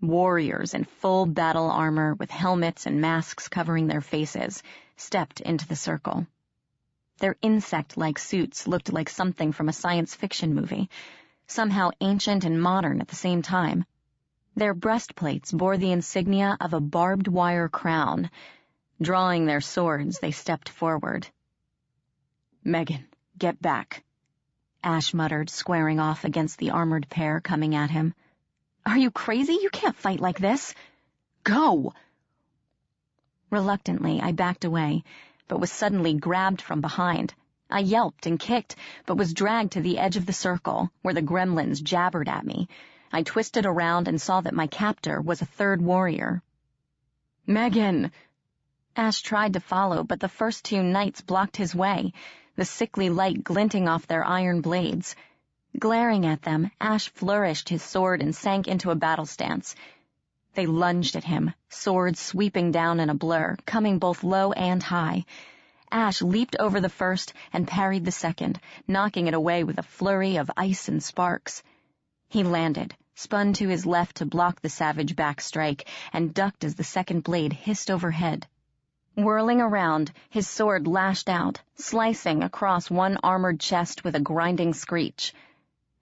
Warriors in full battle armor with helmets and masks covering their faces stepped into the circle. Their insect-like suits looked like something from a science fiction movie, somehow ancient and modern at the same time. Their breastplates bore the insignia of a barbed wire crown. Drawing their swords, they stepped forward. "Meghan, get back," Ash muttered, squaring off against the armored pair coming at him. "Are you crazy? You can't fight like this." "Go!" Reluctantly, I backed away, but was suddenly grabbed from behind. I yelped and kicked, but was dragged to the edge of the circle, where the gremlins jabbered at me. I twisted around and saw that my captor was a third warrior. "Meghan!" Ash tried to follow, but the first two knights blocked his way, the sickly light glinting off their iron blades. Glaring at them, Ash flourished his sword and sank into a battle stance. They lunged at him, swords sweeping down in a blur, coming both low and high. Ash leaped over the first and parried the second, knocking it away with a flurry of ice and sparks. He landed, spun to his left to block the savage back strike, and ducked as the second blade hissed overhead. Whirling around, his sword lashed out, slicing across one armored chest with a grinding screech.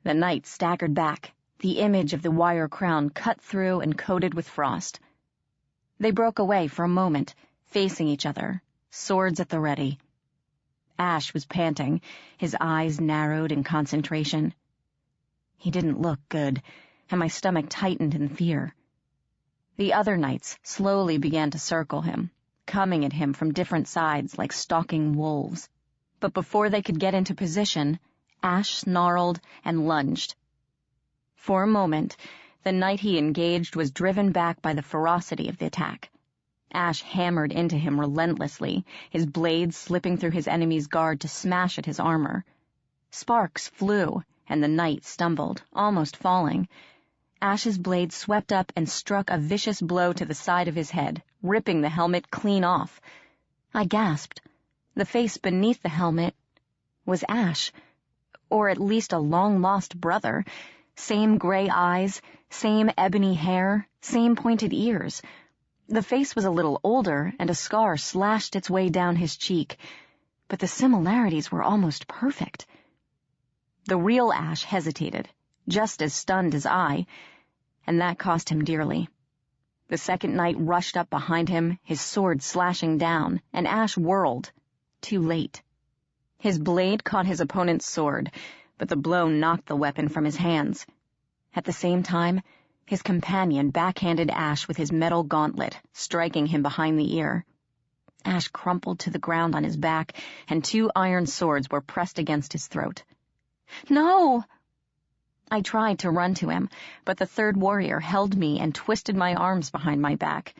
The knight staggered back, the image of the wire crown cut through and coated with frost. They broke away for a moment, facing each other, swords at the ready. Ash was panting, his eyes narrowed in concentration. He didn't look good, and my stomach tightened in fear. The other knights slowly began to circle him, coming at him from different sides like stalking wolves. But before they could get into position, Ash snarled and lunged. For a moment, the knight he engaged was driven back by the ferocity of the attack. Ash hammered into him relentlessly, his blades slipping through his enemy's guard to smash at his armor. Sparks flew, and the knight stumbled, almost falling. Ash's blade swept up and struck a vicious blow to the side of his head, ripping the helmet clean off. I gasped. The face beneath the helmet was Ash, or at least a long-lost brother. Same gray eyes, same ebony hair, same pointed ears. The face was a little older, and a scar slashed its way down his cheek, but the similarities were almost perfect. The real Ash hesitated, just as stunned as I, and that cost him dearly. The second knight rushed up behind him, his sword slashing down, and Ash whirled, too late. His blade caught his opponent's sword, but the blow knocked the weapon from his hands. At the same time, his companion backhanded Ash with his metal gauntlet, striking him behind the ear. Ash crumpled to the ground on his back, and two iron swords were pressed against his throat. "No!" I tried to run to him, but the third warrior held me and twisted my arms behind my back.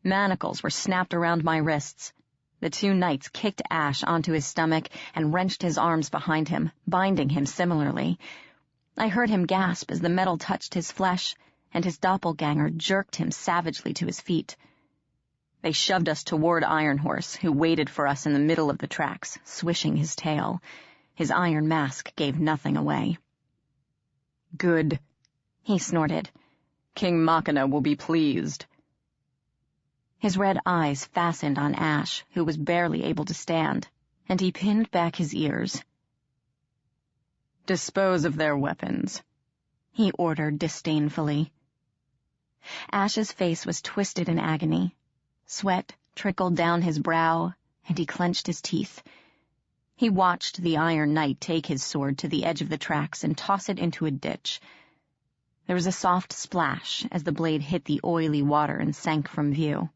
Manacles were snapped around my wrists. The two knights kicked Ash onto his stomach and wrenched his arms behind him, binding him similarly. I heard him gasp as the metal touched his flesh, and his doppelganger jerked him savagely to his feet. They shoved us toward Iron Horse, who waited for us in the middle of the tracks, swishing his tail. His iron mask gave nothing away. "Good," he snorted. "King Machina will be pleased." His red eyes fastened on Ash, who was barely able to stand, and he pinned back his ears. "Dispose of their weapons," he ordered disdainfully. Ash's face was twisted in agony. Sweat trickled down his brow, and he clenched his teeth. He watched the Iron Knight take his sword to the edge of the tracks and toss it into a ditch. There was a soft splash as the blade hit the oily water and sank from view.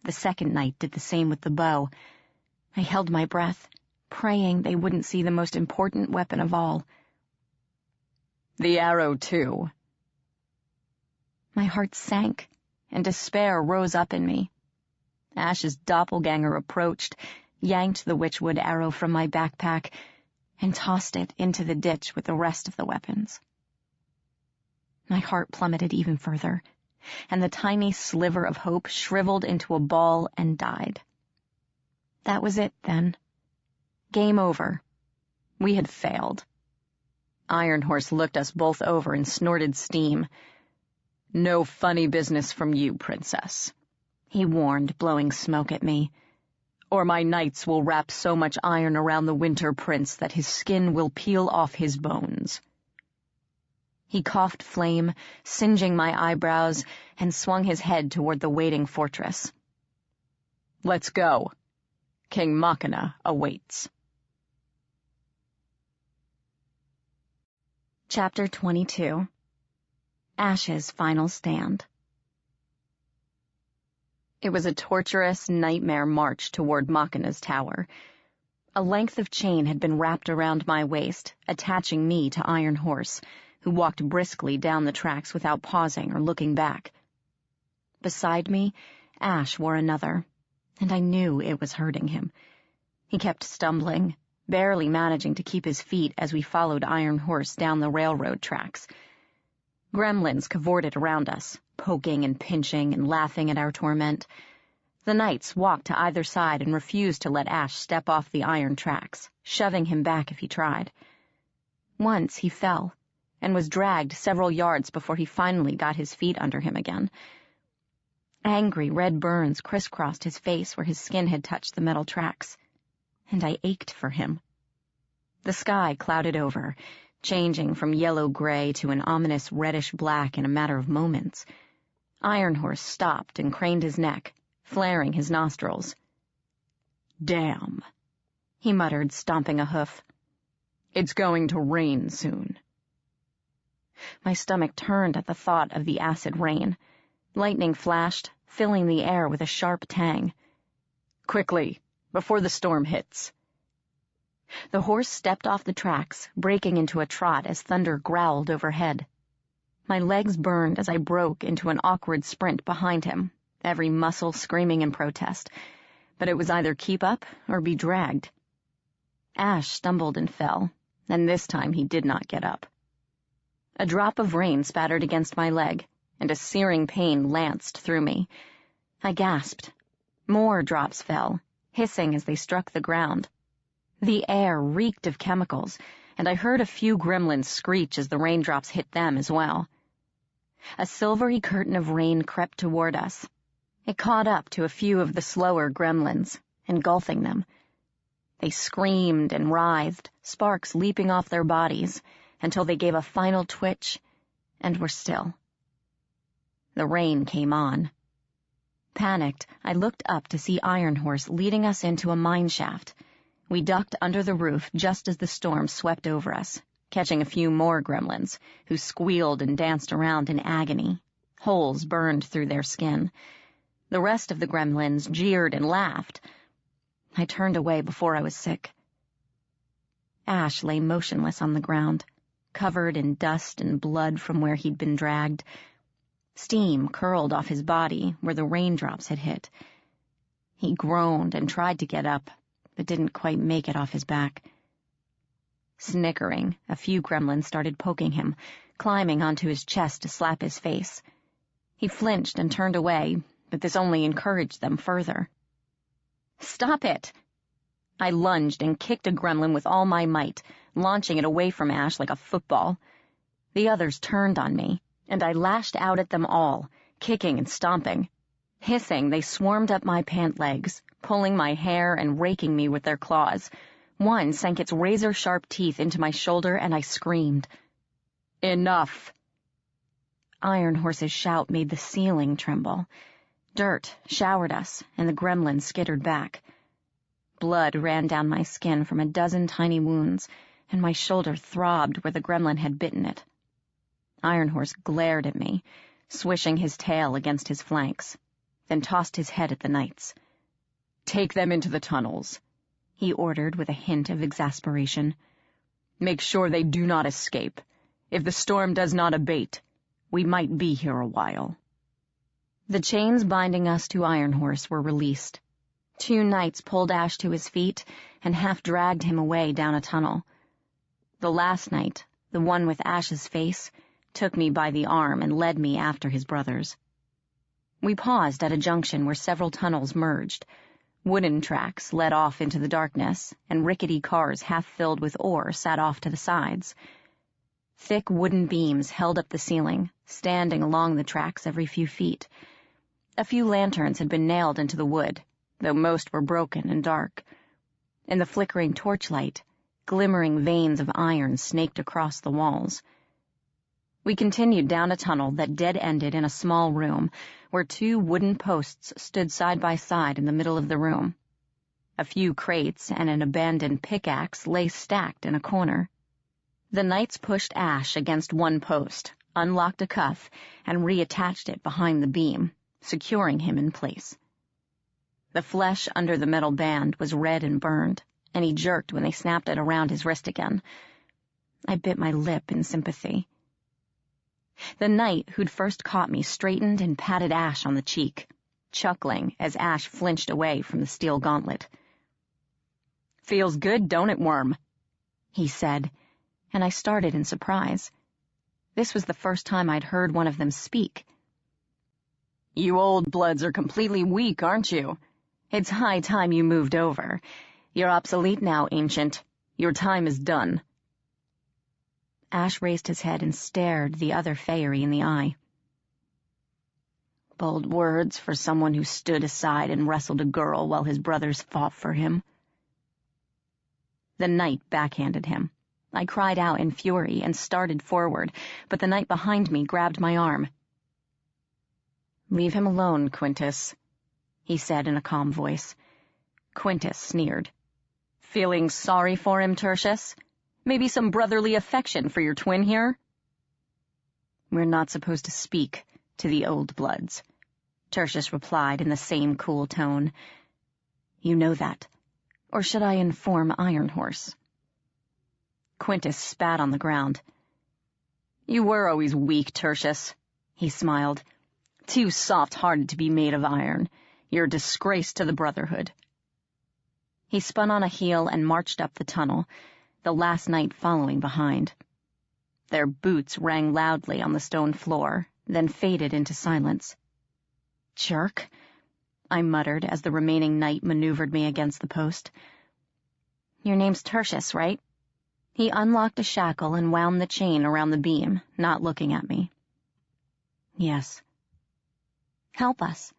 The second knight did the same with the bow. I held my breath, praying they wouldn't see the most important weapon of all. "The arrow, too." My heart sank, and despair rose up in me. Ash's doppelganger approached, yanked the witchwood arrow from my backpack, and tossed it into the ditch with the rest of the weapons. My heart plummeted even further, and the tiny sliver of hope shriveled into a ball and died. That was it, then. Game over. We had failed. Iron Horse looked us both over and snorted steam. "No funny business from you, Princess," he warned, blowing smoke at me. "Or my knights will wrap so much iron around the Winter Prince that his skin will peel off his bones." He coughed flame, singeing my eyebrows, and swung his head toward the waiting fortress. "Let's go. King Machina awaits." Chapter 22. Ash's Final Stand. It was a torturous nightmare march toward Machina's tower. A length of chain had been wrapped around my waist, attaching me to Iron Horse, who walked briskly down the tracks without pausing or looking back. Beside me, Ash wore another, and I knew it was hurting him. He kept stumbling, barely managing to keep his feet as we followed Iron Horse down the railroad tracks. Gremlins cavorted around us, poking and pinching and laughing at our torment. The knights walked to either side and refused to let Ash step off the iron tracks, shoving him back if he tried. Once he fell, and was dragged several yards before he finally got his feet under him again. Angry red burns crisscrossed his face where his skin had touched the metal tracks, and I ached for him. The sky clouded over, changing from yellow-gray to an ominous reddish-black in a matter of moments. Iron Horse stopped and craned his neck, flaring his nostrils. "Damn," he muttered, stomping a hoof. "It's going to rain soon." My stomach turned at the thought of the acid rain. Lightning flashed, filling the air with a sharp tang. "Quickly, before the storm hits." The horse stepped off the tracks, breaking into a trot as thunder growled overhead. My legs burned as I broke into an awkward sprint behind him, every muscle screaming in protest, but it was either keep up or be dragged. Ash stumbled and fell, and this time he did not get up. A drop of rain spattered against my leg, and a searing pain lanced through me. I gasped. More drops fell, hissing as they struck the ground. The air reeked of chemicals, and I heard a few gremlins screech as the raindrops hit them as well. A silvery curtain of rain crept toward us. It caught up to a few of the slower gremlins, engulfing them. They screamed and writhed, sparks leaping off their bodies, until they gave a final twitch and were still. The rain came on. Panicked, I looked up to see Iron Horse leading us into a mine shaft. We ducked under the roof just as the storm swept over us, catching a few more gremlins, who squealed and danced around in agony. Holes burned through their skin. The rest of the gremlins jeered and laughed. I turned away before I was sick. Ash lay motionless on the ground, covered in dust and blood from where he'd been dragged. Steam curled off his body where the raindrops had hit. He groaned and tried to get up, but didn't quite make it off his back. Snickering, a few gremlins started poking him, climbing onto his chest to slap his face. He flinched and turned away, but this only encouraged them further. "Stop it!" I lunged and kicked a gremlin with all my might, launching it away from Ash like a football. The others turned on me, and I lashed out at them all, kicking and stomping. Hissing, they swarmed up my pant legs, pulling my hair and raking me with their claws. One sank its razor-sharp teeth into my shoulder, and I screamed. "Enough!" Iron Horse's shout made the ceiling tremble. Dirt showered us, and the gremlin skittered back. Blood ran down my skin from a dozen tiny wounds, and my shoulder throbbed where the gremlin had bitten it. Iron Horse glared at me, swishing his tail against his flanks, then tossed his head at the knights. "Take them into the tunnels," he ordered with a hint of exasperation. "Make sure they do not escape. If the storm does not abate, we might be here a while." The chains binding us to Iron Horse were released. 2 knights pulled Ash to his feet and half-dragged him away down a tunnel. The last knight, the one with Ash's face, took me by the arm and led me after his brothers. We paused at a junction where several tunnels merged. Wooden tracks led off into the darkness, and rickety cars half filled with ore sat off to the sides. Thick wooden beams held up the ceiling, standing along the tracks every few feet. A few lanterns had been nailed into the wood, though most were broken and dark. In the flickering torchlight, glimmering veins of iron snaked across the walls. We continued down a tunnel that dead-ended in a small room, where 2 wooden posts stood side by side in the middle of the room. A few crates and an abandoned pickaxe lay stacked in a corner. The knights pushed Ash against one post, unlocked a cuff, and reattached it behind the beam, securing him in place. The flesh under the metal band was red and burned, and he jerked when they snapped it around his wrist again. I bit my lip in sympathy. The knight who'd first caught me straightened and patted Ash on the cheek, chuckling as Ash flinched away from the steel gauntlet. "Feels good, don't it, worm?" he said, and I started in surprise. This was the first time I'd heard one of them speak. "You old bloods are completely weak, aren't you? It's high time you moved over. You're obsolete now, ancient. Your time is done." Ash raised his head and stared the other Fairy in the eye. "Bold words for someone who stood aside and wrestled a girl while his brothers fought for him." The knight backhanded him. I cried out in fury and started forward, but the knight behind me grabbed my arm. "Leave him alone, Quintus," he said in a calm voice. Quintus sneered. "Feeling sorry for him, Tertius? Maybe some brotherly affection for your twin here?" "We're not supposed to speak to the old bloods," Tertius replied in the same cool tone. "You know that. Or should I inform Iron Horse?" Quintus spat on the ground. "You were always weak, Tertius," he smiled. "Too soft-hearted to be made of iron. You're a disgrace to the Brotherhood." He spun on a heel and marched up the tunnel, the last knight following behind. Their boots rang loudly on the stone floor, then faded into silence. "Jerk," I muttered as the remaining knight maneuvered me against the post. "Your name's Tertius, right?" He unlocked a shackle and wound the chain around the beam, not looking at me. "Yes." "Help us,"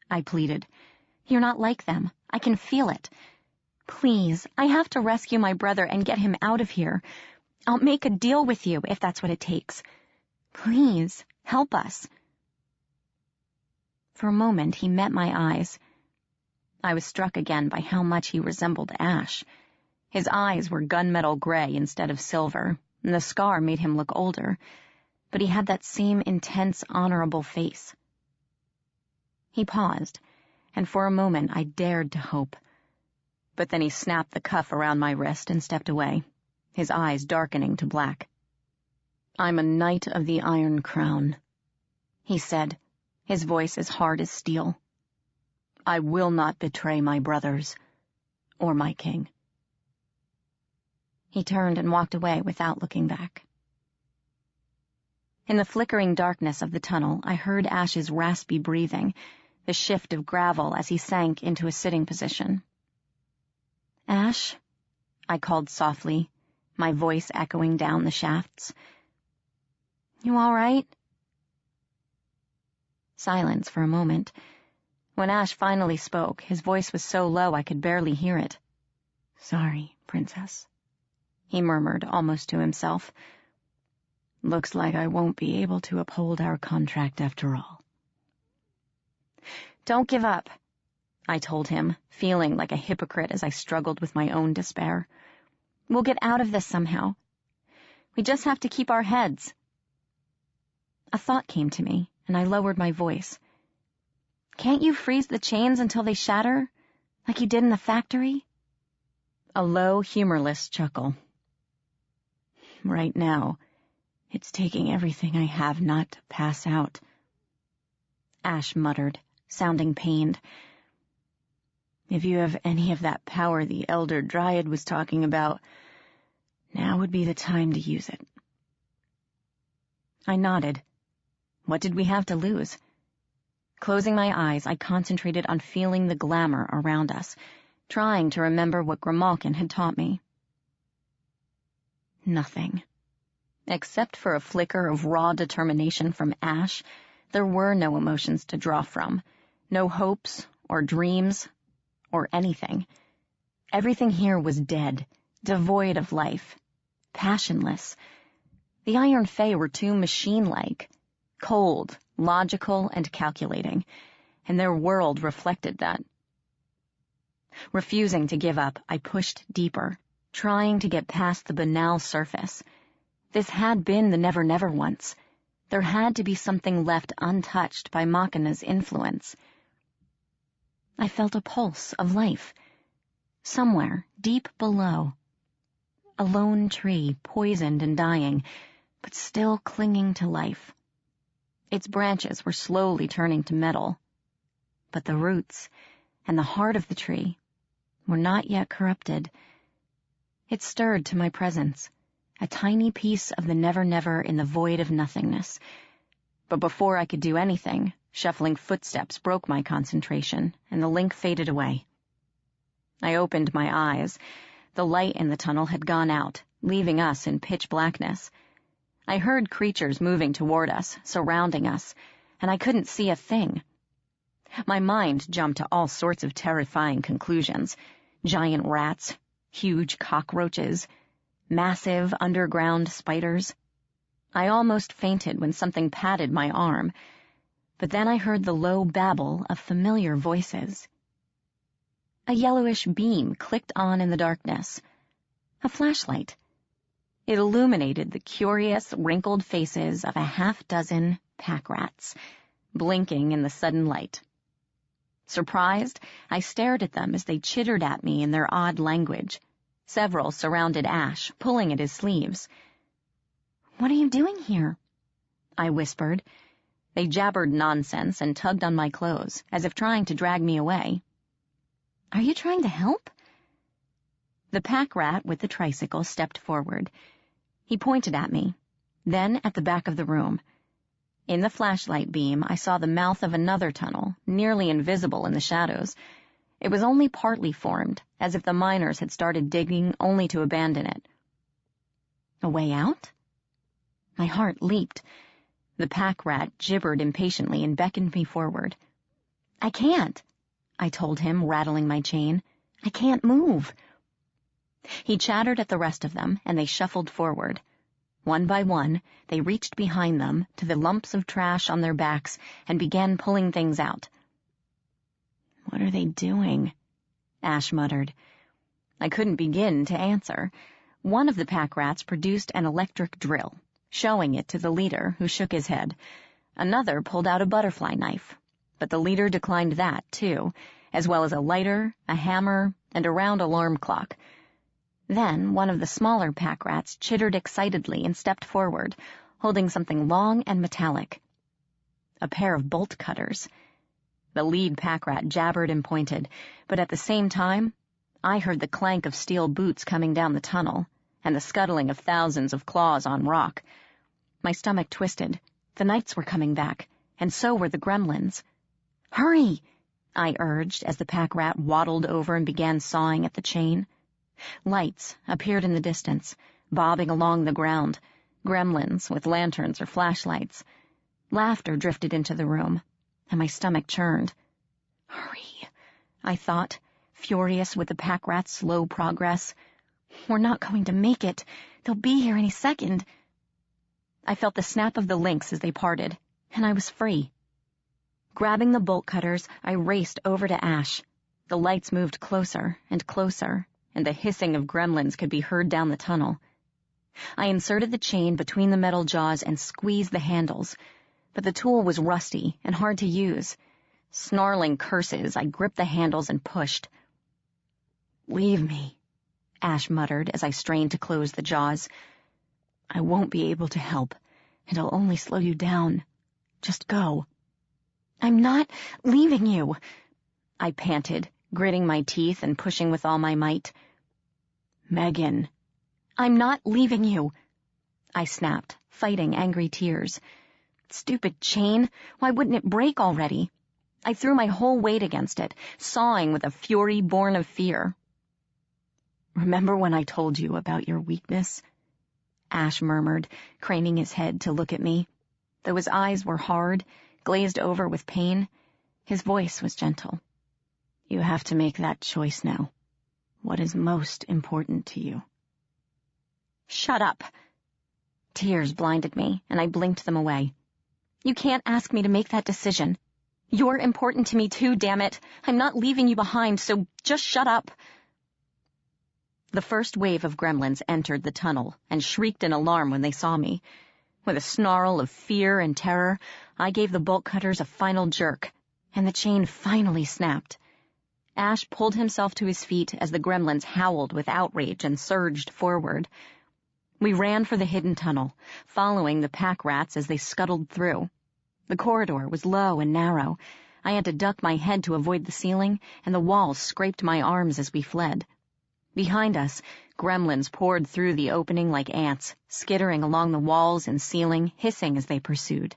I pleaded. "You're not like them. I can feel it. Please, I have to rescue my brother and get him out of here. I'll make a deal with you if that's what it takes. Please, help us." For a moment, he met my eyes. I was struck again by how much he resembled Ash. His eyes were gunmetal gray instead of silver, and the scar made him look older, but he had that same intense, honorable face. He paused, and for a moment I dared to hope. But then he snapped the cuff around my wrist and stepped away, his eyes darkening to black. "I'm a knight of the Iron Crown," he said, his voice as hard as steel. "I will not betray my brothers, or my king." He turned and walked away without looking back. In the flickering darkness of the tunnel, I heard Ash's raspy breathing, the shift of gravel as he sank into a sitting position. "Ash?" I called softly, my voice echoing down the shafts. "You all right?" Silence for a moment. When Ash finally spoke, his voice was so low I could barely hear it. "Sorry, Princess," he murmured almost to himself. "Looks like I won't be able to uphold our contract after all." "Don't give up," I told him, feeling like a hypocrite as I struggled with my own despair. "We'll get out of this somehow. We just have to keep our heads." A thought came to me, and I lowered my voice. "Can't you freeze the chains until they shatter, like you did in the factory?" A low, humorless chuckle. "Right now, it's taking everything I have not to pass out," Ash muttered, sounding pained. "If you have any of that power the Elder Dryad was talking about, now would be the time to use it." I nodded. What did we have to lose? Closing my eyes, I concentrated on feeling the glamour around us, trying to remember what Grimalkin had taught me. Nothing. Except for a flicker of raw determination from Ash, there were no emotions to draw from, no hopes or dreams or anything. Everything here was dead, devoid of life, passionless. The Iron Fey were too machine-like, cold, logical, and calculating, and their world reflected that. Refusing to give up, I pushed deeper, trying to get past the banal surface. This had been the Never Never once. There had to be something left untouched by Machina's influence. I felt a pulse of life. Somewhere, deep below. A lone tree, poisoned and dying, but still clinging to life. Its branches were slowly turning to metal. But the roots and the heart of the tree were not yet corrupted. It stirred to my presence, a tiny piece of the Never Never in the void of nothingness. But before I could do anything, shuffling footsteps broke my concentration, and the link faded away. I opened my eyes. The light in the tunnel had gone out, leaving us in pitch blackness. I heard creatures moving toward us, surrounding us, and I couldn't see a thing. My mind jumped to all sorts of terrifying conclusions. Giant rats, huge cockroaches, massive underground spiders. I almost fainted when something patted my arm, but then I heard the low babble of familiar voices. A yellowish beam clicked on in the darkness. A flashlight. It illuminated the curious, wrinkled faces of a half-dozen pack rats, blinking in the sudden light. Surprised, I stared at them as they chittered at me in their odd language. Several surrounded Ash, pulling at his sleeves. "What are you doing here?" I whispered. They jabbered nonsense and tugged on my clothes, as if trying to drag me away. "Are you trying to help?" The pack rat with the tricycle stepped forward. He pointed at me, then at the back of the room. In the flashlight beam, I saw the mouth of another tunnel, nearly invisible in the shadows. It was only partly formed, as if the miners had started digging only to abandon it. A way out? My heart leaped. The pack rat gibbered impatiently and beckoned me forward. "I can't," I told him, rattling my chain. "I can't move." He chattered at the rest of them, and they shuffled forward. One by one, they reached behind them to the lumps of trash on their backs and began pulling things out. "What are they doing?" Ash muttered. I couldn't begin to answer. One of the pack rats produced an electric drill, showing it to the leader, who shook his head. Another pulled out a butterfly knife, but the leader declined that, too, as well as a lighter, a hammer, and a round alarm clock. Then one of the smaller pack rats chittered excitedly and stepped forward, holding something long and metallic. A pair of bolt cutters. The lead pack rat jabbered and pointed, but at the same time, I heard the clank of steel boots coming down the tunnel, and the scuttling of thousands of claws on rock. My stomach twisted. The knights were coming back, and so were the gremlins. "Hurry!" I urged as the pack rat waddled over and began sawing at the chain. Lights appeared in the distance, bobbing along the ground, gremlins with lanterns or flashlights. Laughter drifted into the room, and my stomach churned. "Hurry," I thought, furious with the pack rat's slow progress. "We're not going to make it. They'll be here any second." I felt the snap of the links as they parted, and I was free. Grabbing the bolt cutters, I raced over to Ash. The lights moved closer and closer, and the hissing of gremlins could be heard down the tunnel. I inserted the chain between the metal jaws and squeezed the handles, but the tool was rusty and hard to use. Snarling curses, I gripped the handles and pushed. "Leave me," Ash muttered as I strained to close the jaws. "I won't be able to help, and I'll only slow you down. Just go." "I'm not leaving you," I panted, gritting my teeth and pushing with all my might. "Meghan." "I'm not leaving you," I snapped, fighting angry tears. "Stupid chain, why wouldn't it break already? I threw my whole weight against it, sawing with a fury born of fear. "Remember when I told you about your weakness?" Ash murmured, craning his head to look at me. Though his eyes were hard, glazed over with pain, his voice was gentle. "You have to make that choice now. What is most important to you?" Shut up! Tears blinded me, and I blinked them away. You can't ask me to make that decision. You're important to me too, damn it. I'm not leaving you behind, so just shut up. The first wave of gremlins entered the tunnel and shrieked in alarm when they saw me. With a snarl of fear and terror, I gave the bolt cutters a final jerk, and the chain finally snapped. Ash pulled himself to his feet as the gremlins howled with outrage and surged forward. We ran for the hidden tunnel, following the pack rats as they scuttled through. The corridor was low and narrow. I had to duck my head to avoid the ceiling, and the walls scraped my arms as we fled. Behind us, gremlins poured through the opening like ants, skittering along the walls and ceiling, hissing as they pursued.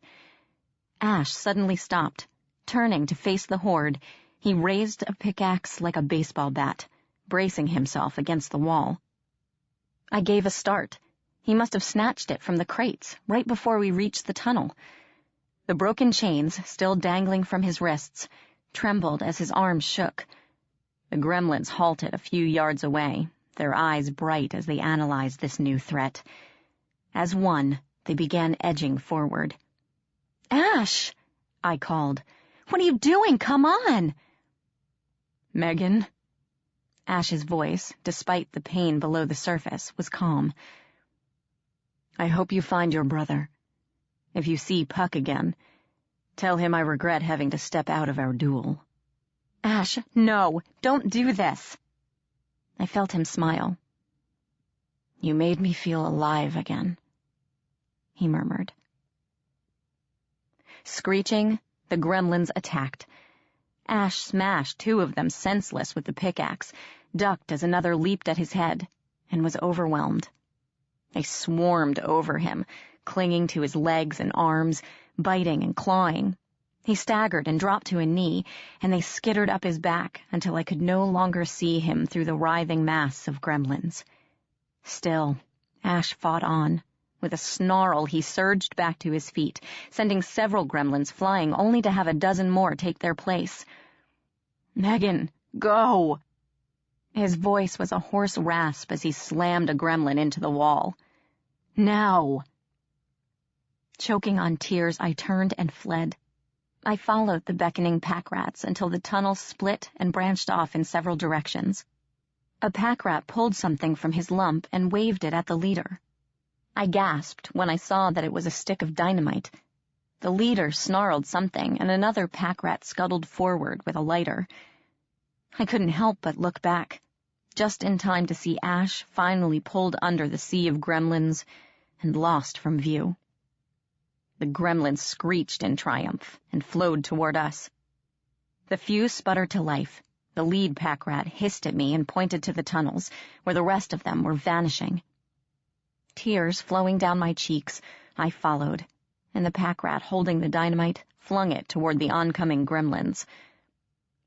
Ash suddenly stopped. Turning to face the horde, he raised a pickaxe like a baseball bat, bracing himself against the wall. I gave a start. He must have snatched it from the crates right before we reached the tunnel. The broken chains, still dangling from his wrists, trembled as his arms shook. The gremlins halted a few yards away, their eyes bright as they analyzed this new threat. As one, they began edging forward. "Ash!" I called. "What are you doing? Come on!" "Meghan?" Ash's voice, despite the pain below the surface, was calm. "I hope you find your brother. If you see Puck again, tell him I regret having to step out of our duel." "Ash, no, don't do this." I felt him smile. "You made me feel alive again," he murmured. Screeching, the gremlins attacked. Ash smashed 2 of them senseless with the pickaxe, ducked as another leaped at his head, and was overwhelmed. They swarmed over him, clinging to his legs and arms, biting and clawing. He staggered and dropped to a knee, and they skittered up his back until I could no longer see him through the writhing mass of gremlins. Still, Ash fought on. With a snarl, he surged back to his feet, sending several gremlins flying only to have a dozen more take their place. "Meghan, go!" His voice was a hoarse rasp as he slammed a gremlin into the wall. "Now!" Choking on tears, I turned and fled. I followed the beckoning pack rats until the tunnel split and branched off in several directions. A pack rat pulled something from his lump and waved it at the leader. I gasped when I saw that it was a stick of dynamite. The leader snarled something, and another pack rat scuttled forward with a lighter. I couldn't help but look back, just in time to see Ash finally pulled under the sea of gremlins and lost from view. The gremlins screeched in triumph and flowed toward us. The few sputtered to life. The lead pack rat hissed at me and pointed to the tunnels, where the rest of them were vanishing. Tears flowing down my cheeks, I followed, and the pack rat holding the dynamite flung it toward the oncoming gremlins.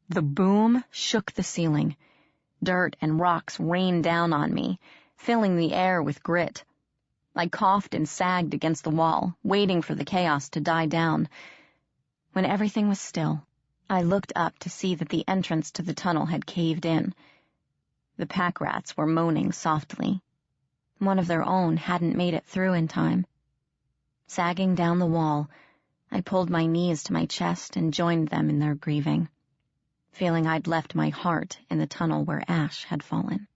The boom shook the ceiling. Dirt and rocks rained down on me, filling the air with grit. I coughed and sagged against the wall, waiting for the chaos to die down. When everything was still, I looked up to see that the entrance to the tunnel had caved in. The pack rats were moaning softly. One of their own hadn't made it through in time. Sagging down the wall, I pulled my knees to my chest and joined them in their grieving, feeling I'd left my heart in the tunnel where Ash had fallen.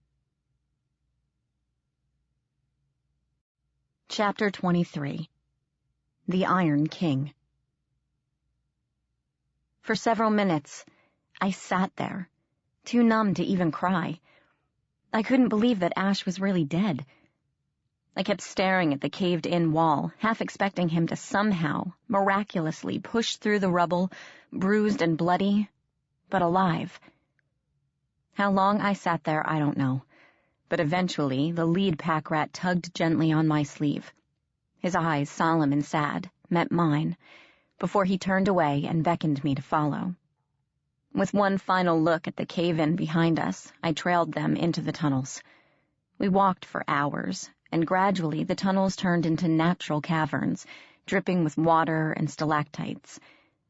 Chapter 23. The Iron King. For several minutes, I sat there, too numb to even cry. I couldn't believe that Ash was really dead. I kept staring at the caved-in wall, half expecting him to somehow, miraculously push through the rubble, bruised and bloody, but alive. How long I sat there, I don't know, but eventually the lead pack rat tugged gently on my sleeve. His eyes, solemn and sad, met mine, before he turned away and beckoned me to follow. With one final look at the cave-in behind us, I trailed them into the tunnels. We walked for hours, and gradually the tunnels turned into natural caverns, dripping with water and stalactites.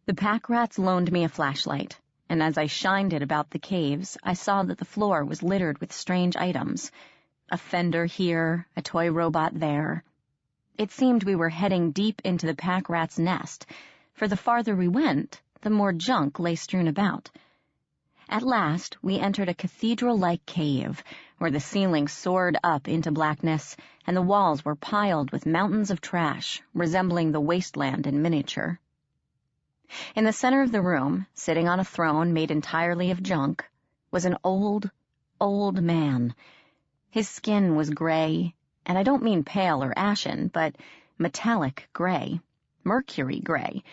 The pack rats loaned me a flashlight, and as I shined it about the caves, I saw that the floor was littered with strange items. A fender here, a toy robot there. It seemed we were heading deep into the pack rat's nest, for the farther we went, the more junk lay strewn about. At last, we entered a cathedral-like cave, where the ceiling soared up into blackness, and the walls were piled with mountains of trash, resembling the wasteland in miniature. In the center of the room, sitting on a throne made entirely of junk, was an old, old man. His skin was gray, and I don't mean pale or ashen, but metallic gray, mercury gray.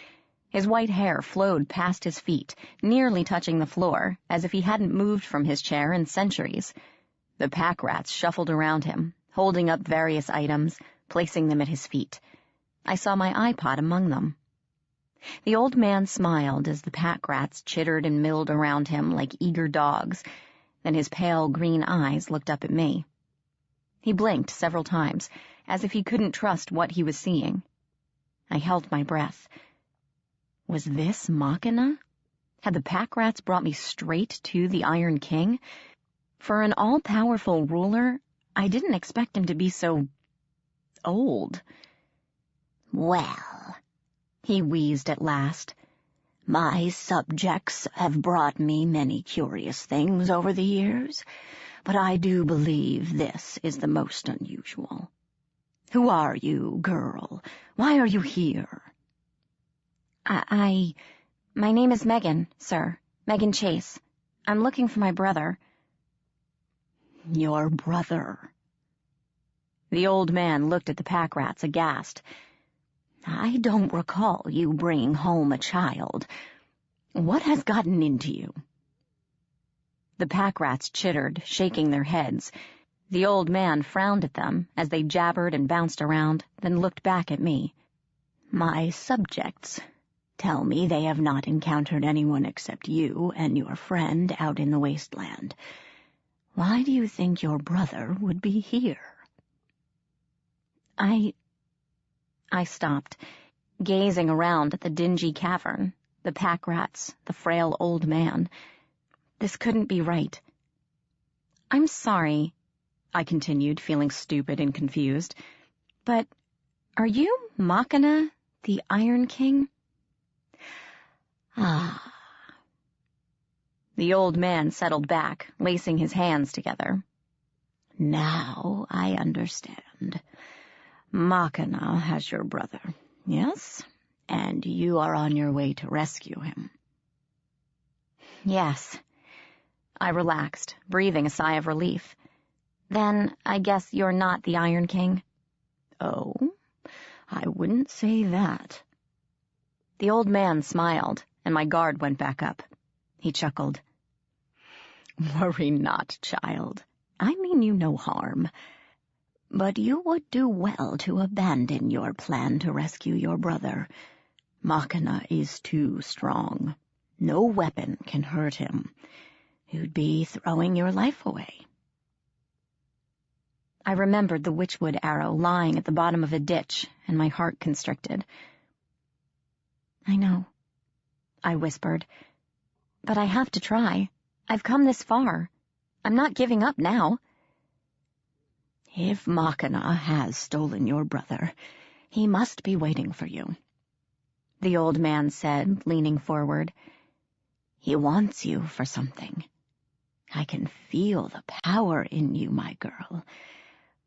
His white hair flowed past his feet, nearly touching the floor, as if he hadn't moved from his chair in centuries. The pack rats shuffled around him, holding up various items, placing them at his feet. I saw my iPod among them. The old man smiled as the pack rats chittered and milled around him like eager dogs, then his pale green eyes looked up at me. He blinked several times, as if he couldn't trust what he was seeing. I held my breath. Was this Machina? Had the pack rats brought me straight to the Iron King? For an all-powerful ruler, I didn't expect him to be so old. Well, he wheezed at last, my subjects have brought me many curious things over the years, but I do believe this is the most unusual. Who are you, girl? Why are you here? My name is Meghan, sir. Meghan Chase. I'm looking for my brother. Your brother? The old man looked at the pack rats aghast. I don't recall you bringing home a child. What has gotten into you? The pack rats chittered, shaking their heads. The old man frowned at them as they jabbered and bounced around, then looked back at me. My subjects tell me they have not encountered anyone except you and your friend out in the wasteland. Why do you think your brother would be here? I stopped, gazing around at the dingy cavern, the pack rats, the frail old man. This couldn't be right. I'm sorry, I continued, feeling stupid and confused, but are you Machina, the Iron King? Ah. The old man settled back, lacing his hands together. Now I understand. Machina has your brother, yes? And you are on your way to rescue him. Yes. I relaxed, breathing a sigh of relief. Then I guess you're not the Iron King? Oh, I wouldn't say that. The old man smiled, and my guard went back up. He chuckled. Worry not, child. I mean you no harm. But you would do well to abandon your plan to rescue your brother. Machina is too strong. No weapon can hurt him. You'd be throwing your life away. I remembered the witchwood arrow lying at the bottom of a ditch, and my heart constricted. I know, I whispered. But I have to try. I've come this far. I'm not giving up now. If Machina has stolen your brother, he must be waiting for you, the old man said, leaning forward. He wants you for something. I can feel the power in you, my girl,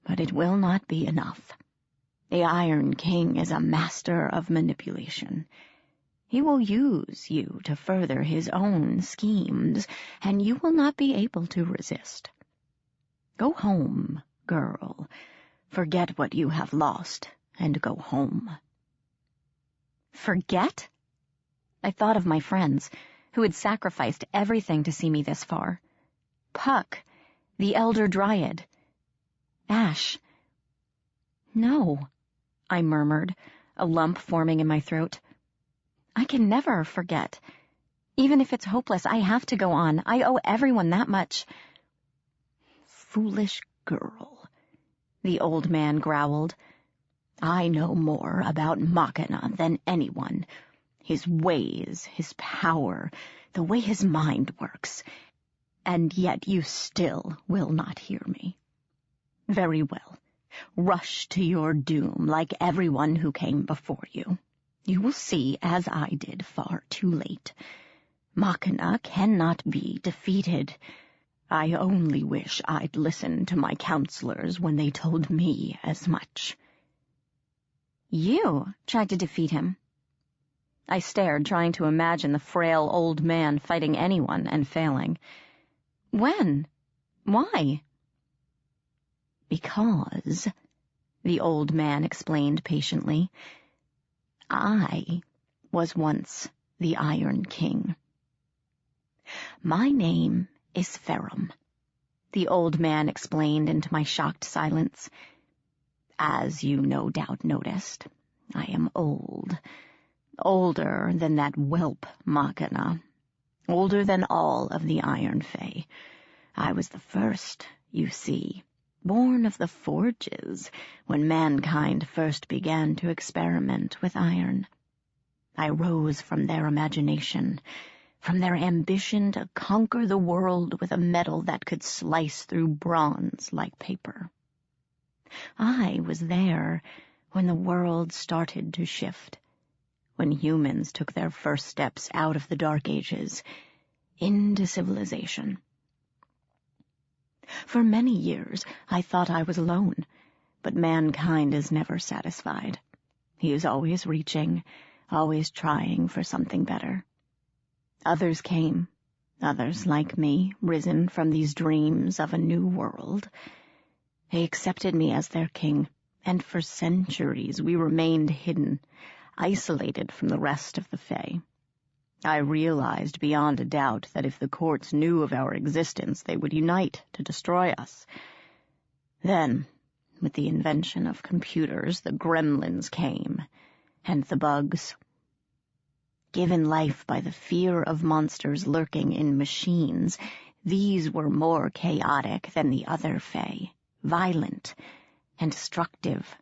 but it will not be enough. The Iron King is a master of manipulation. He will use you to further his own schemes, and you will not be able to resist. Go home, girl. Forget what you have lost, and go home. Forget? I thought of my friends, who had sacrificed everything to see me this far. Puck, the Elder Dryad, Ash. No, I murmured, a lump forming in my throat. I can never forget. Even if it's hopeless, I have to go on. I owe everyone that much. Foolish girl, the old man growled. I know more about Machina than anyone. His ways, his power, the way his mind works. And yet you still will not hear me. Very well. Rush to your doom like everyone who came before you. You will see, as I did far too late. Machina cannot be defeated. I only wish I'd listened to my counselors when they told me as much. You tried to defeat him. I stared, trying to imagine the frail old man fighting anyone and failing. When? Why? Because, the old man explained patiently, I was once the Iron King. My name is Ferrum, the old man explained into my shocked silence. As you no doubt noticed, I am old. Older than that whelp Machina. Older than all of the Iron Fey. I was the first, you see, born of the forges, when mankind first began to experiment with iron. I rose from their imagination, from their ambition to conquer the world with a metal that could slice through bronze like paper. I was there when the world started to shift, when humans took their first steps out of the Dark Ages into civilization. For many years, I thought I was alone, but mankind is never satisfied. He is always reaching, always trying for something better. Others came, others like me, risen from these dreams of a new world. They accepted me as their king, and for centuries we remained hidden, isolated from the rest of the Fae. I realized beyond a doubt that if the courts knew of our existence, they would unite to destroy us. Then, with the invention of computers, the gremlins came, and the bugs. Given life by the fear of monsters lurking in machines, these were more chaotic than the other Fae, violent and destructive.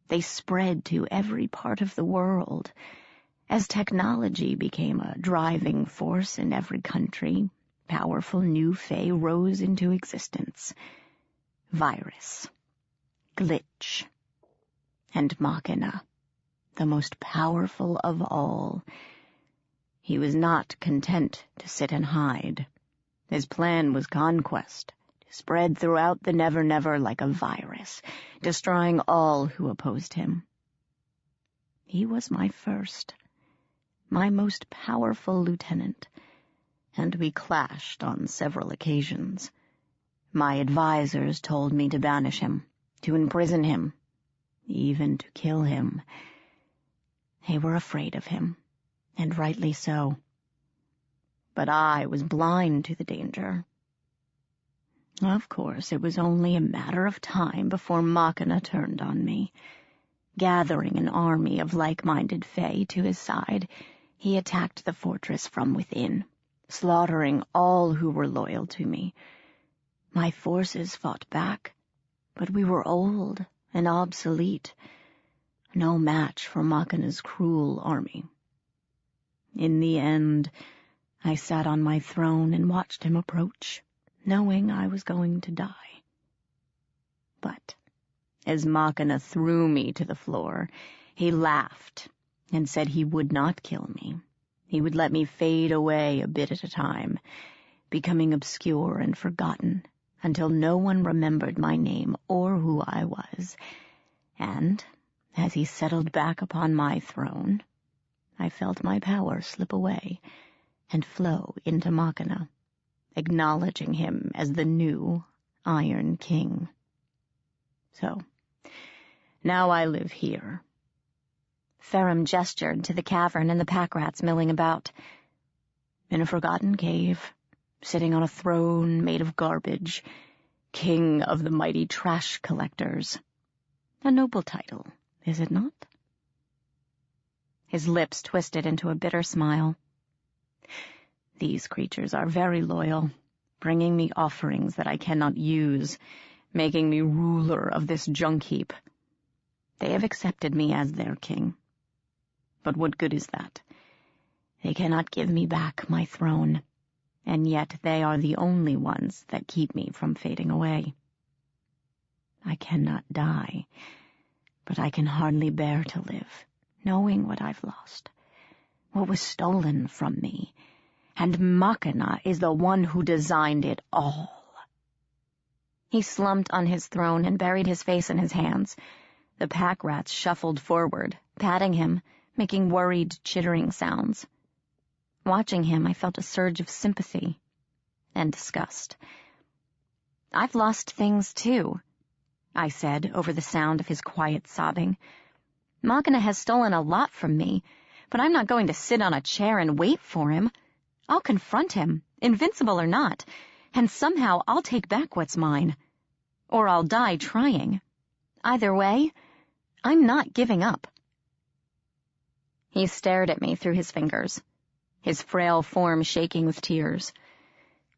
They spread to every part of the world. As technology became a driving force in every country, powerful new Fae rose into existence. Virus, glitch, and Machina, the most powerful of all. He was not content to sit and hide. His plan was conquest, to spread throughout the Never-Never like a virus, destroying all who opposed him. He was my first, my most powerful lieutenant, and we clashed on several occasions. My advisors told me to banish him, to imprison him, even to kill him. They were afraid of him, and rightly so. But I was blind to the danger. Of course, it was only a matter of time before Machina turned on me. Gathering an army of like-minded Fae to his side, he attacked the fortress from within, slaughtering all who were loyal to me. My forces fought back, but we were old and obsolete, no match for Machina's cruel army. In the end, I sat on my throne and watched him approach, knowing I was going to die. But as Machina threw me to the floor, he laughed and said he would not kill me. He would let me fade away a bit at a time, becoming obscure and forgotten until no one remembered my name or who I was. And as he settled back upon my throne, I felt my power slip away and flow into Machina, acknowledging him as the new Iron King. So, now I live here. Ferrum gestured to the cavern and the pack rats milling about. In a forgotten cave, sitting on a throne made of garbage, king of the mighty trash collectors. A noble title, is it not? His lips twisted into a bitter smile. These creatures are very loyal, bringing me offerings that I cannot use, making me ruler of this junk heap. They have accepted me as their king. But what good is that? They cannot give me back my throne, and yet they are the only ones that keep me from fading away. I cannot die, but I can hardly bear to live, knowing what I've lost, what was stolen from me, and Meghan is the one who designed it all. He slumped on his throne and buried his face in his hands. The pack rats shuffled forward, patting him, making worried, chittering sounds. Watching him, I felt a surge of sympathy and disgust. "I've lost things, too," I said over the sound of his quiet sobbing. "Meghan has stolen a lot from me, but I'm not going to sit on a chair and wait for him. I'll confront him, invincible or not, and somehow I'll take back what's mine. Or I'll die trying. Either way, I'm not giving up." He stared at me through his fingers, his frail form shaking with tears.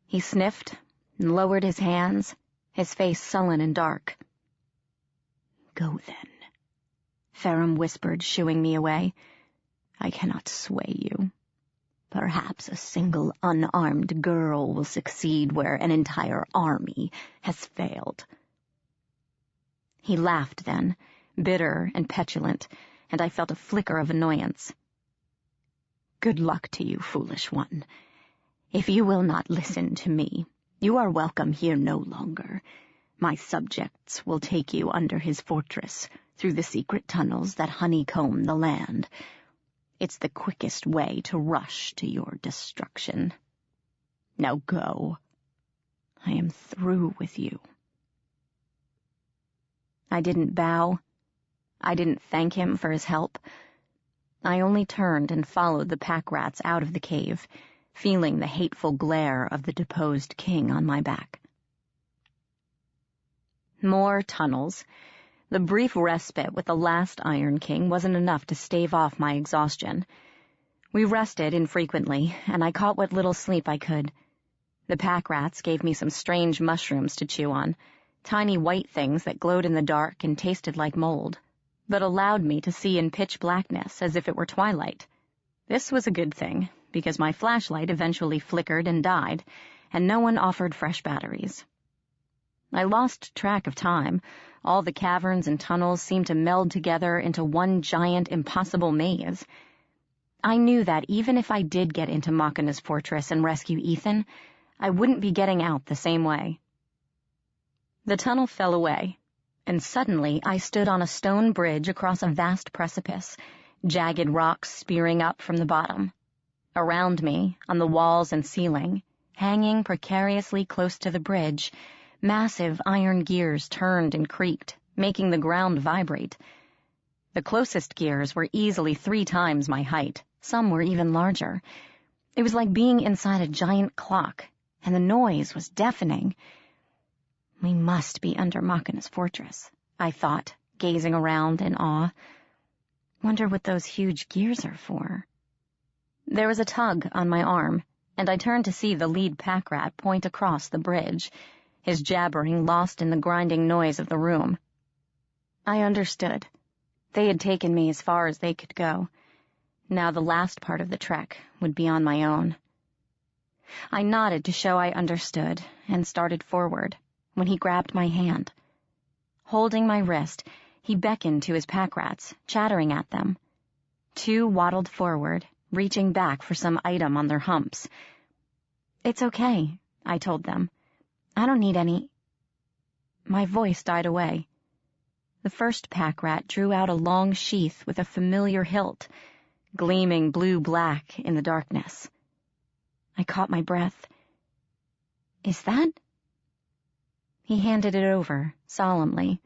He sniffed and lowered his hands, his face sullen and dark. "Go then," Ferrum whispered, shooing me away. "I cannot sway you. Perhaps a single unarmed girl will succeed where an entire army has failed." He laughed then, bitter and petulant, and I felt a flicker of annoyance. "Good luck to you, foolish one. If you will not listen to me, you are welcome here no longer. My subjects will take you under his fortress, through the secret tunnels that honeycomb the land. It's the quickest way to rush to your destruction. Now go. I am through with you." I didn't bow. I didn't thank him for his help. I only turned and followed the pack rats out of the cave, feeling the hateful glare of the deposed king on my back. More tunnels. The brief respite with the last Iron King wasn't enough to stave off my exhaustion. We rested infrequently, and I caught what little sleep I could. The pack rats gave me some strange mushrooms to chew on, tiny white things that glowed in the dark and tasted like mold, but allowed me to see in pitch blackness as if it were twilight. This was a good thing, because my flashlight eventually flickered and died, and no one offered fresh batteries. I lost track of time. All the caverns and tunnels seemed to meld together into one giant, impossible maze. I knew that even if I did get into Meghan's fortress and rescue Ethan, I wouldn't be getting out the same way. The tunnel fell away, and suddenly I stood on a stone bridge across a vast precipice, jagged rocks spearing up from the bottom. Around me, on the walls and ceiling, hanging precariously close to the bridge, massive iron gears turned and creaked, making the ground vibrate. The closest gears were easily 3 times my height. Some were even larger. It was like being inside a giant clock, and the noise was deafening. We must be under Meghan's fortress, I thought, gazing around in awe. Wonder what those huge gears are for. There was a tug on my arm, and I turned to see the lead pack rat point across the bridge, his jabbering lost in the grinding noise of the room. I understood. They had taken me as far as they could go. Now the last part of the trek would be on my own. I nodded to show I understood and started forward when he grabbed my hand. Holding my wrist, he beckoned to his pack rats, chattering at them. 2 waddled forward, reaching back for some item on their humps. "It's okay," I told them. "I don't need any—" My voice died away. The first pack rat drew out a long sheath with a familiar hilt, gleaming blue-black in the darkness. I caught my breath. "Is that—" He handed it over, solemnly.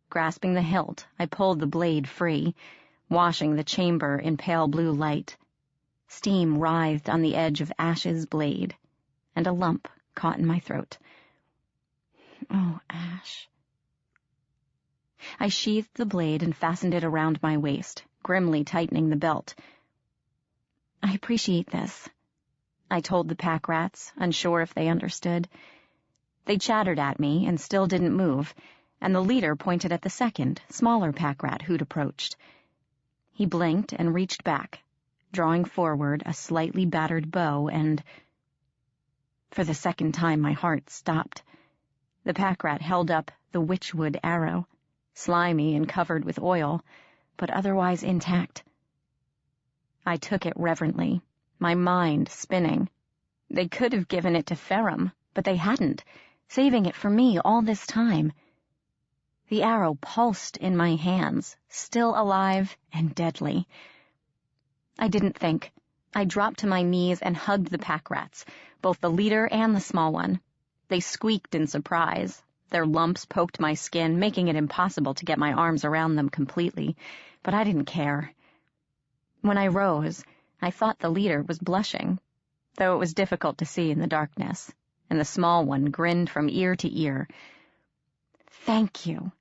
Grasping the hilt, I pulled the blade free, washing the chamber in pale blue light. Steam writhed on the edge of Ash's blade, and a lump caught in my throat. Oh, Ash. I sheathed the blade and fastened it around my waist, grimly tightening the belt. "I appreciate this." I told the pack rats, unsure if they understood. They chattered at me and still didn't move, and the leader pointed at the second, smaller pack rat who'd approached. He blinked and reached back, drawing forward a slightly battered bow, and... For the second time, my heart stopped. The pack rat held up the witchwood arrow, slimy and covered with oil, but otherwise intact. I took it reverently, my mind spinning. They could have given it to Ferrum, but they hadn't, saving it for me all this time. The arrow pulsed in my hands, still alive and deadly. I didn't think. I dropped to my knees and hugged the pack rats, both the leader and the small one. They squeaked in surprise. Their lumps poked my skin, making it impossible to get my arms around them completely, but I didn't care. When I rose, I thought the leader was blushing, though it was difficult to see in the darkness, and the small one grinned from ear to ear. "Thank you,"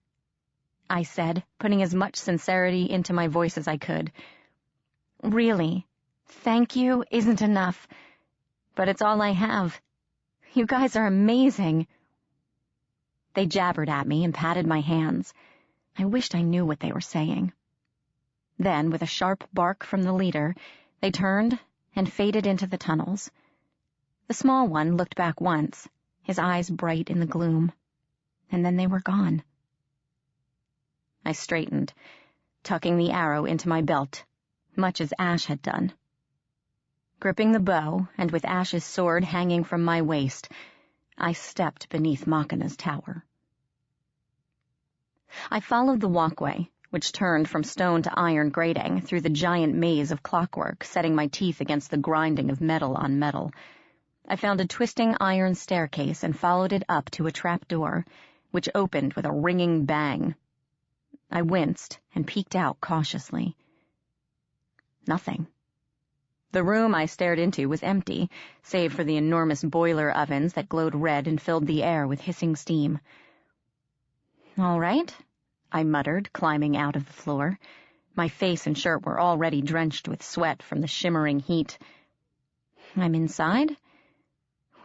I said, putting as much sincerity into my voice as I could. "Really, thank you isn't enough, but it's all I have. You guys are amazing." They jabbered at me and patted my hands. I wished I knew what they were saying. Then, with a sharp bark from the leader, they turned and faded into the tunnels. The small one looked back once, his eyes bright in the gloom, and then they were gone. I straightened, tucking the arrow into my belt, much as Ash had done. Gripping the bow, and with Ash's sword hanging from my waist, I stepped beneath Machina's tower. I followed the walkway, which turned from stone to iron grating through the giant maze of clockwork, setting my teeth against the grinding of metal on metal. I found a twisting iron staircase and followed it up to a trap door, which opened with a ringing bang. I winced and peeked out cautiously. Nothing. The room I stared into was empty, save for the enormous boiler ovens that glowed red and filled the air with hissing steam. "All right," I muttered, climbing out of the floor. My face and shirt were already drenched with sweat from the shimmering heat. "I'm inside?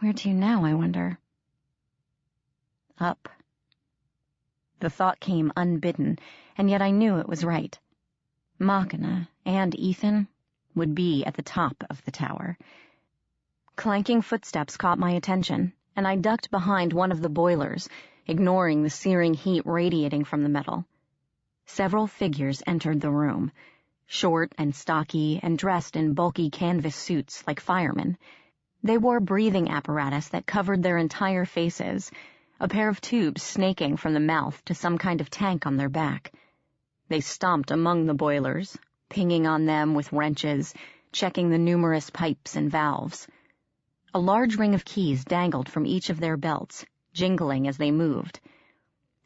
Where to now, I wonder?" Up. The thought came unbidden, and yet I knew it was right. Machina and Ethan would be at the top of the tower. Clanking footsteps caught my attention, and I ducked behind one of the boilers, ignoring the searing heat radiating from the metal. Several figures entered the room, short and stocky and dressed in bulky canvas suits like firemen. They wore breathing apparatus that covered their entire faces, a pair of tubes snaking from the mouth to some kind of tank on their back. They stomped among the boilers, pinging on them with wrenches, checking the numerous pipes and valves. A large ring of keys dangled from each of their belts, jingling as they moved.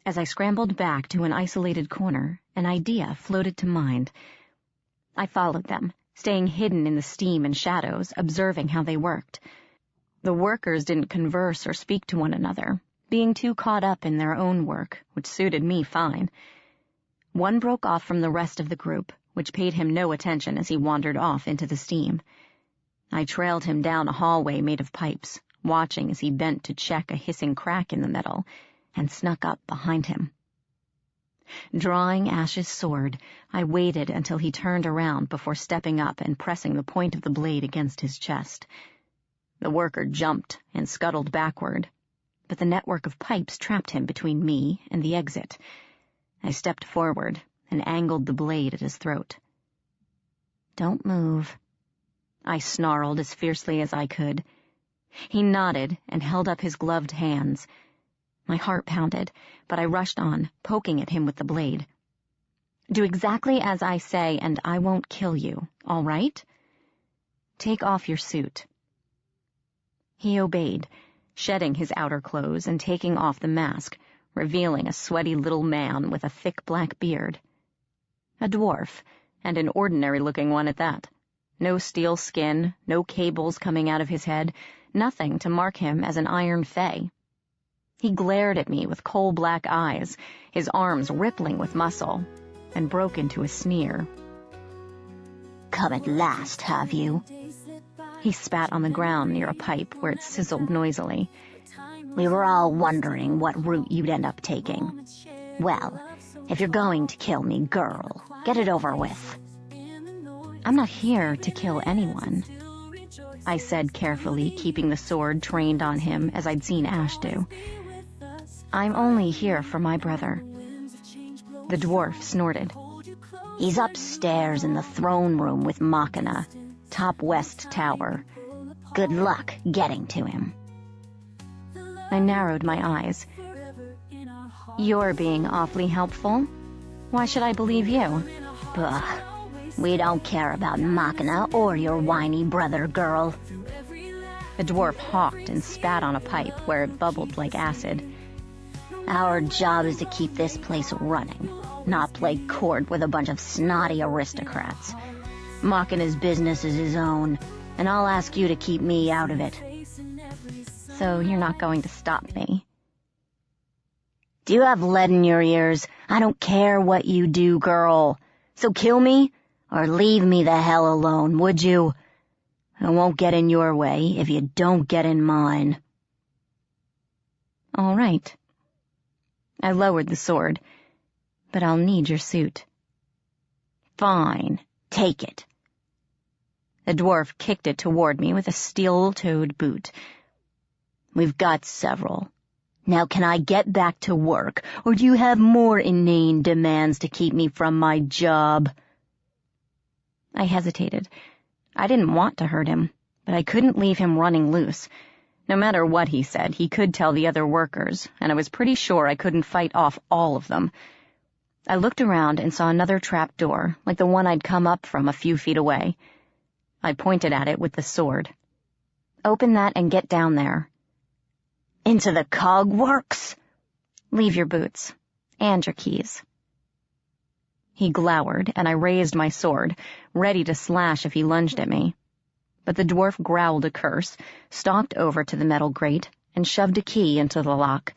As I scrambled back to an isolated corner, an idea floated to mind. I followed them, staying hidden in the steam and shadows, observing how they worked. The workers didn't converse or speak to one another, being too caught up in their own work, which suited me fine. One broke off from the rest of the group, which paid him no attention as he wandered off into the steam. I trailed him down a hallway made of pipes, watching as he bent to check a hissing crack in the metal, and snuck up behind him. Drawing Ash's sword, I waited until he turned around before stepping up and pressing the point of the blade against his chest. The worker jumped and scuttled backward, but the network of pipes trapped him between me and the exit. I stepped forward and angled the blade at his throat. "Don't move," I snarled as fiercely as I could. He nodded and held up his gloved hands. My heart pounded, but I rushed on, poking at him with the blade. "Do exactly as I say, and I won't kill you, all right? Take off your suit." He obeyed, shedding his outer clothes and taking off the mask, revealing a sweaty little man with a thick black beard. A dwarf, and an ordinary-looking one at that. No steel skin, no cables coming out of his head, nothing to mark him as an Iron Fey. He glared at me with coal-black eyes, his arms rippling with muscle, and broke into a sneer. "Come at last, have you?" He spat on the ground near a pipe where it sizzled noisily. We were all wondering what route you'd end up taking. Well, if you're going to kill me, girl, get it over with. I'm not here to kill anyone, I said carefully, keeping the sword trained on him as I'd seen Ash do. I'm only here for my brother. The dwarf snorted. He's upstairs in the throne room with Machina, top west tower. Good luck getting to him. I narrowed my eyes. You're being awfully helpful. Why should I believe you? Bah. We don't care about Machina or your whiny brother, girl. The dwarf hawked and spat on a pipe where it bubbled like acid. Our job is to keep this place running, not play court with a bunch of snotty aristocrats. Machina's business is his own, and I'll ask you to keep me out of it. So you're not going to stop me? Do you have lead in your ears? I don't care what you do, girl. So kill me, or leave me the hell alone, would you? I won't get in your way if you don't get in mine. All right. I lowered the sword, but I'll need your suit. Fine, take it. The dwarf kicked it toward me with a steel-toed boot. We've got several. Now can I get back to work, or do you have more inane demands to keep me from my job? I hesitated. I didn't want to hurt him, but I couldn't leave him running loose. No matter what he said, he could tell the other workers, and I was pretty sure I couldn't fight off all of them. I looked around and saw another trap door, like the one I'd come up from a few feet away. I pointed at it with the sword. Open that and get down there. Into the cog works? Leave your boots. And your keys. He glowered, and I raised my sword, ready to slash if he lunged at me. But the dwarf growled a curse, stalked over to the metal grate, and shoved a key into the lock.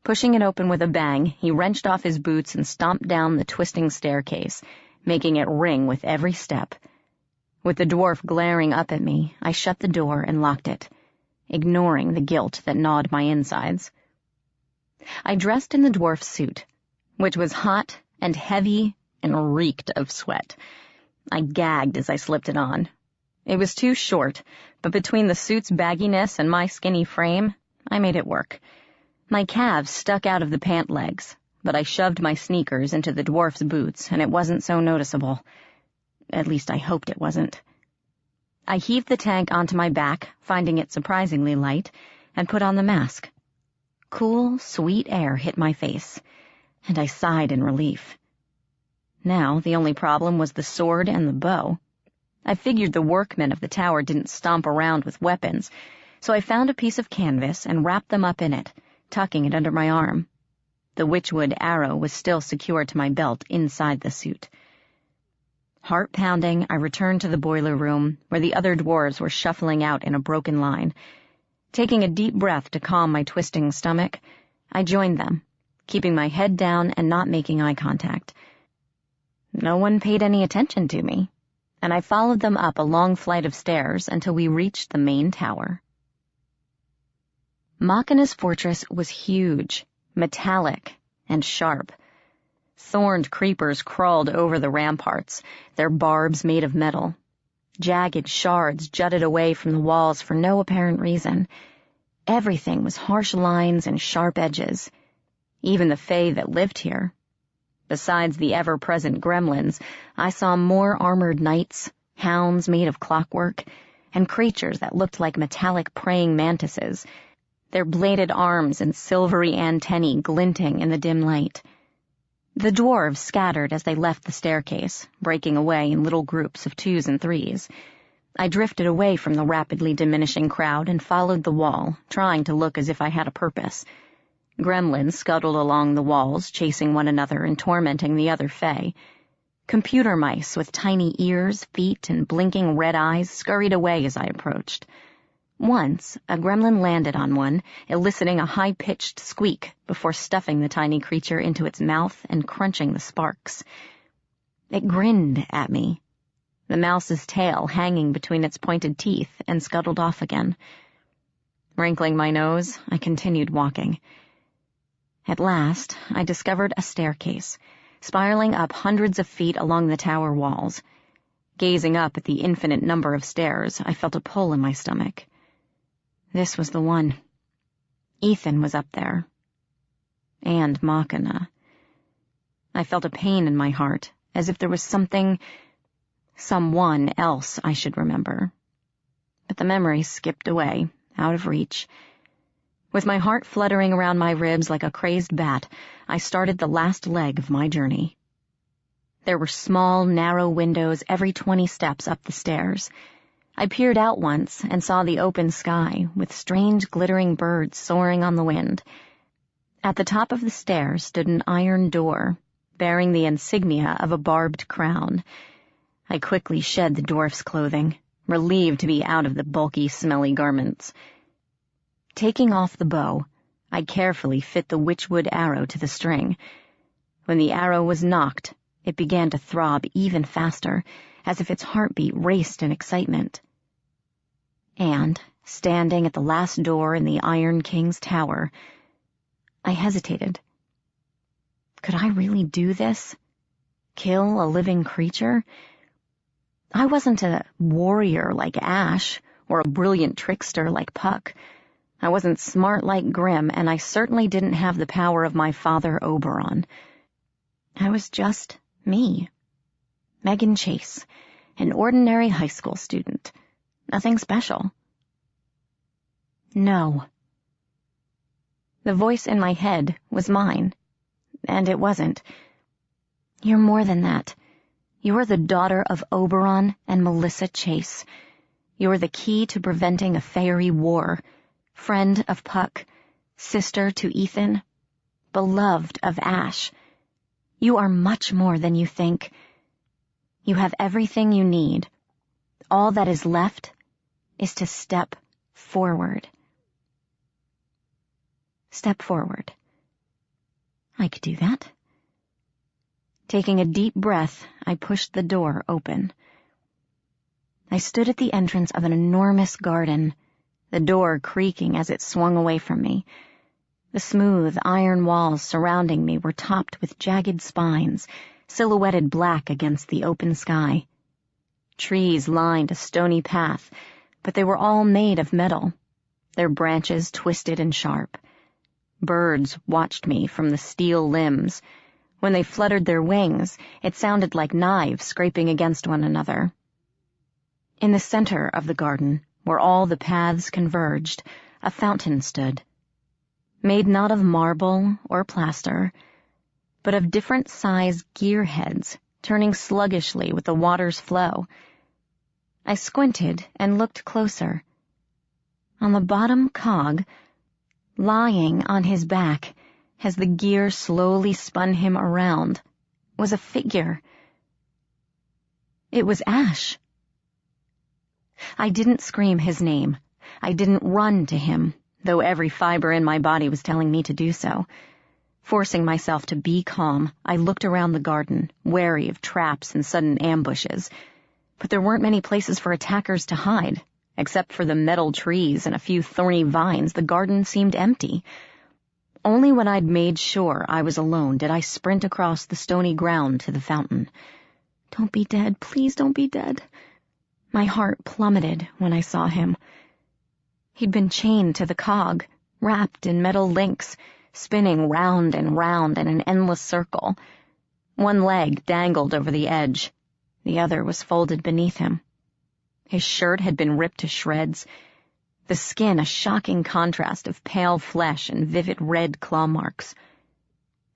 Pushing it open with a bang, he wrenched off his boots and stomped down the twisting staircase, making it ring with every step. With the dwarf glaring up at me, I shut the door and locked it, ignoring the guilt that gnawed my insides. I dressed in the dwarf's suit, which was hot and heavy and reeked of sweat. I gagged as I slipped it on. It was too short, but between the suit's bagginess and my skinny frame, I made it work. My calves stuck out of the pant legs, but I shoved my sneakers into the dwarf's boots, and it wasn't so noticeable. At least I hoped it wasn't. I heaved the tank onto my back, finding it surprisingly light, and put on the mask. Cool, sweet air hit my face, and I sighed in relief. Now the only problem was the sword and the bow. I figured the workmen of the tower didn't stomp around with weapons, so I found a piece of canvas and wrapped them up in it, tucking it under my arm. The witchwood arrow was still secured to my belt inside the suit. Heart-pounding, I returned to the boiler room, where the other dwarves were shuffling out in a broken line. Taking a deep breath to calm my twisting stomach, I joined them, keeping my head down and not making eye contact. No one paid any attention to me, and I followed them up a long flight of stairs until we reached the main tower. Machina's fortress was huge, metallic, and sharp. Thorned creepers crawled over the ramparts, their barbs made of metal. Jagged shards jutted away from the walls for no apparent reason. Everything was harsh lines and sharp edges. Even the Fey that lived here. Besides the ever-present gremlins, I saw more armored knights, hounds made of clockwork, and creatures that looked like metallic praying mantises, their bladed arms and silvery antennae glinting in the dim light. The dwarves scattered as they left the staircase, breaking away in little groups of 2s and 3s. I drifted away from the rapidly diminishing crowd and followed the wall, trying to look as if I had a purpose. Gremlins scuttled along the walls, chasing one another and tormenting the other Fey. Computer mice with tiny ears, feet, and blinking red eyes scurried away as I approached. Once, a gremlin landed on one, eliciting a high-pitched squeak before stuffing the tiny creature into its mouth and crunching the sparks. It grinned at me. the mouse's tail hanging between its pointed teeth, and scuttled off again. Wrinkling my nose, I continued walking. At last, I discovered a staircase, spiraling up hundreds of feet along the tower walls. Gazing up at the infinite number of stairs, I felt a pull in my stomach. This was the one. Ethan was up there. And Machina. I felt a pain in my heart, as if there was someone else I should remember. But the memory skipped away, out of reach. With my heart fluttering around my ribs like a crazed bat, I started the last leg of my journey. There were small, narrow windows every 20 steps up the stairs. I peered out once and saw the open sky, with strange glittering birds soaring on the wind. At the top of the stairs stood an iron door, bearing the insignia of a barbed crown. I quickly shed the dwarf's clothing, relieved to be out of the bulky, smelly garments. Taking off the bow, I carefully fit the witchwood arrow to the string. When the arrow was nocked, it began to throb even faster, as if its heartbeat raced in excitement. And, standing at the last door in the Iron King's tower, I hesitated. Could I really do this? Kill a living creature? I wasn't a warrior like Ash, or a brilliant trickster like Puck. I wasn't smart like Grimm, and I certainly didn't have the power of my father Oberon. I was just me. Meghan Chase, an ordinary high school student. Nothing special. No. The voice in my head was mine, and it wasn't. You're more than that. You're the daughter of Oberon and Melissa Chase. You're the key to preventing a fairy war, friend of Puck, sister to Ethan, beloved of Ash. You are much more than you think. You have everything you need. All that is left is to step forward. Step forward. I could do that. Taking a deep breath, I pushed the door open. I stood at the entrance of an enormous garden, the door creaking as it swung away from me. The smooth iron walls surrounding me were topped with jagged spines, silhouetted black against the open sky. Trees lined a stony path, but they were all made of metal, their branches twisted and sharp. Birds watched me from the steel limbs. When they fluttered their wings, it sounded like knives scraping against one another. In the center of the garden, where all the paths converged, a fountain stood. Made not of marble or plaster, but of different-sized gearheads, turning sluggishly with the water's flow. I squinted and looked closer. On the bottom cog, lying on his back, as the gear slowly spun him around, was a figure. It was Ash. I didn't scream his name. I didn't run to him, though every fiber in my body was telling me to do so. Forcing myself to be calm, I looked around the garden, wary of traps and sudden ambushes. But there weren't many places for attackers to hide. Except for the metal trees and a few thorny vines, the garden seemed empty. Only when I'd made sure I was alone did I sprint across the stony ground to the fountain. Don't be dead, please don't be dead. My heart plummeted when I saw him. He'd been chained to the cog, wrapped in metal links, spinning round and round in an endless circle. One leg dangled over the edge. The other was folded beneath him. His shirt had been ripped to shreds, the skin a shocking contrast of pale flesh and vivid red claw marks.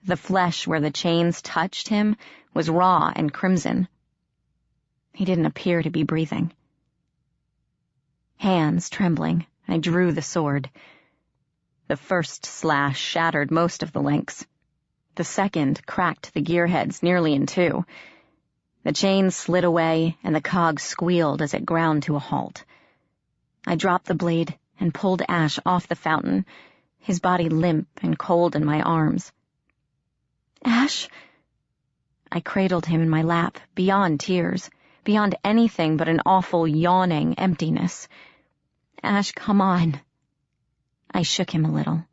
The flesh where the chains touched him was raw and crimson. He didn't appear to be breathing. Hands trembling, I drew the sword. The first slash shattered most of the links. The second cracked the gearheads nearly in two. The chains slid away, and the cog squealed as it ground to a halt. I dropped the blade and pulled Ash off the fountain, his body limp and cold in my arms. Ash? I cradled him in my lap, beyond tears, beyond anything but an awful, yawning emptiness. "Ash, come on." I shook him a little.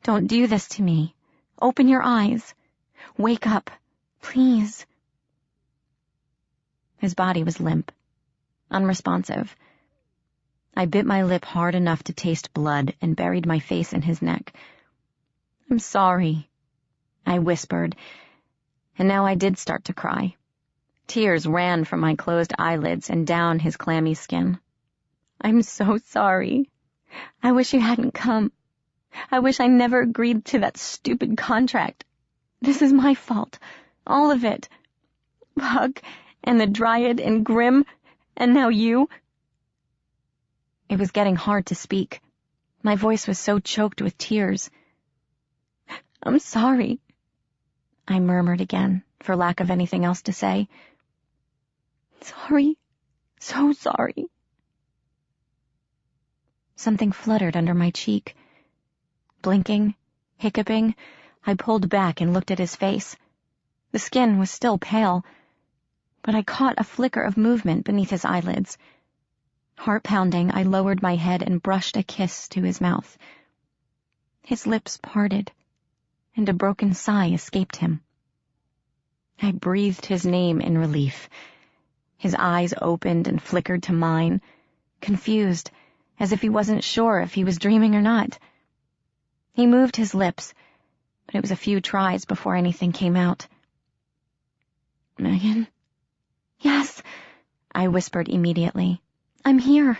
"Don't do this to me. Open your eyes. Wake up, please." His body was limp, unresponsive. I bit my lip hard enough to taste blood and buried my face in his neck. "I'm sorry," I whispered, and now I did start to cry. Tears ran from my closed eyelids and down his clammy skin. "I'm so sorry. I wish you hadn't come. I wish I never agreed to that stupid contract. This is my fault. All of it. Puck, and the Dryad, and Grim, and now you." It was getting hard to speak. My voice was so choked with tears. "I'm sorry," I murmured again, for lack of anything else to say. "Sorry. So sorry." Something fluttered under my cheek. Blinking, hiccuping, I pulled back and looked at his face. The skin was still pale, but I caught a flicker of movement beneath his eyelids. Heart-pounding, I lowered my head and brushed a kiss to his mouth. His lips parted, and a broken sigh escaped him. I breathed his name in relief. His eyes opened and flickered to mine, confused, as if he wasn't sure if he was dreaming or not. He moved his lips, but it was a few tries before anything came out. "Meghan?" "Yes," I whispered immediately. "I'm here."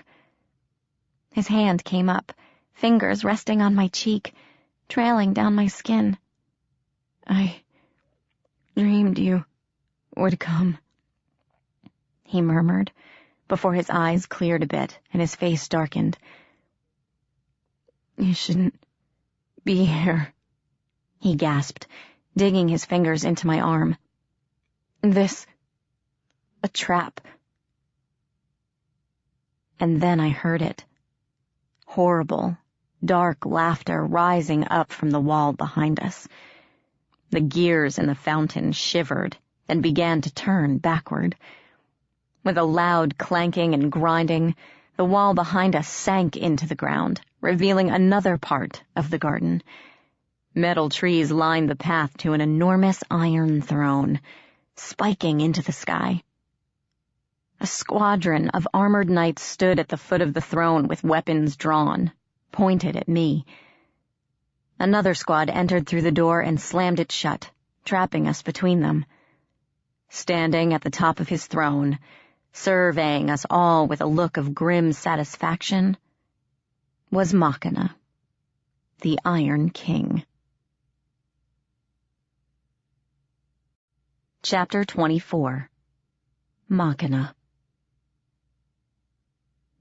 His hand came up, fingers resting on my cheek, trailing down my skin. "I dreamed you would come," he murmured, before his eyes cleared a bit and his face darkened. "You shouldn't be here," he gasped, digging his fingers into my arm. "This... a trap." And then I heard it. Horrible, dark laughter rising up from the wall behind us. The gears in the fountain shivered and began to turn backward. With a loud clanking and grinding, the wall behind us sank into the ground, revealing another part of the garden. Metal trees lined the path to an enormous iron throne, spiking into the sky. A squadron of armored knights stood at the foot of the throne with weapons drawn, pointed at me. Another squad entered through the door and slammed it shut, trapping us between them. Standing at the top of his throne, surveying us all with a look of grim satisfaction, was Meghan, the Iron King. Chapter 24. Meghan.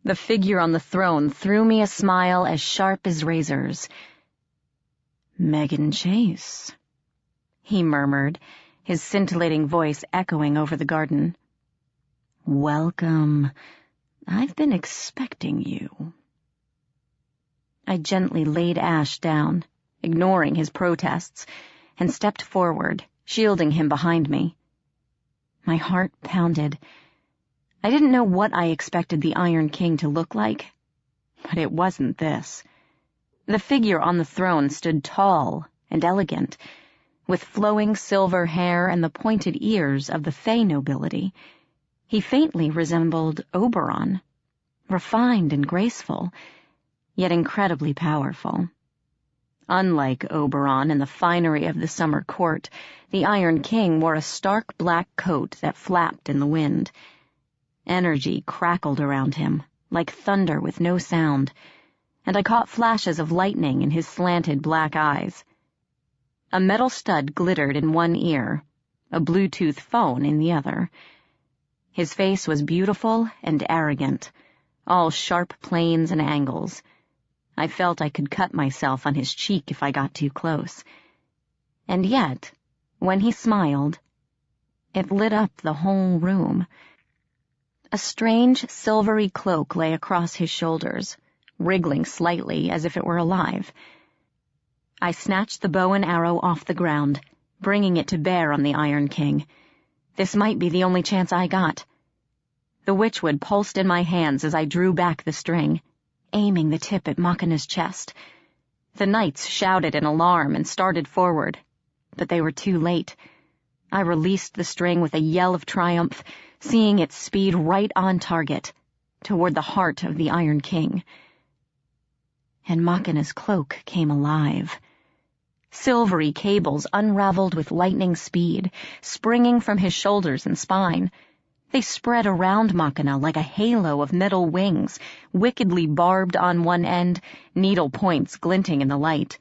The figure on the throne threw me a smile as sharp as razors. "Meghan Chase," he murmured, his scintillating voice echoing over the garden. "Welcome. I've been expecting you." I gently laid Ash down, ignoring his protests, and stepped forward, shielding him behind me. My heart pounded. I didn't know what I expected the Iron King to look like, but it wasn't this. The figure on the throne stood tall and elegant, with flowing silver hair and the pointed ears of the Fey nobility. He faintly resembled Oberon, refined and graceful, yet incredibly powerful. Unlike Oberon and the finery of the summer court, the Iron King wore a stark black coat that flapped in the wind. Energy crackled around him, like thunder with no sound, and I caught flashes of lightning in his slanted black eyes. A metal stud glittered in one ear, a Bluetooth phone in the other. His face was beautiful and arrogant, all sharp planes and angles. I felt I could cut myself on his cheek if I got too close. And yet, when he smiled, it lit up the whole room. A strange silvery cloak lay across his shoulders, wriggling slightly as if it were alive. I snatched the bow and arrow off the ground, bringing it to bear on the Iron King. This might be the only chance I got. The witchwood pulsed in my hands as I drew back the string, aiming the tip at Machina's chest. The knights shouted in alarm and started forward, but they were too late. I released the string with a yell of triumph, seeing its speed right on target, toward the heart of the Iron King. And Machina's cloak came alive. Silvery cables unraveled with lightning speed, springing from his shoulders and spine. They spread around Machina like a halo of metal wings, wickedly barbed on one end, needle points glinting in the light.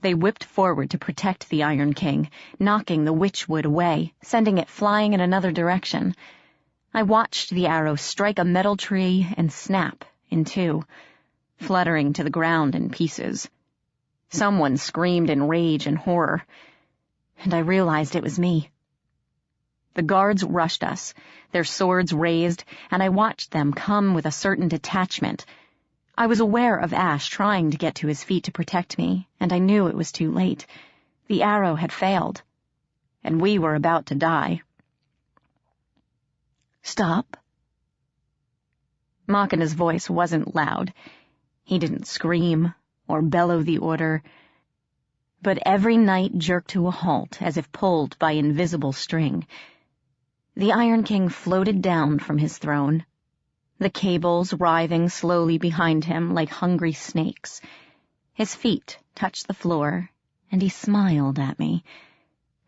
They whipped forward to protect the Iron King, knocking the witchwood away, sending it flying in another direction. I watched the arrow strike a metal tree and snap in two, fluttering to the ground in pieces. Someone screamed in rage and horror, and I realized it was me. The guards rushed us, their swords raised, and I watched them come with a certain detachment. I was aware of Ash trying to get to his feet to protect me, and I knew it was too late. The arrow had failed, and we were about to die. "Stop." Machina's voice wasn't loud. He didn't scream or bellow the order, but every knight jerked to a halt as if pulled by invisible string. The Iron King floated down from his throne, the cables writhing slowly behind him like hungry snakes. His feet touched the floor, and he smiled at me,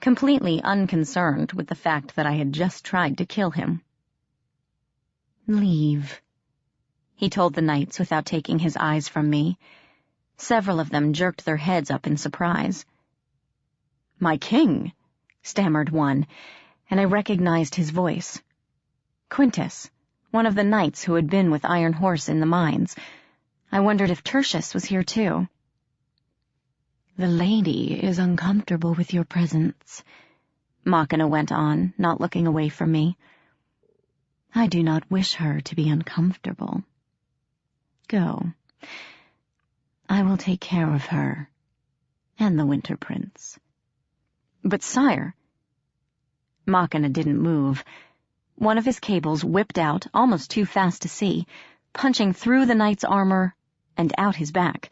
completely unconcerned with the fact that I had just tried to kill him. "Leave," he told the knights without taking his eyes from me. Several of them jerked their heads up in surprise. "My king," stammered one, and I recognized his voice. Quintus, one of the knights who had been with Iron Horse in the mines. I wondered if Tertius was here too. "The lady is uncomfortable with your presence," Machina went on, not looking away from me. "I do not wish her to be uncomfortable. Go. I will take care of her, and the Winter Prince." "But sire—" Machina didn't move. One of his cables whipped out, almost too fast to see, punching through the knight's armor and out his back.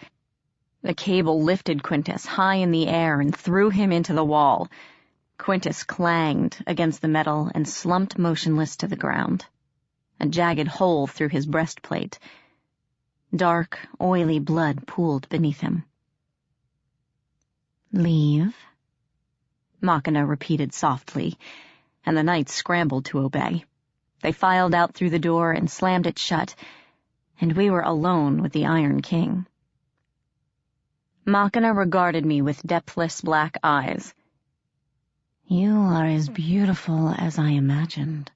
The cable lifted Quintus high in the air and threw him into the wall. Quintus clanged against the metal and slumped motionless to the ground, a jagged hole through his breastplate. Dark, oily blood pooled beneath him. "Leave," Machina repeated softly, and the knights scrambled to obey. They filed out through the door and slammed it shut, and we were alone with the Iron King. Machina regarded me with depthless black eyes. "You are as beautiful as I imagined,"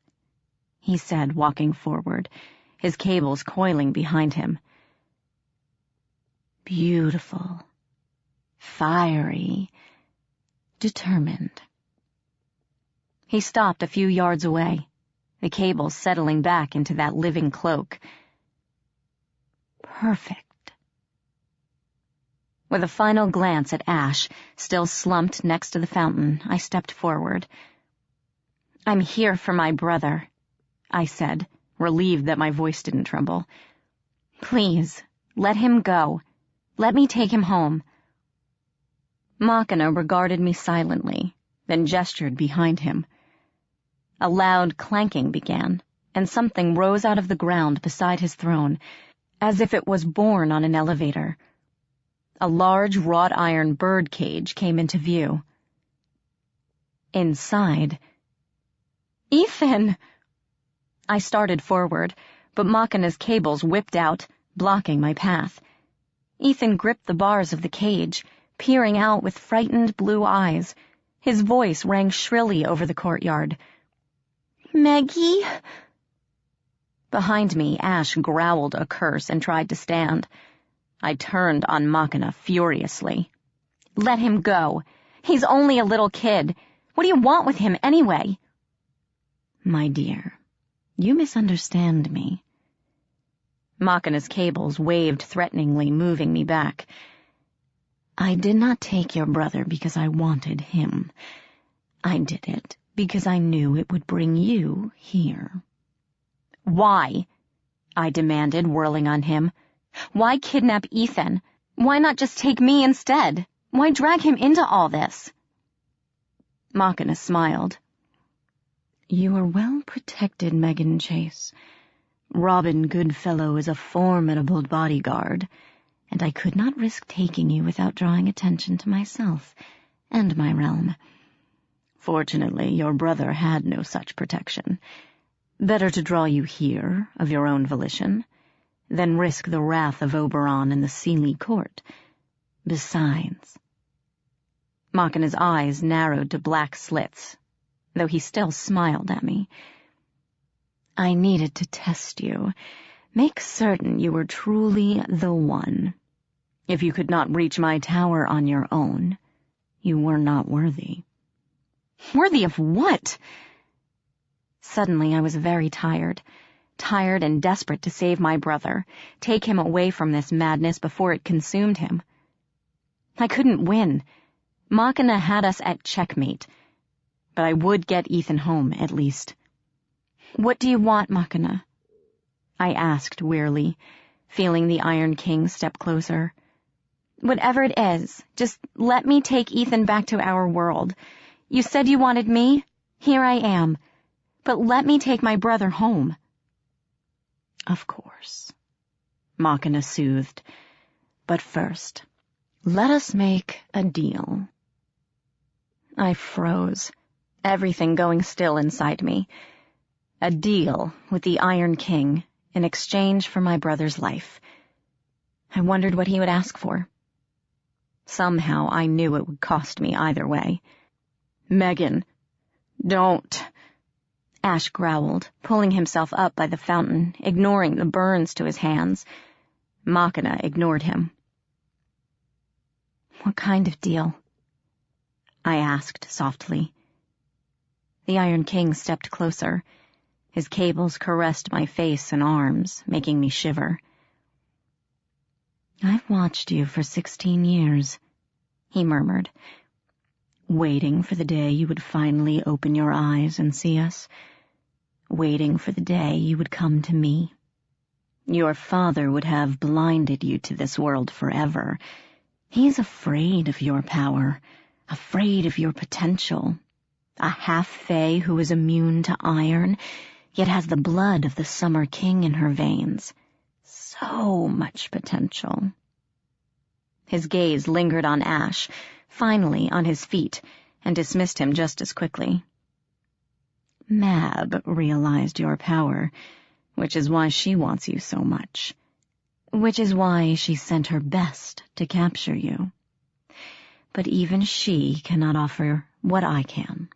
he said, walking forward, his cables coiling behind him. "Beautiful, fiery, determined." He stopped a few yards away, the cables settling back into that living cloak. "Perfect." With a final glance at Ash, still slumped next to the fountain, I stepped forward. "I'm here for my brother," I said, relieved that my voice didn't tremble. "Please, let him go. Let me take him home." Machina regarded me silently, then gestured behind him. A loud clanking began, and something rose out of the ground beside his throne, as if it was borne on an elevator. A large wrought iron bird cage came into view. Inside— "Ethan!" I started forward, but Machina's cables whipped out, blocking my path. Ethan gripped the bars of the cage, peering out with frightened blue eyes. His voice rang shrilly over the courtyard. "Meggie?" Behind me, Ash growled a curse and tried to stand. I turned on Machina furiously. "Let him go. He's only a little kid. What do you want with him anyway?" "My dear, you misunderstand me." Machina's cables waved threateningly, moving me back. "I did not take your brother because I wanted him. I did it because I knew it would bring you here." Why? I demanded, whirling on him. Why kidnap Ethan? Why not just take me instead? Why drag him into all this? Machina smiled. You are well protected, Meghan Chase. Robin Goodfellow is a formidable bodyguard, and I could not risk taking you without drawing attention to myself and my realm. Fortunately, your brother had no such protection. Better to draw you here, of your own volition, than risk the wrath of Oberon in the Sealy court. Besides... Machina's eyes narrowed to black slits, though he still smiled at me. I needed to test you, make certain you were truly the one. If you could not reach my tower on your own, you were not worthy. Worthy of what? Suddenly I was very tired and desperate to save my brother, take him away from this madness before it consumed him. I couldn't win. Machina had us at checkmate, but I would get Ethan home, at least. What do you want, Machina? I asked wearily, feeling the Iron King step closer. Whatever it is, just let me take Ethan back to our world. You said you wanted me? Here I am. But let me take my brother home. Of course, Machina soothed. But first, let us make a deal. I froze, everything going still inside me. A deal with the Iron King in exchange for my brother's life. I wondered what he would ask for. Somehow I knew it would cost me either way. Meghan, don't... Ash growled, pulling himself up by the fountain, ignoring the burns to his hands. Machina ignored him. What kind of deal? I asked softly. The Iron King stepped closer. His cables caressed my face and arms, making me shiver. I've watched you for 16 years, he murmured, waiting for the day you would finally open your eyes and see us, waiting for the day you would come to me. Your father would have blinded you to this world forever. He's afraid of your power, afraid of your potential. A half-Fey who is immune to iron, yet has the blood of the Summer King in her veins. So much potential. His gaze lingered on Ash, finally on his feet, and dismissed him just as quickly. Mab realized your power, which is why she wants you so much. Which is why she sent her best to capture you. But even she cannot offer what I can.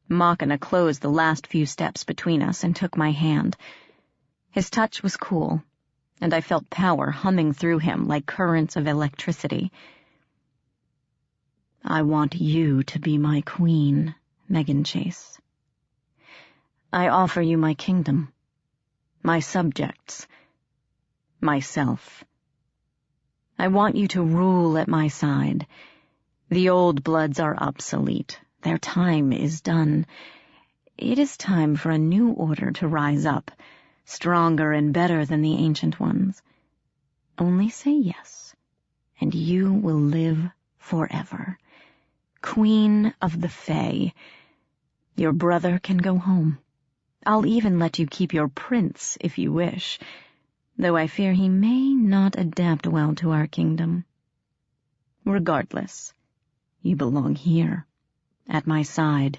Machina closed the last few steps between us and took my hand. His touch was cool, and I felt power humming through him like currents of electricity. I want you to be my queen, Meghan Chase. I offer you my kingdom, my subjects, myself. I want you to rule at my side. The old bloods are obsolete. Their time is done. It is time for a new order to rise up, stronger and better than the ancient ones. Only say yes, and you will live forever. Queen of the Fey. Your brother can go home. I'll even let you keep your prince if you wish, though I fear he may not adapt well to our kingdom. Regardless, you belong here, at my side.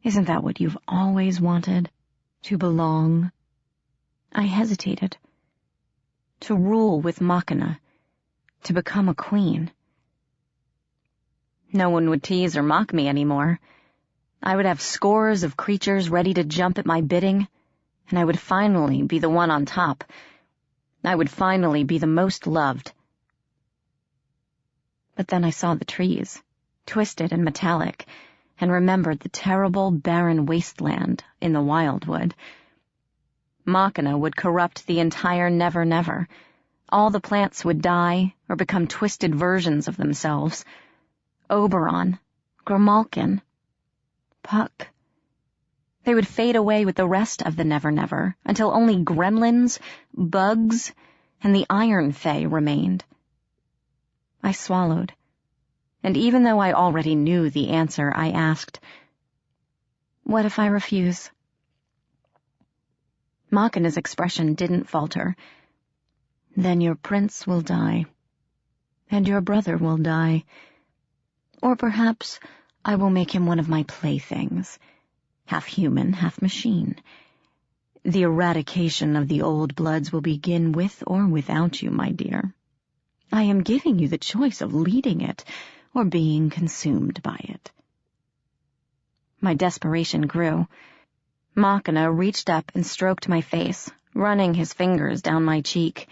Isn't that what you've always wanted? To belong? I hesitated. To rule with Machina, to become a queen. No one would tease or mock me anymore. I would have scores of creatures ready to jump at my bidding, and I would finally be the one on top. I would finally be the most loved. But then I saw the trees, twisted and metallic, and remembered the terrible, barren wasteland in the wildwood. Machina would corrupt the entire Never Never. All the plants would die or become twisted versions of themselves. Oberon, Grimalkin, Puck. They would fade away with the rest of the Never Never, until only gremlins, bugs, and the Iron Fey remained. I swallowed, and even though I already knew the answer, I asked, "What if I refuse?" Machina's expression didn't falter. "Then your prince will die, and your brother will die. Or perhaps I will make him one of my playthings, half human, half machine. The eradication of the old bloods will begin with or without you, my dear. I am giving you the choice of leading it or being consumed by it." My desperation grew. Machina reached up and stroked my face, running his fingers down my cheek.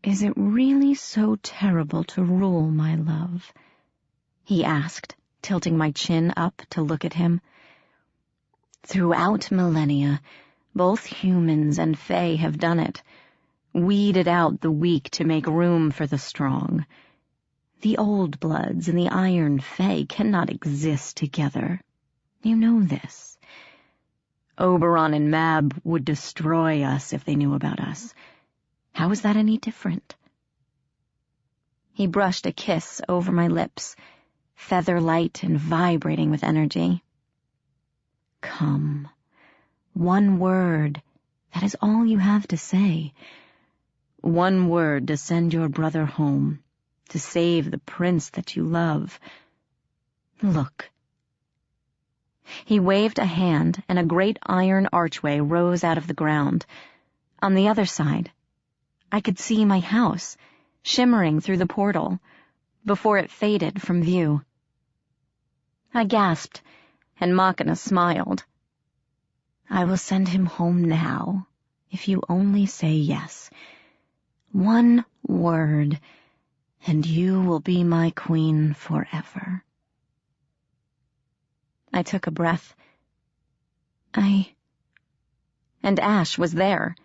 "Is it really so terrible to rule, my love?" he asked, tilting my chin up to look at him. "Throughout millennia, both humans and Fey have done it, weeded out the weak to make room for the strong. The old bloods and the Iron Fey cannot exist together. You know this. Oberon and Mab would destroy us if they knew about us. How is that any different?" He brushed a kiss over my lips, feather-light and vibrating with energy. "Come. One word. That is all you have to say. One word to send your brother home, to save the prince that you love. Look." He waved a hand, and a great iron archway rose out of the ground. On the other side, I could see my house, shimmering through the portal, before it faded from view. I gasped, and Machina smiled. "I will send him home now, if you only say yes. One word, and you will be my queen forever." I took a breath. And Ash was there.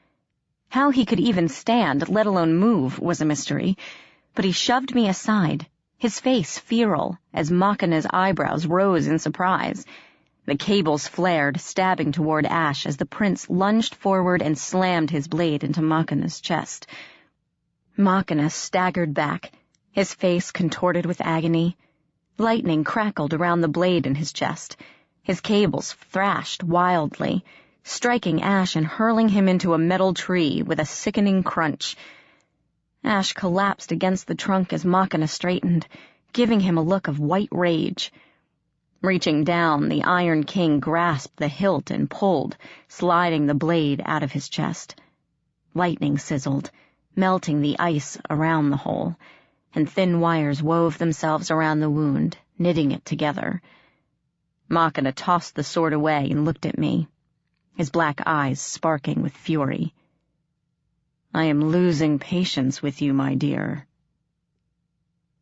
How he could even stand, let alone move, was a mystery, but he shoved me aside, his face feral, as Machina's eyebrows rose in surprise. The cables flared, stabbing toward Ash as the prince lunged forward and slammed his blade into Machina's chest. Machina staggered back, his face contorted with agony. Lightning crackled around the blade in his chest. His cables thrashed wildly, striking Ash and hurling him into a metal tree with a sickening crunch. Ash collapsed against the trunk as Machina straightened, giving him a look of white rage. Reaching down, the Iron King grasped the hilt and pulled, sliding the blade out of his chest. Lightning sizzled, melting the ice around the hole, and thin wires wove themselves around the wound, knitting it together. Machina tossed the sword away and looked at me, his black eyes sparking with fury. "I am losing patience with you, my dear."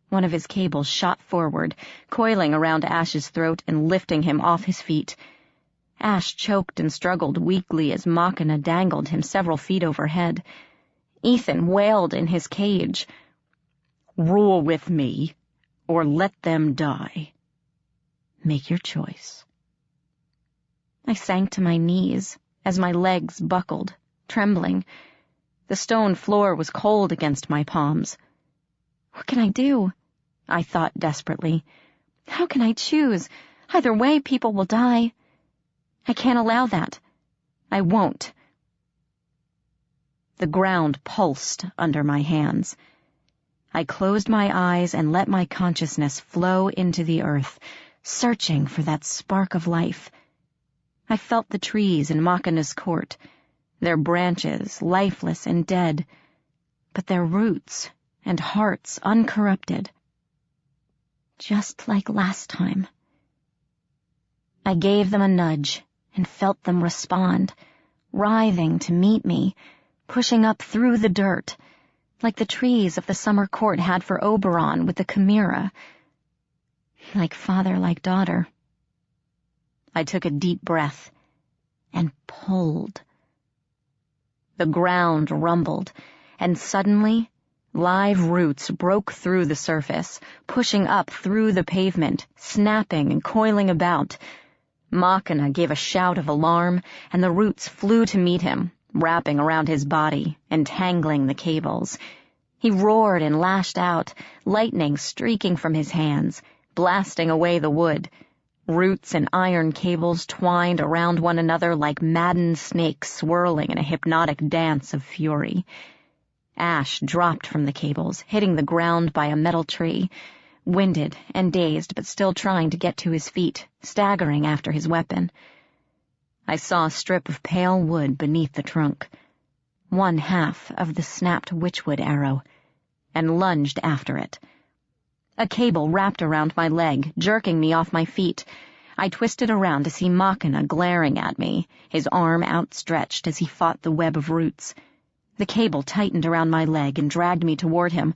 One of his cables shot forward, coiling around Ash's throat and lifting him off his feet. Ash choked and struggled weakly as Machina dangled him several feet overhead. Ethan wailed in his cage. "Rule with me, or let them die. Make your choice." I sank to my knees as my legs buckled, trembling. The stone floor was cold against my palms. What can I do? I thought desperately. How can I choose? Either way, people will die. I can't allow that. I won't. The ground pulsed under my hands. I closed my eyes and let my consciousness flow into the earth, searching for that spark of life. I felt the trees in Machina's court, their branches lifeless and dead, but their roots and hearts uncorrupted. Just like last time. I gave them a nudge and felt them respond, writhing to meet me, pushing up through the dirt, like the trees of the summer court had for Oberon with the chimera. Like father, like daughter. I took a deep breath and pulled. The ground rumbled, and suddenly live roots broke through the surface, pushing up through the pavement, snapping and coiling about. Machina gave a shout of alarm, and the roots flew to meet him, wrapping around his body, entangling the cables. He roared and lashed out, lightning streaking from his hands, blasting away the wood. Roots and iron cables twined around one another like maddened snakes swirling in a hypnotic dance of fury. Ash dropped from the cables, hitting the ground by a metal tree, winded and dazed but still trying to get to his feet, staggering after his weapon. I saw a strip of pale wood beneath the trunk, one half of the snapped witchwood arrow, and lunged after it. A cable wrapped around my leg, jerking me off my feet. I twisted around to see Machina glaring at me, his arm outstretched as he fought the web of roots. The cable tightened around my leg and dragged me toward him.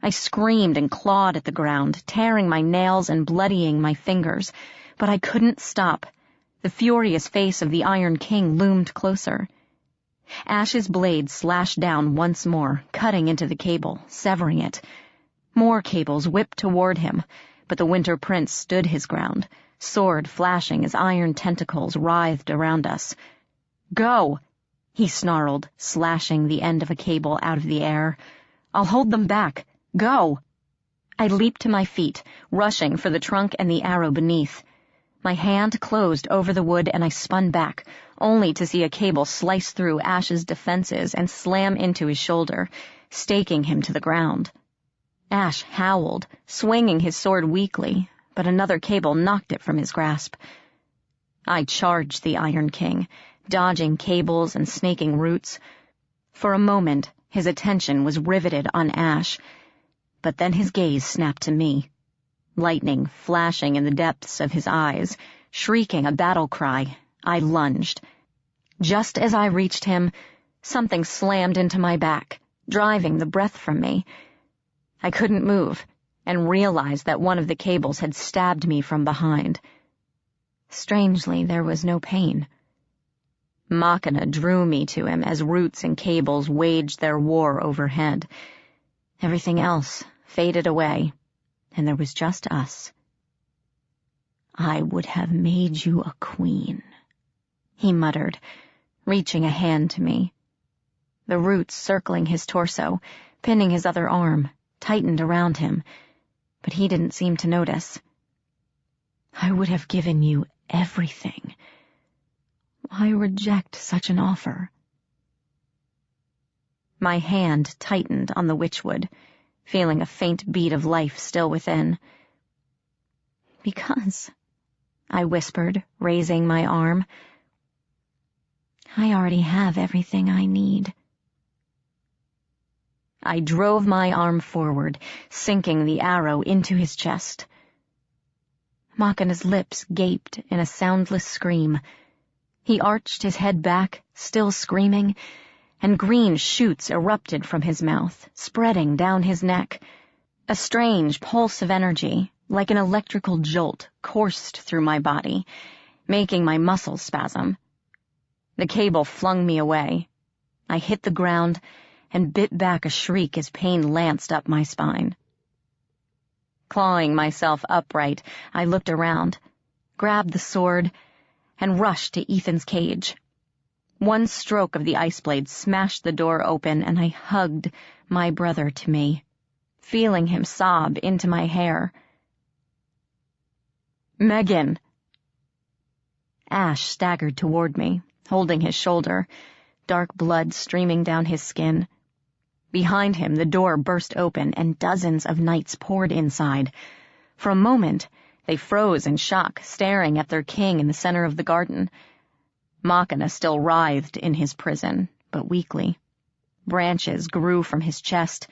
I screamed and clawed at the ground, tearing my nails and bloodying my fingers, but I couldn't stop. The furious face of the Iron King loomed closer. Ash's blade slashed down once more, cutting into the cable, severing it. More cables whipped toward him, but the Winter Prince stood his ground, sword flashing as iron tentacles writhed around us. "Go!" he snarled, slashing the end of a cable out of the air. "I'll hold them back. Go!" I leaped to my feet, rushing for the trunk and the arrow beneath. My hand closed over the wood and I spun back, only to see a cable slice through Ash's defenses and slam into his shoulder, staking him to the ground. Ash howled, swinging his sword weakly, but another cable knocked it from his grasp. I charged the Iron King, dodging cables and snaking roots. For a moment, his attention was riveted on Ash, but then his gaze snapped to me, lightning flashing in the depths of his eyes. Shrieking a battle cry, I lunged. Just as I reached him, something slammed into my back, driving the breath from me. I couldn't move, and realized that one of the cables had stabbed me from behind. Strangely, there was no pain. Machina drew me to him as roots and cables waged their war overhead. Everything else faded away, and there was just us. "I would have made you a queen," he muttered, reaching a hand to me. The roots circling his torso, pinning his other arm, tightened around him, but he didn't seem to notice. "I would have given you everything. Why reject such an offer?" My hand tightened on the witchwood, feeling a faint beat of life still within. "Because," I whispered, raising my arm, "I already have everything I need." I drove my arm forward, sinking the arrow into his chest. Machina's lips gaped in a soundless scream. He arched his head back, still screaming, and green shoots erupted from his mouth, spreading down his neck. A strange pulse of energy, like an electrical jolt, coursed through my body, making my muscles spasm. The cable flung me away. I hit the ground and bit back a shriek as pain lanced up my spine. Clawing myself upright, I looked around, grabbed the sword, and rushed to Ethan's cage. One stroke of the ice blade smashed the door open, and I hugged my brother to me, feeling him sob into my hair. "Meghan!" Ash staggered toward me, holding his shoulder, dark blood streaming down his skin. Behind him, the door burst open, and dozens of knights poured inside. For a moment, they froze in shock, staring at their king in the center of the garden. Machina still writhed in his prison, but weakly. Branches grew from his chest,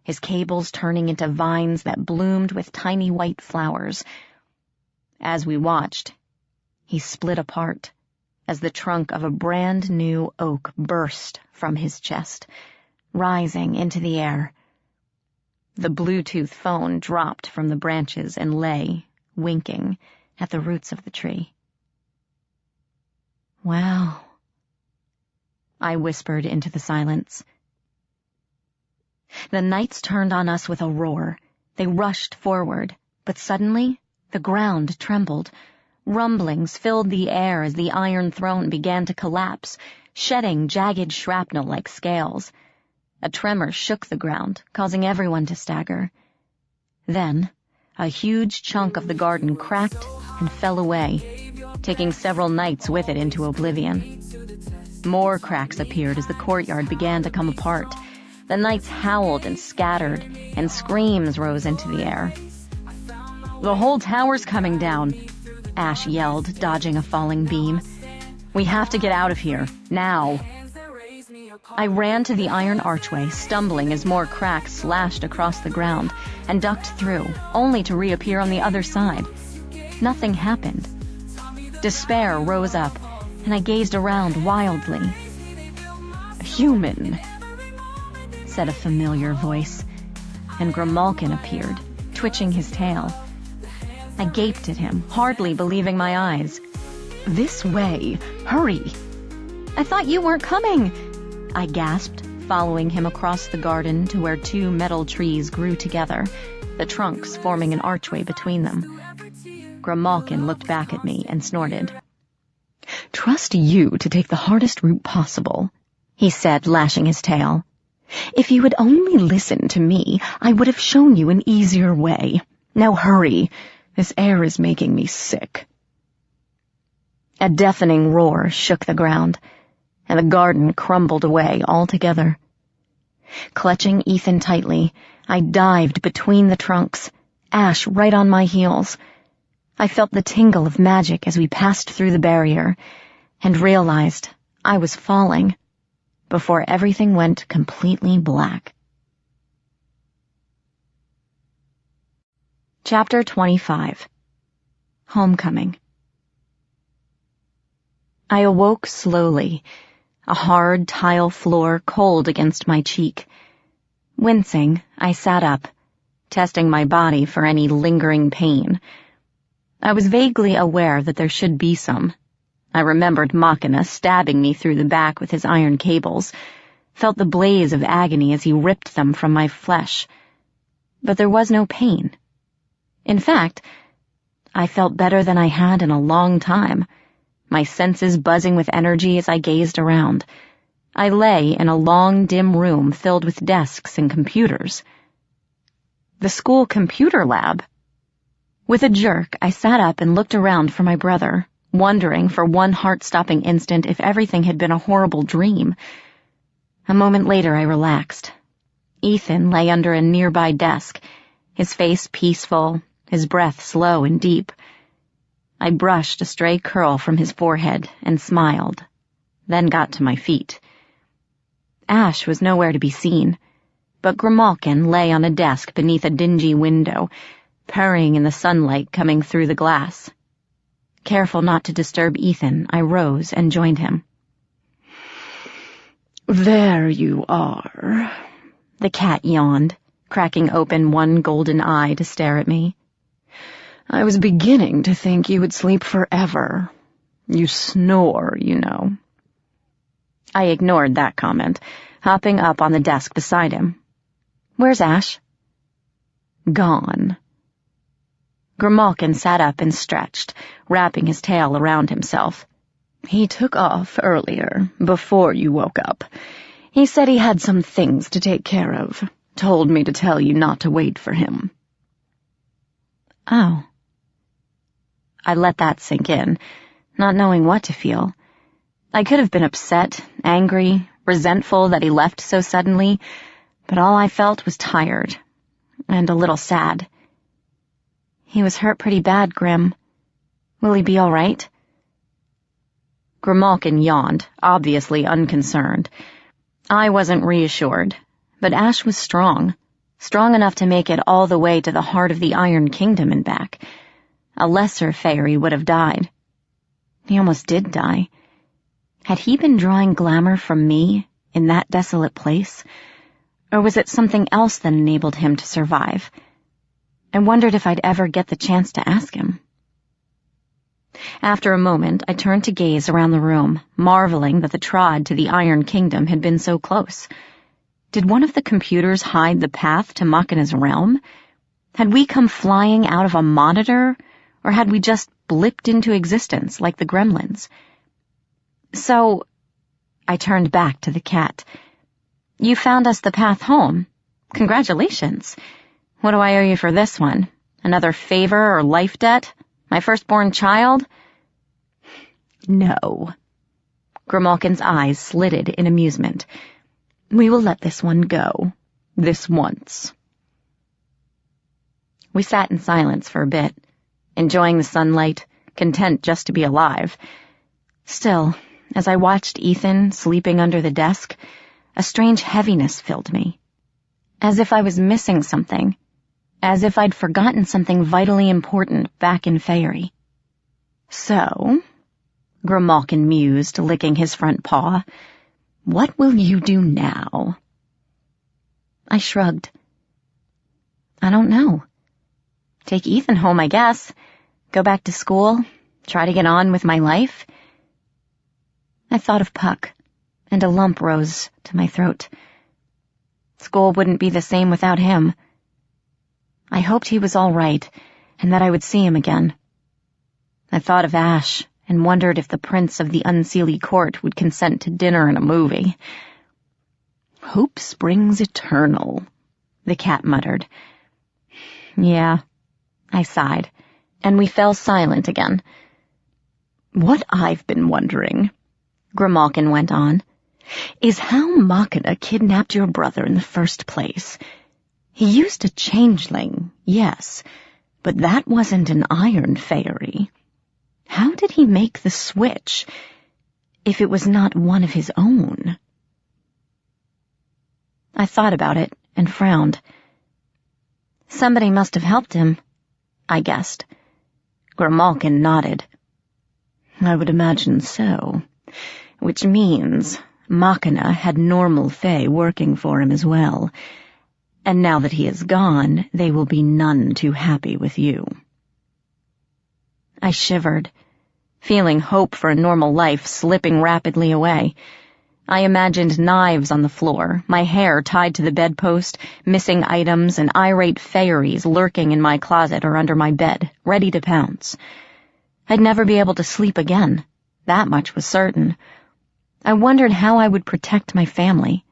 his cables turning into vines that bloomed with tiny white flowers. As we watched, he split apart, as the trunk of a brand-new oak burst from his chest, rising into the air. The Bluetooth phone dropped from the branches and lay, winking, at the roots of the tree. "Wow," I whispered into the silence. The knights turned on us with a roar. They rushed forward, but suddenly the ground trembled. Rumblings filled the air as the Iron Throne began to collapse, shedding jagged shrapnel like scales. A tremor shook the ground, causing everyone to stagger. Then, a huge chunk of the garden cracked and fell away, taking several knights with it into oblivion. More cracks appeared as the courtyard began to come apart. The knights howled and scattered, and screams rose into the air. "The whole tower's coming down," Ash yelled, dodging a falling beam. "We have to get out of here, now." I ran to the iron archway, stumbling as more cracks slashed across the ground, and ducked through, only to reappear on the other side. Nothing happened. Despair rose up, and I gazed around wildly. "Human," said a familiar voice, and Grimalkin appeared, twitching his tail. I gaped at him, hardly believing my eyes. "This way! Hurry!" "I thought you weren't coming!" I gasped, following him across the garden to where two metal trees grew together, the trunks forming an archway between them. Grimalkin looked back at me and snorted. "Trust you to take the hardest route possible," he said, lashing his tail. "If you had only listened to me, I would have shown you an easier way. Now hurry! This air is making me sick." A deafening roar shook the ground, and the garden crumbled away altogether. Clutching Ethan tightly, I dived between the trunks, Ash right on my heels. I felt the tingle of magic as we passed through the barrier, and realized I was falling before everything went completely black. Chapter 25. Homecoming. I awoke slowly, a hard tile floor cold against my cheek. Wincing, I sat up, testing my body for any lingering pain. I was vaguely aware that there should be some. I remembered Machina stabbing me through the back with his iron cables, felt the blaze of agony as he ripped them from my flesh. But there was no pain. In fact, I felt better than I had in a long time, my senses buzzing with energy as I gazed around. I lay in a long, dim room filled with desks and computers. The school computer lab. With a jerk, I sat up and looked around for my brother, wondering for one heart-stopping instant if everything had been a horrible dream. A moment later, I relaxed. Ethan lay under a nearby desk, his face peaceful, his breath slow and deep. I brushed a stray curl from his forehead and smiled, then got to my feet. Ash was nowhere to be seen, but Grimalkin lay on a desk beneath a dingy window, purring in the sunlight coming through the glass. Careful not to disturb Ethan, I rose and joined him. "There you are," the cat yawned, cracking open one golden eye to stare at me. "I was beginning to think you would sleep forever. You snore, you know." I ignored that comment, hopping up on the desk beside him. "Where's Ash?" "Gone." Grimalkin sat up and stretched, wrapping his tail around himself. "He took off earlier, before you woke up. He said he had some things to take care of. Told me to tell you not to wait for him." Oh. I let that sink in, not knowing what to feel. I could have been upset, angry, resentful that he left so suddenly, but all I felt was tired, and a little sad. "He was hurt pretty bad, Grim. Will he be all right?" Grimalkin yawned, obviously unconcerned. I wasn't reassured, but Ash was strong enough to make it all the way to the heart of the Iron Kingdom and back. A lesser fairy would have died. He almost did die. Had he been drawing glamour from me in that desolate place? Or was it something else that enabled him to survive? I wondered if I'd ever get the chance to ask him. After a moment, I turned to gaze around the room, marveling that the trod to the Iron Kingdom had been so close. Did one of the computers hide the path to Machina's realm? Had we come flying out of a monitor, Or had we just blipped into existence like the gremlins? So, I turned back to the cat. You found us the path home. Congratulations. What do I owe you for this one? Another favor or life debt? My firstborn child? No. Grimalkin's eyes slitted in amusement. We will let this one go. This once. We sat in silence for a bit, enjoying the sunlight, content just to be alive. Still, as I watched Ethan sleeping under the desk, a strange heaviness filled me. As if I was missing something. As if I'd forgotten something vitally important back in Fairy. So, Grimalkin mused, licking his front paw, what will you do now? I shrugged. I don't know. Take Ethan home, I guess. Go back to school. Try to get on with my life. I thought of Puck, and a lump rose to my throat. School wouldn't be the same without him. I hoped he was all right, and that I would see him again. I thought of Ash, and wondered if the Prince of the Unseelie Court would consent to dinner and a movie. Hope springs eternal, the cat muttered. Yeah, I sighed, and we fell silent again. What I've been wondering, Grimalkin went on, is how Machina kidnapped your brother in the first place. He used a changeling, yes, but that wasn't an Iron Fairy. How did he make the switch, if it was not one of his own? I thought about it and frowned. Somebody must have helped him, I guessed. Grimalkin nodded. I would imagine so, which means Machina had normal Fey working for him as well, and now that he is gone, they will be none too happy with you. I shivered, feeling hope for a normal life slipping rapidly away. I imagined knives on the floor, my hair tied to the bedpost, missing items, and irate fairies lurking in my closet or under my bed, ready to pounce. I'd never be able to sleep again. That much was certain. I wondered how I would protect my family.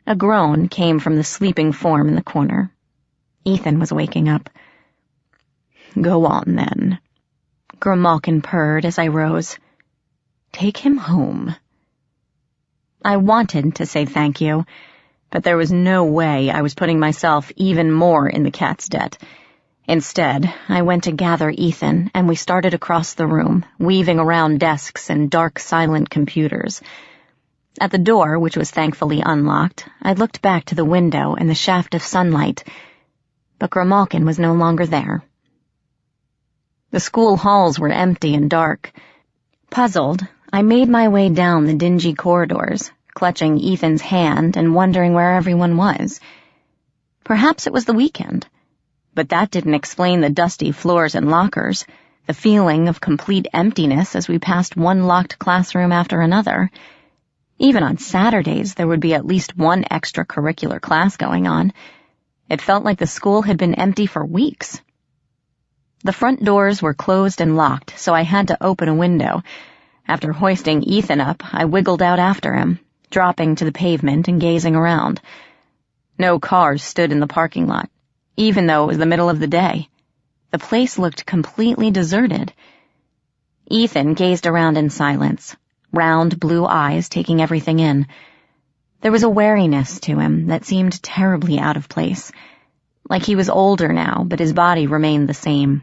A groan came from the sleeping form in the corner. Ethan was waking up. Go on, then. Grimalkin purred as I rose. Take him home. I wanted to say thank you, but there was no way I was putting myself even more in the cat's debt. Instead, I went to gather Ethan, and we started across the room, weaving around desks and dark, silent computers. At the door, which was thankfully unlocked, I looked back to the window and the shaft of sunlight, but Grimalkin was no longer there. The school halls were empty and dark. Puzzled, I made my way down the dingy corridors, clutching Ethan's hand and wondering where everyone was. Perhaps it was the weekend, but that didn't explain the dusty floors and lockers, the feeling of complete emptiness as we passed one locked classroom after another. Even on Saturdays, there would be at least one extracurricular class going on. It felt like the school had been empty for weeks. The front doors were closed and locked, so I had to open a window. After hoisting Ethan up, I wiggled out after him, dropping to the pavement and gazing around. No cars stood in the parking lot, even though it was the middle of the day. The place looked completely deserted. Ethan gazed around in silence, round blue eyes taking everything in. There was a wariness to him that seemed terribly out of place, like he was older now, but his body remained the same.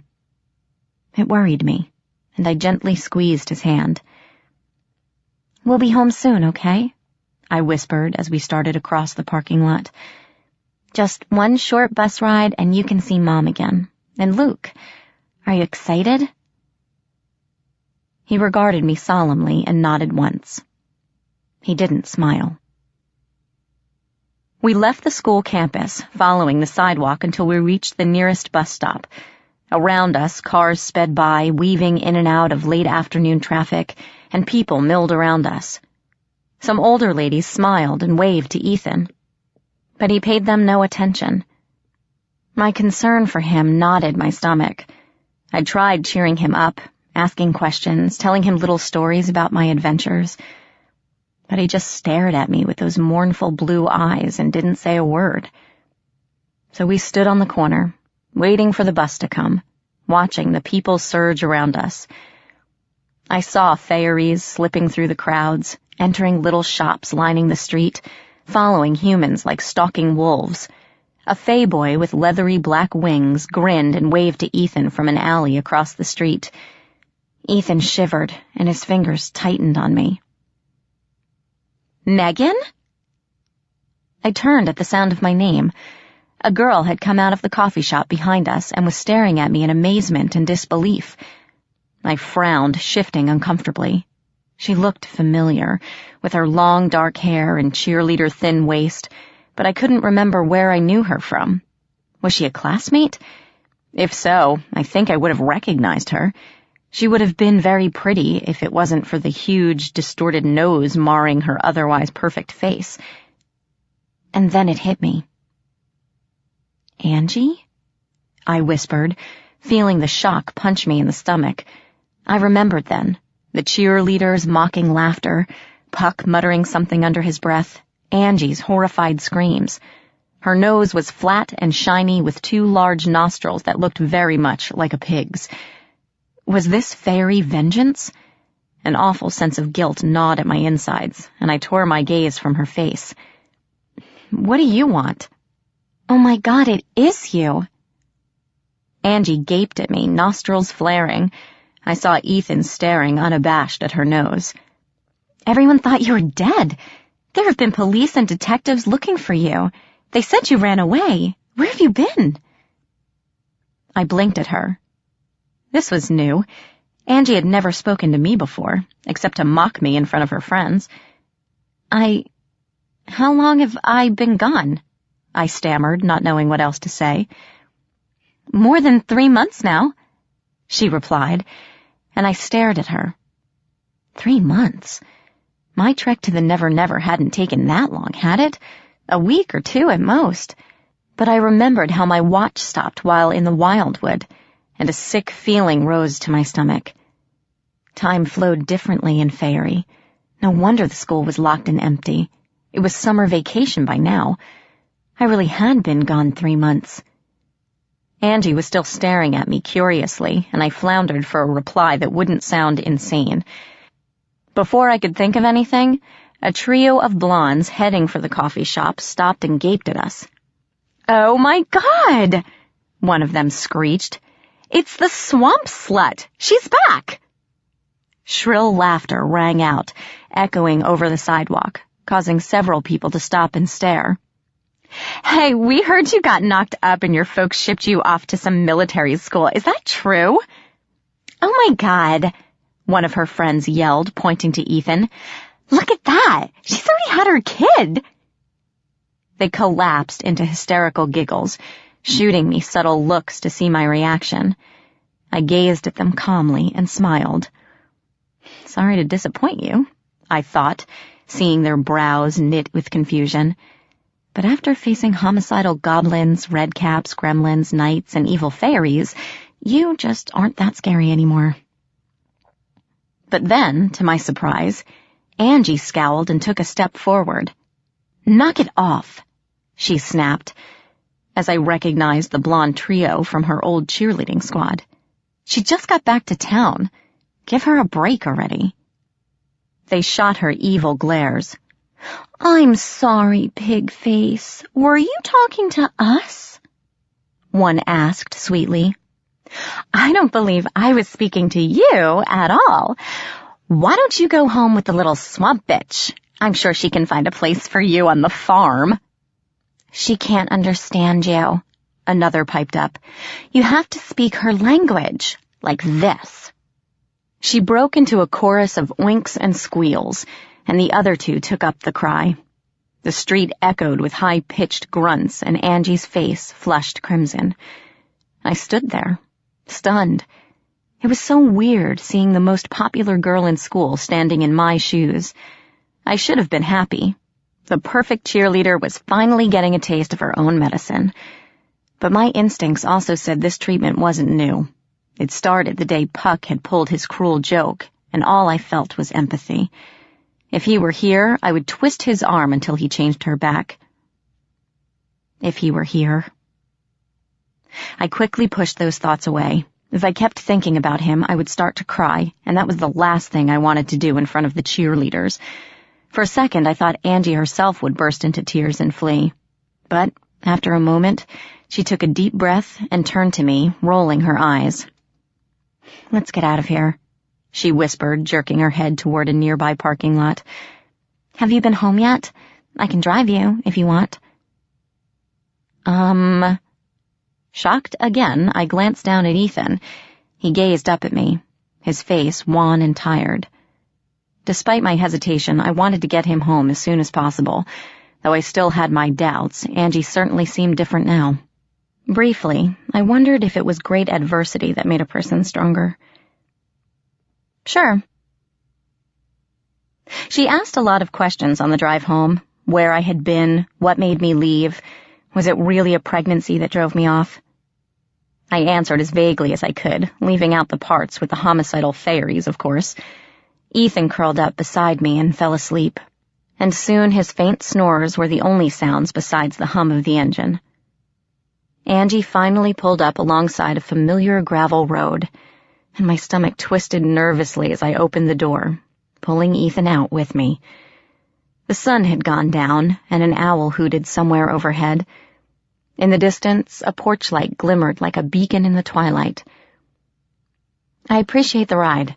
It worried me, and I gently squeezed his hand. We'll be home soon, okay? I whispered as we started across the parking lot. Just one short bus ride and you can see Mom again. And Luke, are you excited? He regarded me solemnly and nodded once. He didn't smile. We left the school campus, following the sidewalk until we reached the nearest bus stop. Around us, cars sped by, weaving in and out of late afternoon traffic, and people milled around us. Some older ladies smiled and waved to Ethan, but he paid them no attention. My concern for him knotted my stomach. I tried cheering him up, asking questions, telling him little stories about my adventures, but he just stared at me with those mournful blue eyes and didn't say a word. So we stood on the corner, waiting for the bus to come, watching the people surge around us. I saw faeries slipping through the crowds, entering little shops lining the street, following humans like stalking wolves. A Fey boy with leathery black wings grinned and waved to Ethan from an alley across the street. Ethan shivered, and his fingers tightened on me. "Meghan?" I turned at the sound of my name. A girl had come out of the coffee shop behind us and was staring at me in amazement and disbelief. I frowned, shifting uncomfortably. She looked familiar, with her long dark hair and cheerleader thin waist, but I couldn't remember where I knew her from. Was she a classmate? If so, I think I would have recognized her. She would have been very pretty if it wasn't for the huge, distorted nose marring her otherwise perfect face. And then it hit me. "Angie?" I whispered, feeling the shock punch me in the stomach. I remembered then, the cheerleaders' mocking laughter, Puck muttering something under his breath, Angie's horrified screams. Her nose was flat and shiny with 2 large nostrils that looked very much like a pig's. Was this fairy vengeance? An awful sense of guilt gnawed at my insides, and I tore my gaze from her face. "What do you want?" "Oh my God, it is you!" Angie gaped at me, nostrils flaring. I saw Ethan staring unabashed at her nose. "Everyone thought you were dead. There have been police and detectives looking for you. They said you ran away. Where have you been?" I blinked at her. This was new. Angie had never spoken to me before, except to mock me in front of her friends. How long have I been gone?" I stammered, not knowing what else to say. "More than 3 months now," she replied, and I stared at her. 3 months? My trek to the Never Never hadn't taken that long, had it? A week or 2 at most. But I remembered how my watch stopped while in the Wildwood, and a sick feeling rose to my stomach. Time flowed differently in Faerie. No wonder the school was locked and empty. It was summer vacation by now. I really had been gone 3 months. Angie was still staring at me curiously, and I floundered for a reply that wouldn't sound insane. Before I could think of anything, a trio of blondes heading for the coffee shop stopped and gaped at us. "Oh my God!" one of them screeched. "It's the swamp slut! She's back!" Shrill laughter rang out, echoing over the sidewalk, causing several people to stop and stare. "Hey, we heard you got knocked up and your folks shipped you off to some military school. Is that true?" "Oh my God," one of her friends yelled, pointing to Ethan. "Look at that! She's already had her kid!" They collapsed into hysterical giggles, shooting me subtle looks to see my reaction. I gazed at them calmly and smiled. Sorry to disappoint you, I thought, seeing their brows knit with confusion. But after facing homicidal goblins, redcaps, gremlins, knights, and evil fairies, you just aren't that scary anymore. But then, to my surprise, Angie scowled and took a step forward. "Knock it off," she snapped, as I recognized the blonde trio from her old cheerleading squad. She just got back to town. Give her a break already. They shot her evil glares. "I'm sorry, Pigface. Were you talking to us?" one asked sweetly. "I don't believe I was speaking to you at all. Why don't you go home with the little swamp bitch? I'm sure she can find a place for you on the farm." "She can't understand you," another piped up. "You have to speak her language, like this." She broke into a chorus of oinks and squeals, and the other two took up the cry. The street echoed with high-pitched grunts, and Angie's face flushed crimson. I stood there, stunned. It was so weird seeing the most popular girl in school standing in my shoes. I should have been happy. The perfect cheerleader was finally getting a taste of her own medicine. But my instincts also said this treatment wasn't new. It started the day Puck had pulled his cruel joke, and all I felt was empathy. If he were here, I would twist his arm until he changed her back. If he were here. I quickly pushed those thoughts away. If I kept thinking about him, I would start to cry, and that was the last thing I wanted to do in front of the cheerleaders. For a second, I thought Angie herself would burst into tears and flee. But, after a moment, she took a deep breath and turned to me, rolling her eyes. "Let's get out of here," she whispered, jerking her head toward a nearby parking lot. "Have you been home yet? I can drive you, if you want." Shocked again, I glanced down at Ethan. He gazed up at me, his face wan and tired. Despite my hesitation, I wanted to get him home as soon as possible. Though I still had my doubts, Angie certainly seemed different now. Briefly, I wondered if it was great adversity that made a person stronger. "Sure." She asked a lot of questions on the drive home. Where I had been, what made me leave. Was it really a pregnancy that drove me off? I answered as vaguely as I could, leaving out the parts with the homicidal fairies, of course. Ethan curled up beside me and fell asleep, and soon his faint snores were the only sounds besides the hum of the engine. Angie finally pulled up alongside a familiar gravel road, and my stomach twisted nervously as I opened the door, pulling Ethan out with me. The sun had gone down, and an owl hooted somewhere overhead. In the distance, a porch light glimmered like a beacon in the twilight. "I appreciate the ride,"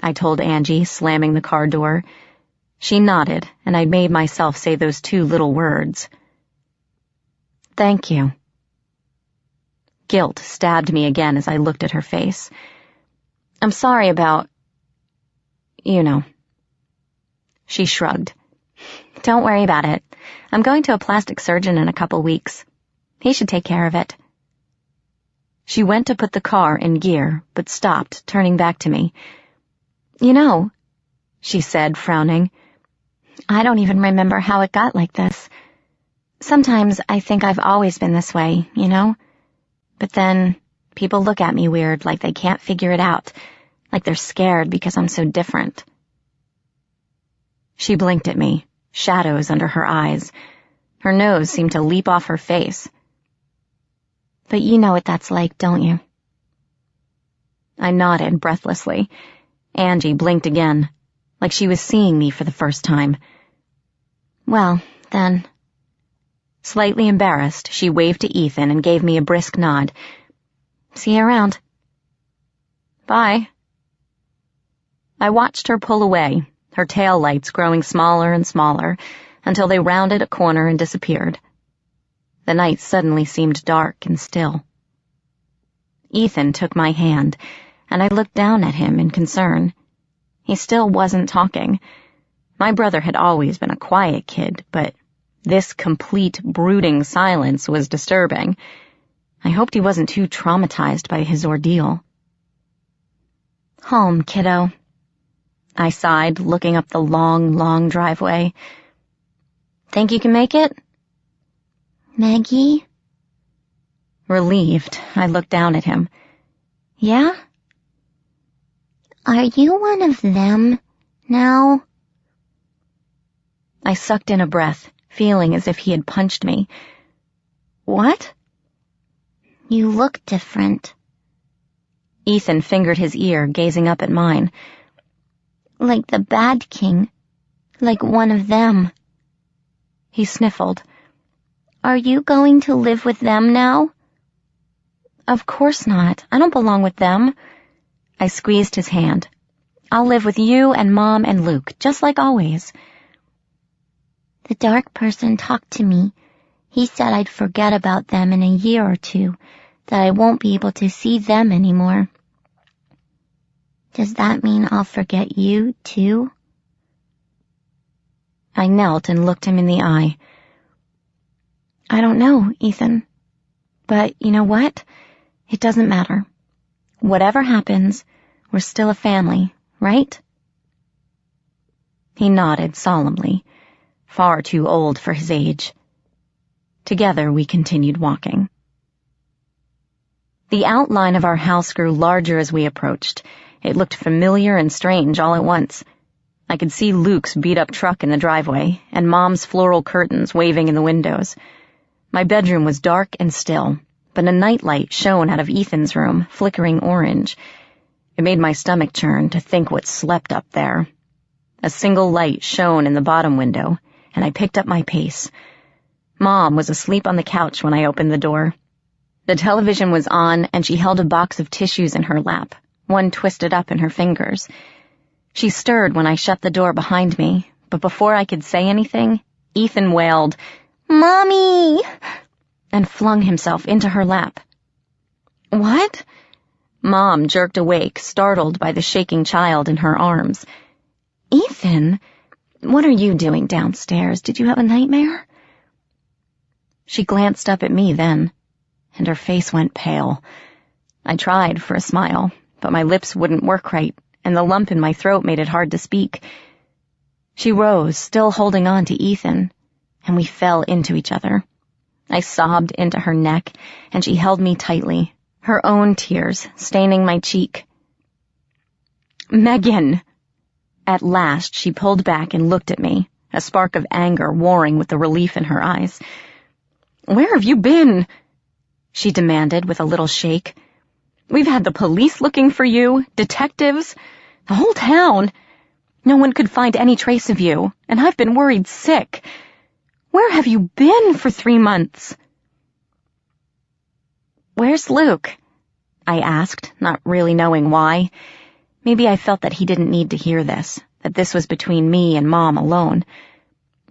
I told Angie, slamming the car door. She nodded, and I made myself say those two little words. "Thank you." Guilt stabbed me again as I looked at her face. "I'm sorry about... you know." She shrugged. "Don't worry about it. I'm going to a plastic surgeon in a couple weeks. He should take care of it." She went to put the car in gear, but stopped, turning back to me. "You know," she said, frowning, "I don't even remember how it got like this. Sometimes I think I've always been this way, you know? But then people look at me weird, like they can't figure it out, like they're scared because I'm so different." She blinked at me, shadows under her eyes. Her nose seemed to leap off her face. "But you know what that's like, don't you?" I nodded breathlessly. Angie blinked again, like she was seeing me for the first time. "Well, then..." Slightly embarrassed, she waved to Ethan and gave me a brisk nod. "See you around." "Bye." I watched her pull away, her tail lights growing smaller and smaller, until they rounded a corner and disappeared. The night suddenly seemed dark and still. Ethan took my hand, and I looked down at him in concern. He still wasn't talking. My brother had always been a quiet kid, but this complete, brooding silence was disturbing. I hoped he wasn't too traumatized by his ordeal. "Home, kiddo," I sighed, looking up the long, long driveway. "Think you can make it?" "Maggie?" Relieved, I looked down at him. "Yeah? Are you one of them now?" I sucked in a breath, feeling as if he had punched me. "What?" "You look different." Ethan fingered his ear, gazing up at mine. "Like the Bad King. Like one of them." He sniffled. "Are you going to live with them now?" "Of course not. I don't belong with them." I squeezed his hand. "I'll live with you and Mom and Luke, just like always." "The dark person talked to me. He said I'd forget about them in a year or two, that I won't be able to see them anymore. Does that mean I'll forget you, too?" I knelt and looked him in the eye. "I don't know, Ethan. But you know what? It doesn't matter. Whatever happens, we're still a family, right?" He nodded solemnly, far too old for his age. Together we continued walking. The outline of our house grew larger as we approached. It looked familiar and strange all at once. I could see Luke's beat-up truck in the driveway, and Mom's floral curtains waving in the windows. My bedroom was dark and still, but a nightlight shone out of Ethan's room, flickering orange. It made my stomach churn to think what slept up there. A single light shone in the bottom window, and I picked up my pace. Mom was asleep on the couch when I opened the door. The television was on, and she held a box of tissues in her lap, one twisted up in her fingers. She stirred when I shut the door behind me, but before I could say anything, Ethan wailed, "Mommy!" and flung himself into her lap. "What?" Mom jerked awake, startled by the shaking child in her arms. "Ethan, what are you doing downstairs? Did you have a nightmare?" She glanced up at me then, and her face went pale. I tried for a smile, but my lips wouldn't work right, and the lump in my throat made it hard to speak. She rose, still holding on to Ethan, and we fell into each other. I sobbed into her neck, and she held me tightly, her own tears staining my cheek. "Meghan!" At last she pulled back and looked at me, a spark of anger warring with the relief in her eyes. "Where have you been?" she demanded with a little shake. "We've had the police looking for you, detectives, the whole town. No one could find any trace of you, and I've been worried sick. Where have you been for 3 months?" "Where's Luke?" I asked, not really knowing why. Maybe I felt that he didn't need to hear this, that this was between me and Mom alone.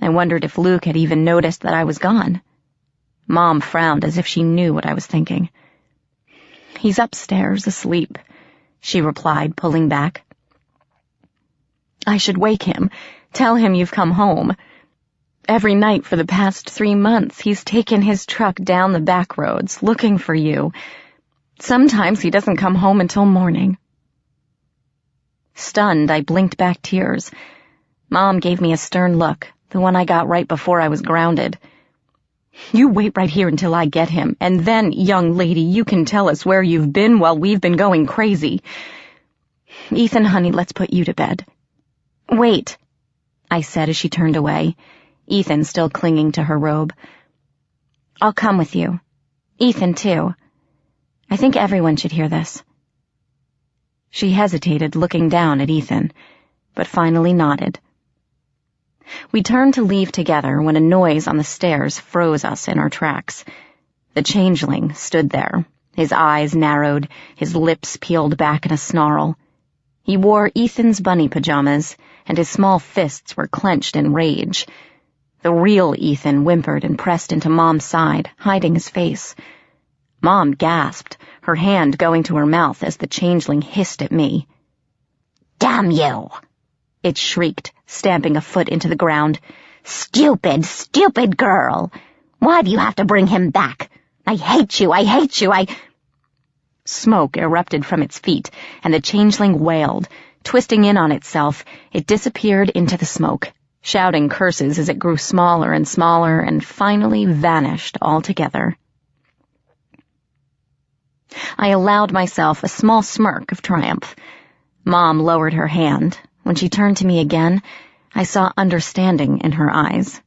I wondered if Luke had even noticed that I was gone. Mom frowned as if she knew what I was thinking. "He's upstairs, asleep," she replied, pulling back. "I should wake him, tell him you've come home. Every night for the past 3 months, he's taken his truck down the back roads, looking for you. Sometimes he doesn't come home until morning." Stunned, I blinked back tears. Mom gave me a stern look, the one I got right before I was grounded. "You wait right here until I get him, and then, young lady, you can tell us where you've been while we've been going crazy. Ethan, honey, let's put you to bed." "Wait," I said as she turned away, Ethan still clinging to her robe. "I'll come with you. Ethan, too. I think everyone should hear this." She hesitated, looking down at Ethan, but finally nodded. We turned to leave together when a noise on the stairs froze us in our tracks. The changeling stood there, his eyes narrowed, his lips peeled back in a snarl. He wore Ethan's bunny pajamas, and his small fists were clenched in rage. The real Ethan whimpered and pressed into Mom's side, hiding his face. Mom gasped, her hand going to her mouth as the changeling hissed at me. "Damn you!" it shrieked, stamping a foot into the ground. "Stupid, stupid girl! Why do you have to bring him back? I hate you, I hate you, I—" Smoke erupted from its feet, and the changeling wailed. Twisting in on itself, it disappeared into the smoke, shouting curses as it grew smaller and smaller and finally vanished altogether. I allowed myself a small smirk of triumph. Mom lowered her hand. When she turned to me again, I saw understanding in her eyes,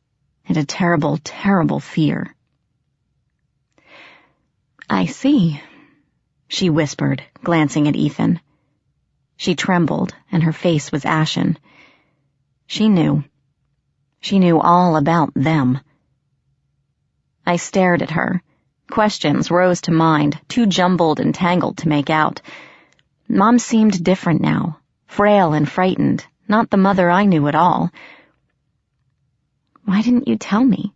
and a terrible, terrible fear. "I see," she whispered, glancing at Ethan. She trembled, and her face was ashen. She knew. She knew all about them. I stared at her. Questions rose to mind, too jumbled and tangled to make out. Mom seemed different now, frail and frightened, not the mother I knew at all. "Why didn't you tell me?"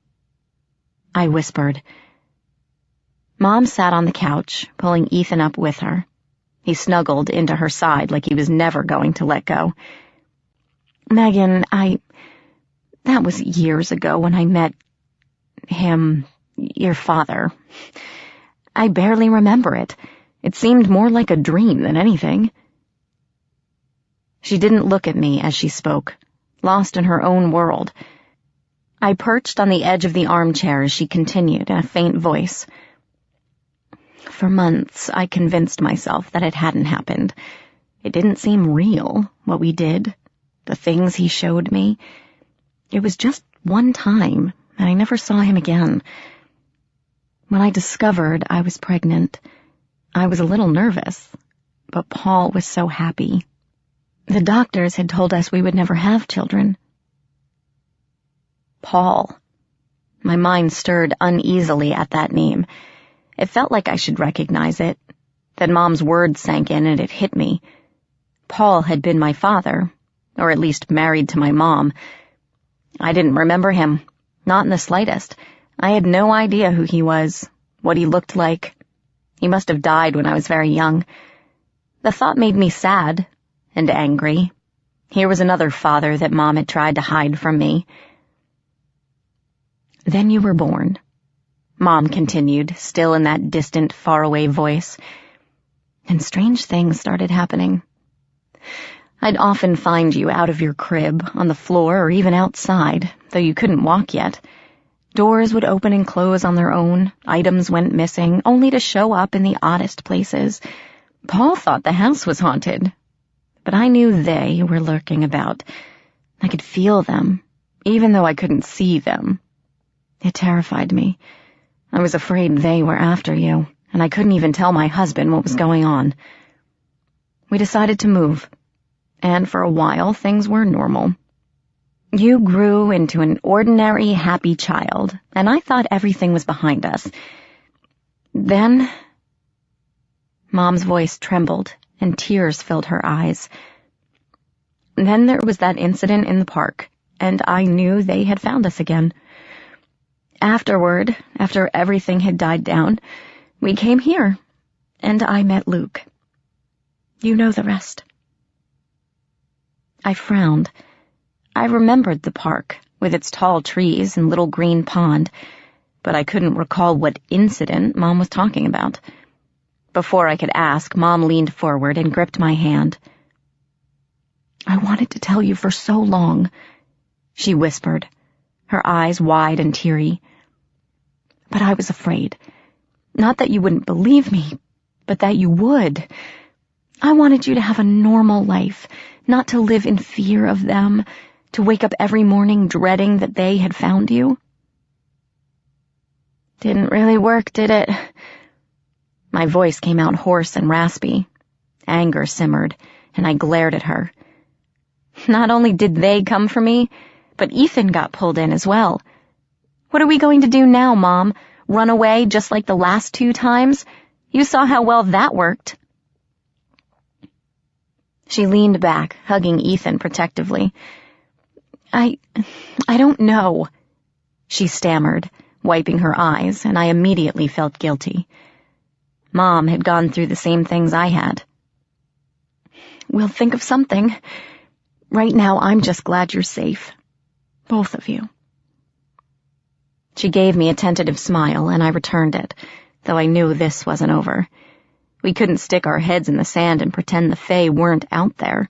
I whispered. Mom sat on the couch, pulling Ethan up with her. He snuggled into her side like he was never going to let go. "Meghan, that was years ago when I met him, your father. I barely remember it. It seemed more like a dream than anything." She didn't look at me as she spoke, lost in her own world. I perched on the edge of the armchair as she continued in a faint voice. For months, I convinced myself that it hadn't happened. It didn't seem real, what we did, the things he showed me. It was just one time, and I never saw him again. When I discovered I was pregnant, I was a little nervous, but Paul was so happy. The doctors had told us we would never have children. Paul. My mind stirred uneasily at that name. It felt like I should recognize it. Then Mom's words sank in and it hit me. Paul had been my father, or at least married to my mom. I didn't remember him, not in the slightest. I had no idea who he was, what he looked like. He must have died when I was very young. The thought made me sad and angry. Here was another father that Mom had tried to hide from me. Then you were born, Mom continued, still in that distant, faraway voice. And strange things started happening. I'd often find you out of your crib, on the floor, or even outside, though you couldn't walk yet. Doors would open and close on their own, items went missing, only to show up in the oddest places. Paul thought the house was haunted, but I knew they were lurking about. I could feel them, even though I couldn't see them. It terrified me. I was afraid they were after you, and I couldn't even tell my husband what was going on. We decided to move, and for a while things were normal. You grew into an ordinary, happy child, and I thought everything was behind us. Then, Mom's voice trembled, and tears filled her eyes. Then there was that incident in the park, and I knew they had found us again. Afterward, after everything had died down, we came here, and I met Luke. You know the rest. I frowned. I remembered the park, with its tall trees and little green pond, but I couldn't recall what incident Mom was talking about. Before I could ask, Mom leaned forward and gripped my hand. I wanted to tell you for so long, she whispered, her eyes wide and teary. But I was afraid. Not that you wouldn't believe me, but that you would. I wanted you to have a normal life, not to live in fear of them, to wake up every morning dreading that they had found you. Didn't really work, did it? My voice came out hoarse and raspy. Anger simmered, and I glared at her. Not only did they come for me, but Ethan got pulled in as well. What are we going to do now, Mom? Run away just like the last 2 times? You saw how well that worked. She leaned back, hugging Ethan protectively. I don't know, she stammered, wiping her eyes, and I immediately felt guilty. Mom had gone through the same things I had. We'll think of something. Right now, I'm just glad you're safe. Both of you. She gave me a tentative smile, and I returned it, though I knew this wasn't over. We couldn't stick our heads in the sand and pretend the Fey weren't out there.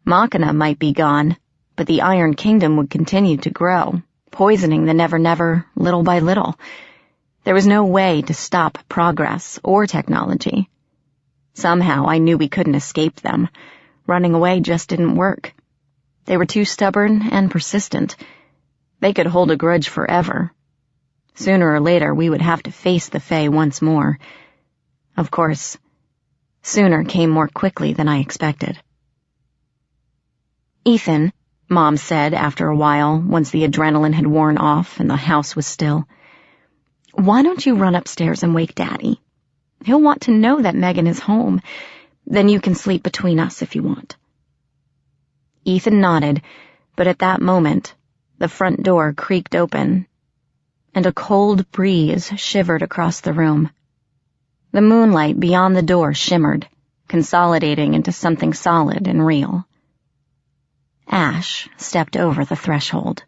Machina might be gone, but the Iron Kingdom would continue to grow, poisoning the Never-Never little by little. There was no way to stop progress or technology. Somehow I knew we couldn't escape them. Running away just didn't work. They were too stubborn and persistent. They could hold a grudge forever. Sooner or later we would have to face the Fey once more. Of course, sooner came more quickly than I expected. Ethan, Mom said after a while, once the adrenaline had worn off and the house was still, why don't you run upstairs and wake Daddy? He'll want to know that Meghan is home. Then you can sleep between us if you want. Ethan nodded, but at that moment, the front door creaked open, and a cold breeze shivered across the room. The moonlight beyond the door shimmered, consolidating into something solid and real. Ash stepped over the threshold.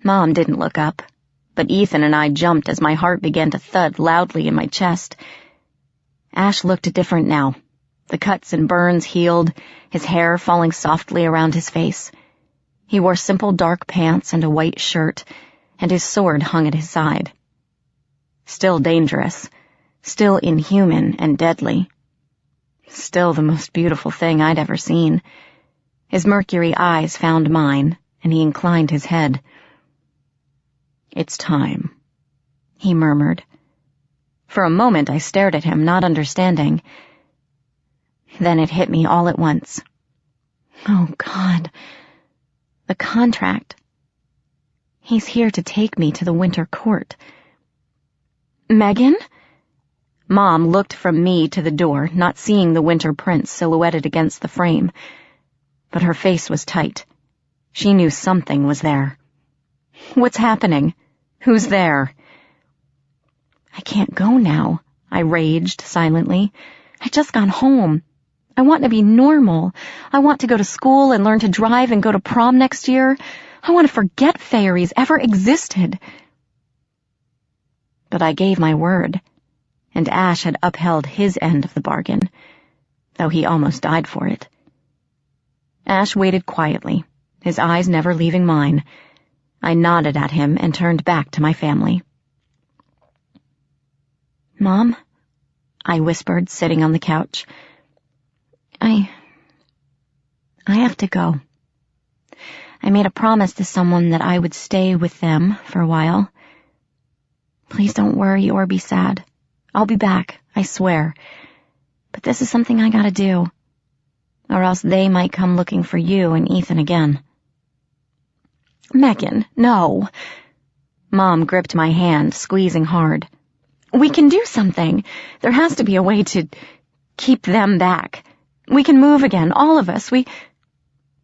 Mom didn't look up, but Ethan and I jumped as my heart began to thud loudly in my chest. Ash looked different now, the cuts and burns healed, his hair falling softly around his face. He wore simple dark pants and a white shirt, and his sword hung at his side. Still dangerous, still inhuman and deadly. Still the most beautiful thing I'd ever seen. His mercury eyes found mine, and he inclined his head. "It's time," he murmured. For a moment I stared at him, not understanding. Then it hit me all at once. Oh, God. The contract. He's here to take me to the winter court. "Meghan?" Mom looked from me to the door, not seeing the winter prince silhouetted against the frame. But her face was tight. She knew something was there. "What's happening? Who's there?" "I can't go now," I raged silently. "I just got home. I want to be normal. I want to go to school and learn to drive and go to prom next year. I want to forget fairies ever existed." But I gave my word, and Ash had upheld his end of the bargain, though he almost died for it. Ash waited quietly, his eyes never leaving mine. I nodded at him and turned back to my family. "Mom?" I whispered, sitting on the couch. I have to go. I made a promise to someone that I would stay with them for a while. Please don't worry or be sad. I'll be back, I swear. But this is something I gotta do, or else they might come looking for you and Ethan again." "Meghan, no." Mom gripped my hand, squeezing hard. "We can do something. There has to be a way to keep them back. We can move again, all of us.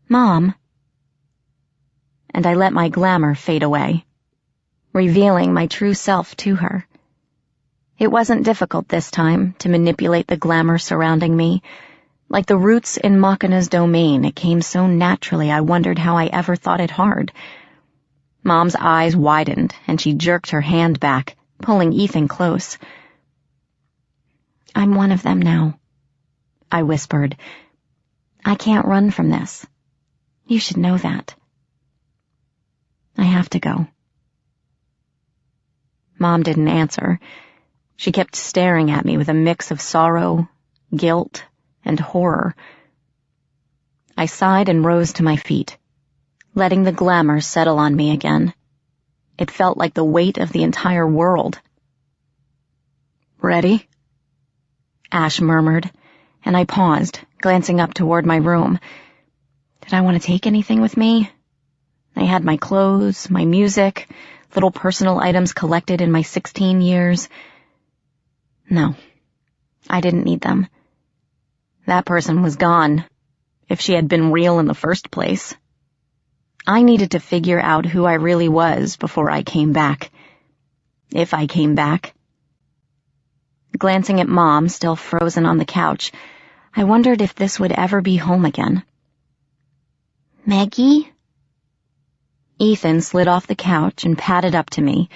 Mom." And I let my glamour fade away, revealing my true self to her. It wasn't difficult this time to manipulate the glamour surrounding me. Like the roots in Machina's domain, it came so naturally I wondered how I ever thought it hard. Mom's eyes widened, and she jerked her hand back, pulling Ethan close. "I'm one of them now," I whispered. "I can't run from this. You should know that. I have to go." Mom didn't answer. She kept staring at me with a mix of sorrow, guilt, and horror. I sighed and rose to my feet, letting the glamour settle on me again. It felt like the weight of the entire world. "Ready?" Ash murmured, and I paused, glancing up toward my room. Did I want to take anything with me? I had my clothes, my music, little personal items collected in my 16 years. No, I didn't need them. That person was gone, if she had been real in the first place. I needed to figure out who I really was before I came back. If I came back. Glancing at Mom, still frozen on the couch, I wondered if this would ever be home again. "Maggie?" Ethan slid off the couch and padded up to me.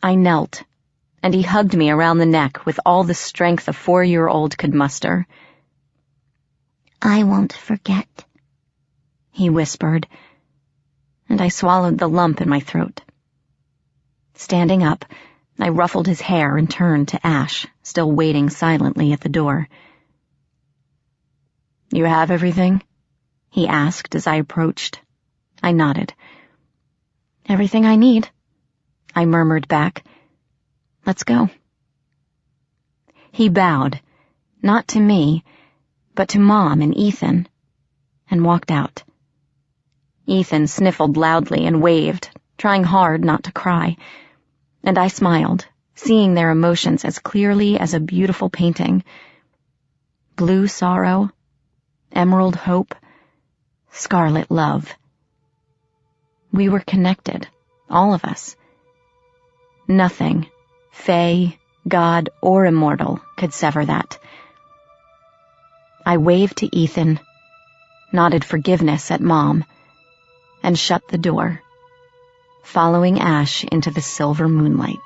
I knelt, and he hugged me around the neck with all the strength a 4-year-old could muster. "I won't forget," he whispered, and I swallowed the lump in my throat. Standing up, I ruffled his hair and turned to Ash, still waiting silently at the door. "You have everything?" he asked as I approached. I nodded. "Everything I need," I murmured back. "Let's go." He bowed, not to me, but to Mom and Ethan, and walked out. Ethan sniffled loudly and waved, trying hard not to cry, and I smiled, seeing their emotions as clearly as a beautiful painting. Blue sorrow, emerald hope, scarlet love. We were connected, all of us. Nothing, Fey, God, or immortal, could sever that. I waved to Ethan, nodded forgiveness at Mom, and shut the door, following Ash into the silver moonlight.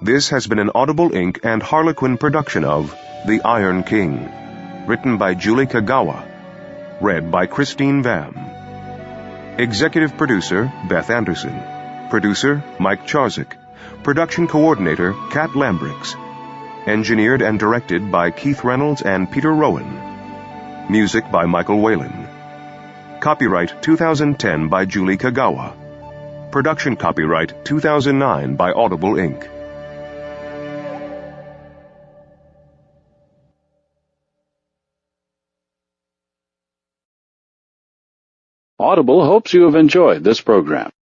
This has been an Audible Inc. and Harlequin production of The Iron King, written by Julie Kagawa, read by Christine Vam. Executive Producer, Beth Anderson. Producer, Mike Charzik. Production Coordinator, Kat Lambrix. Engineered and directed by Keith Reynolds and Peter Rowan. Music by Michael Whalen. Copyright 2010 by Julie Kagawa. Production copyright 2009 by Audible Inc. Audible hopes you have enjoyed this program.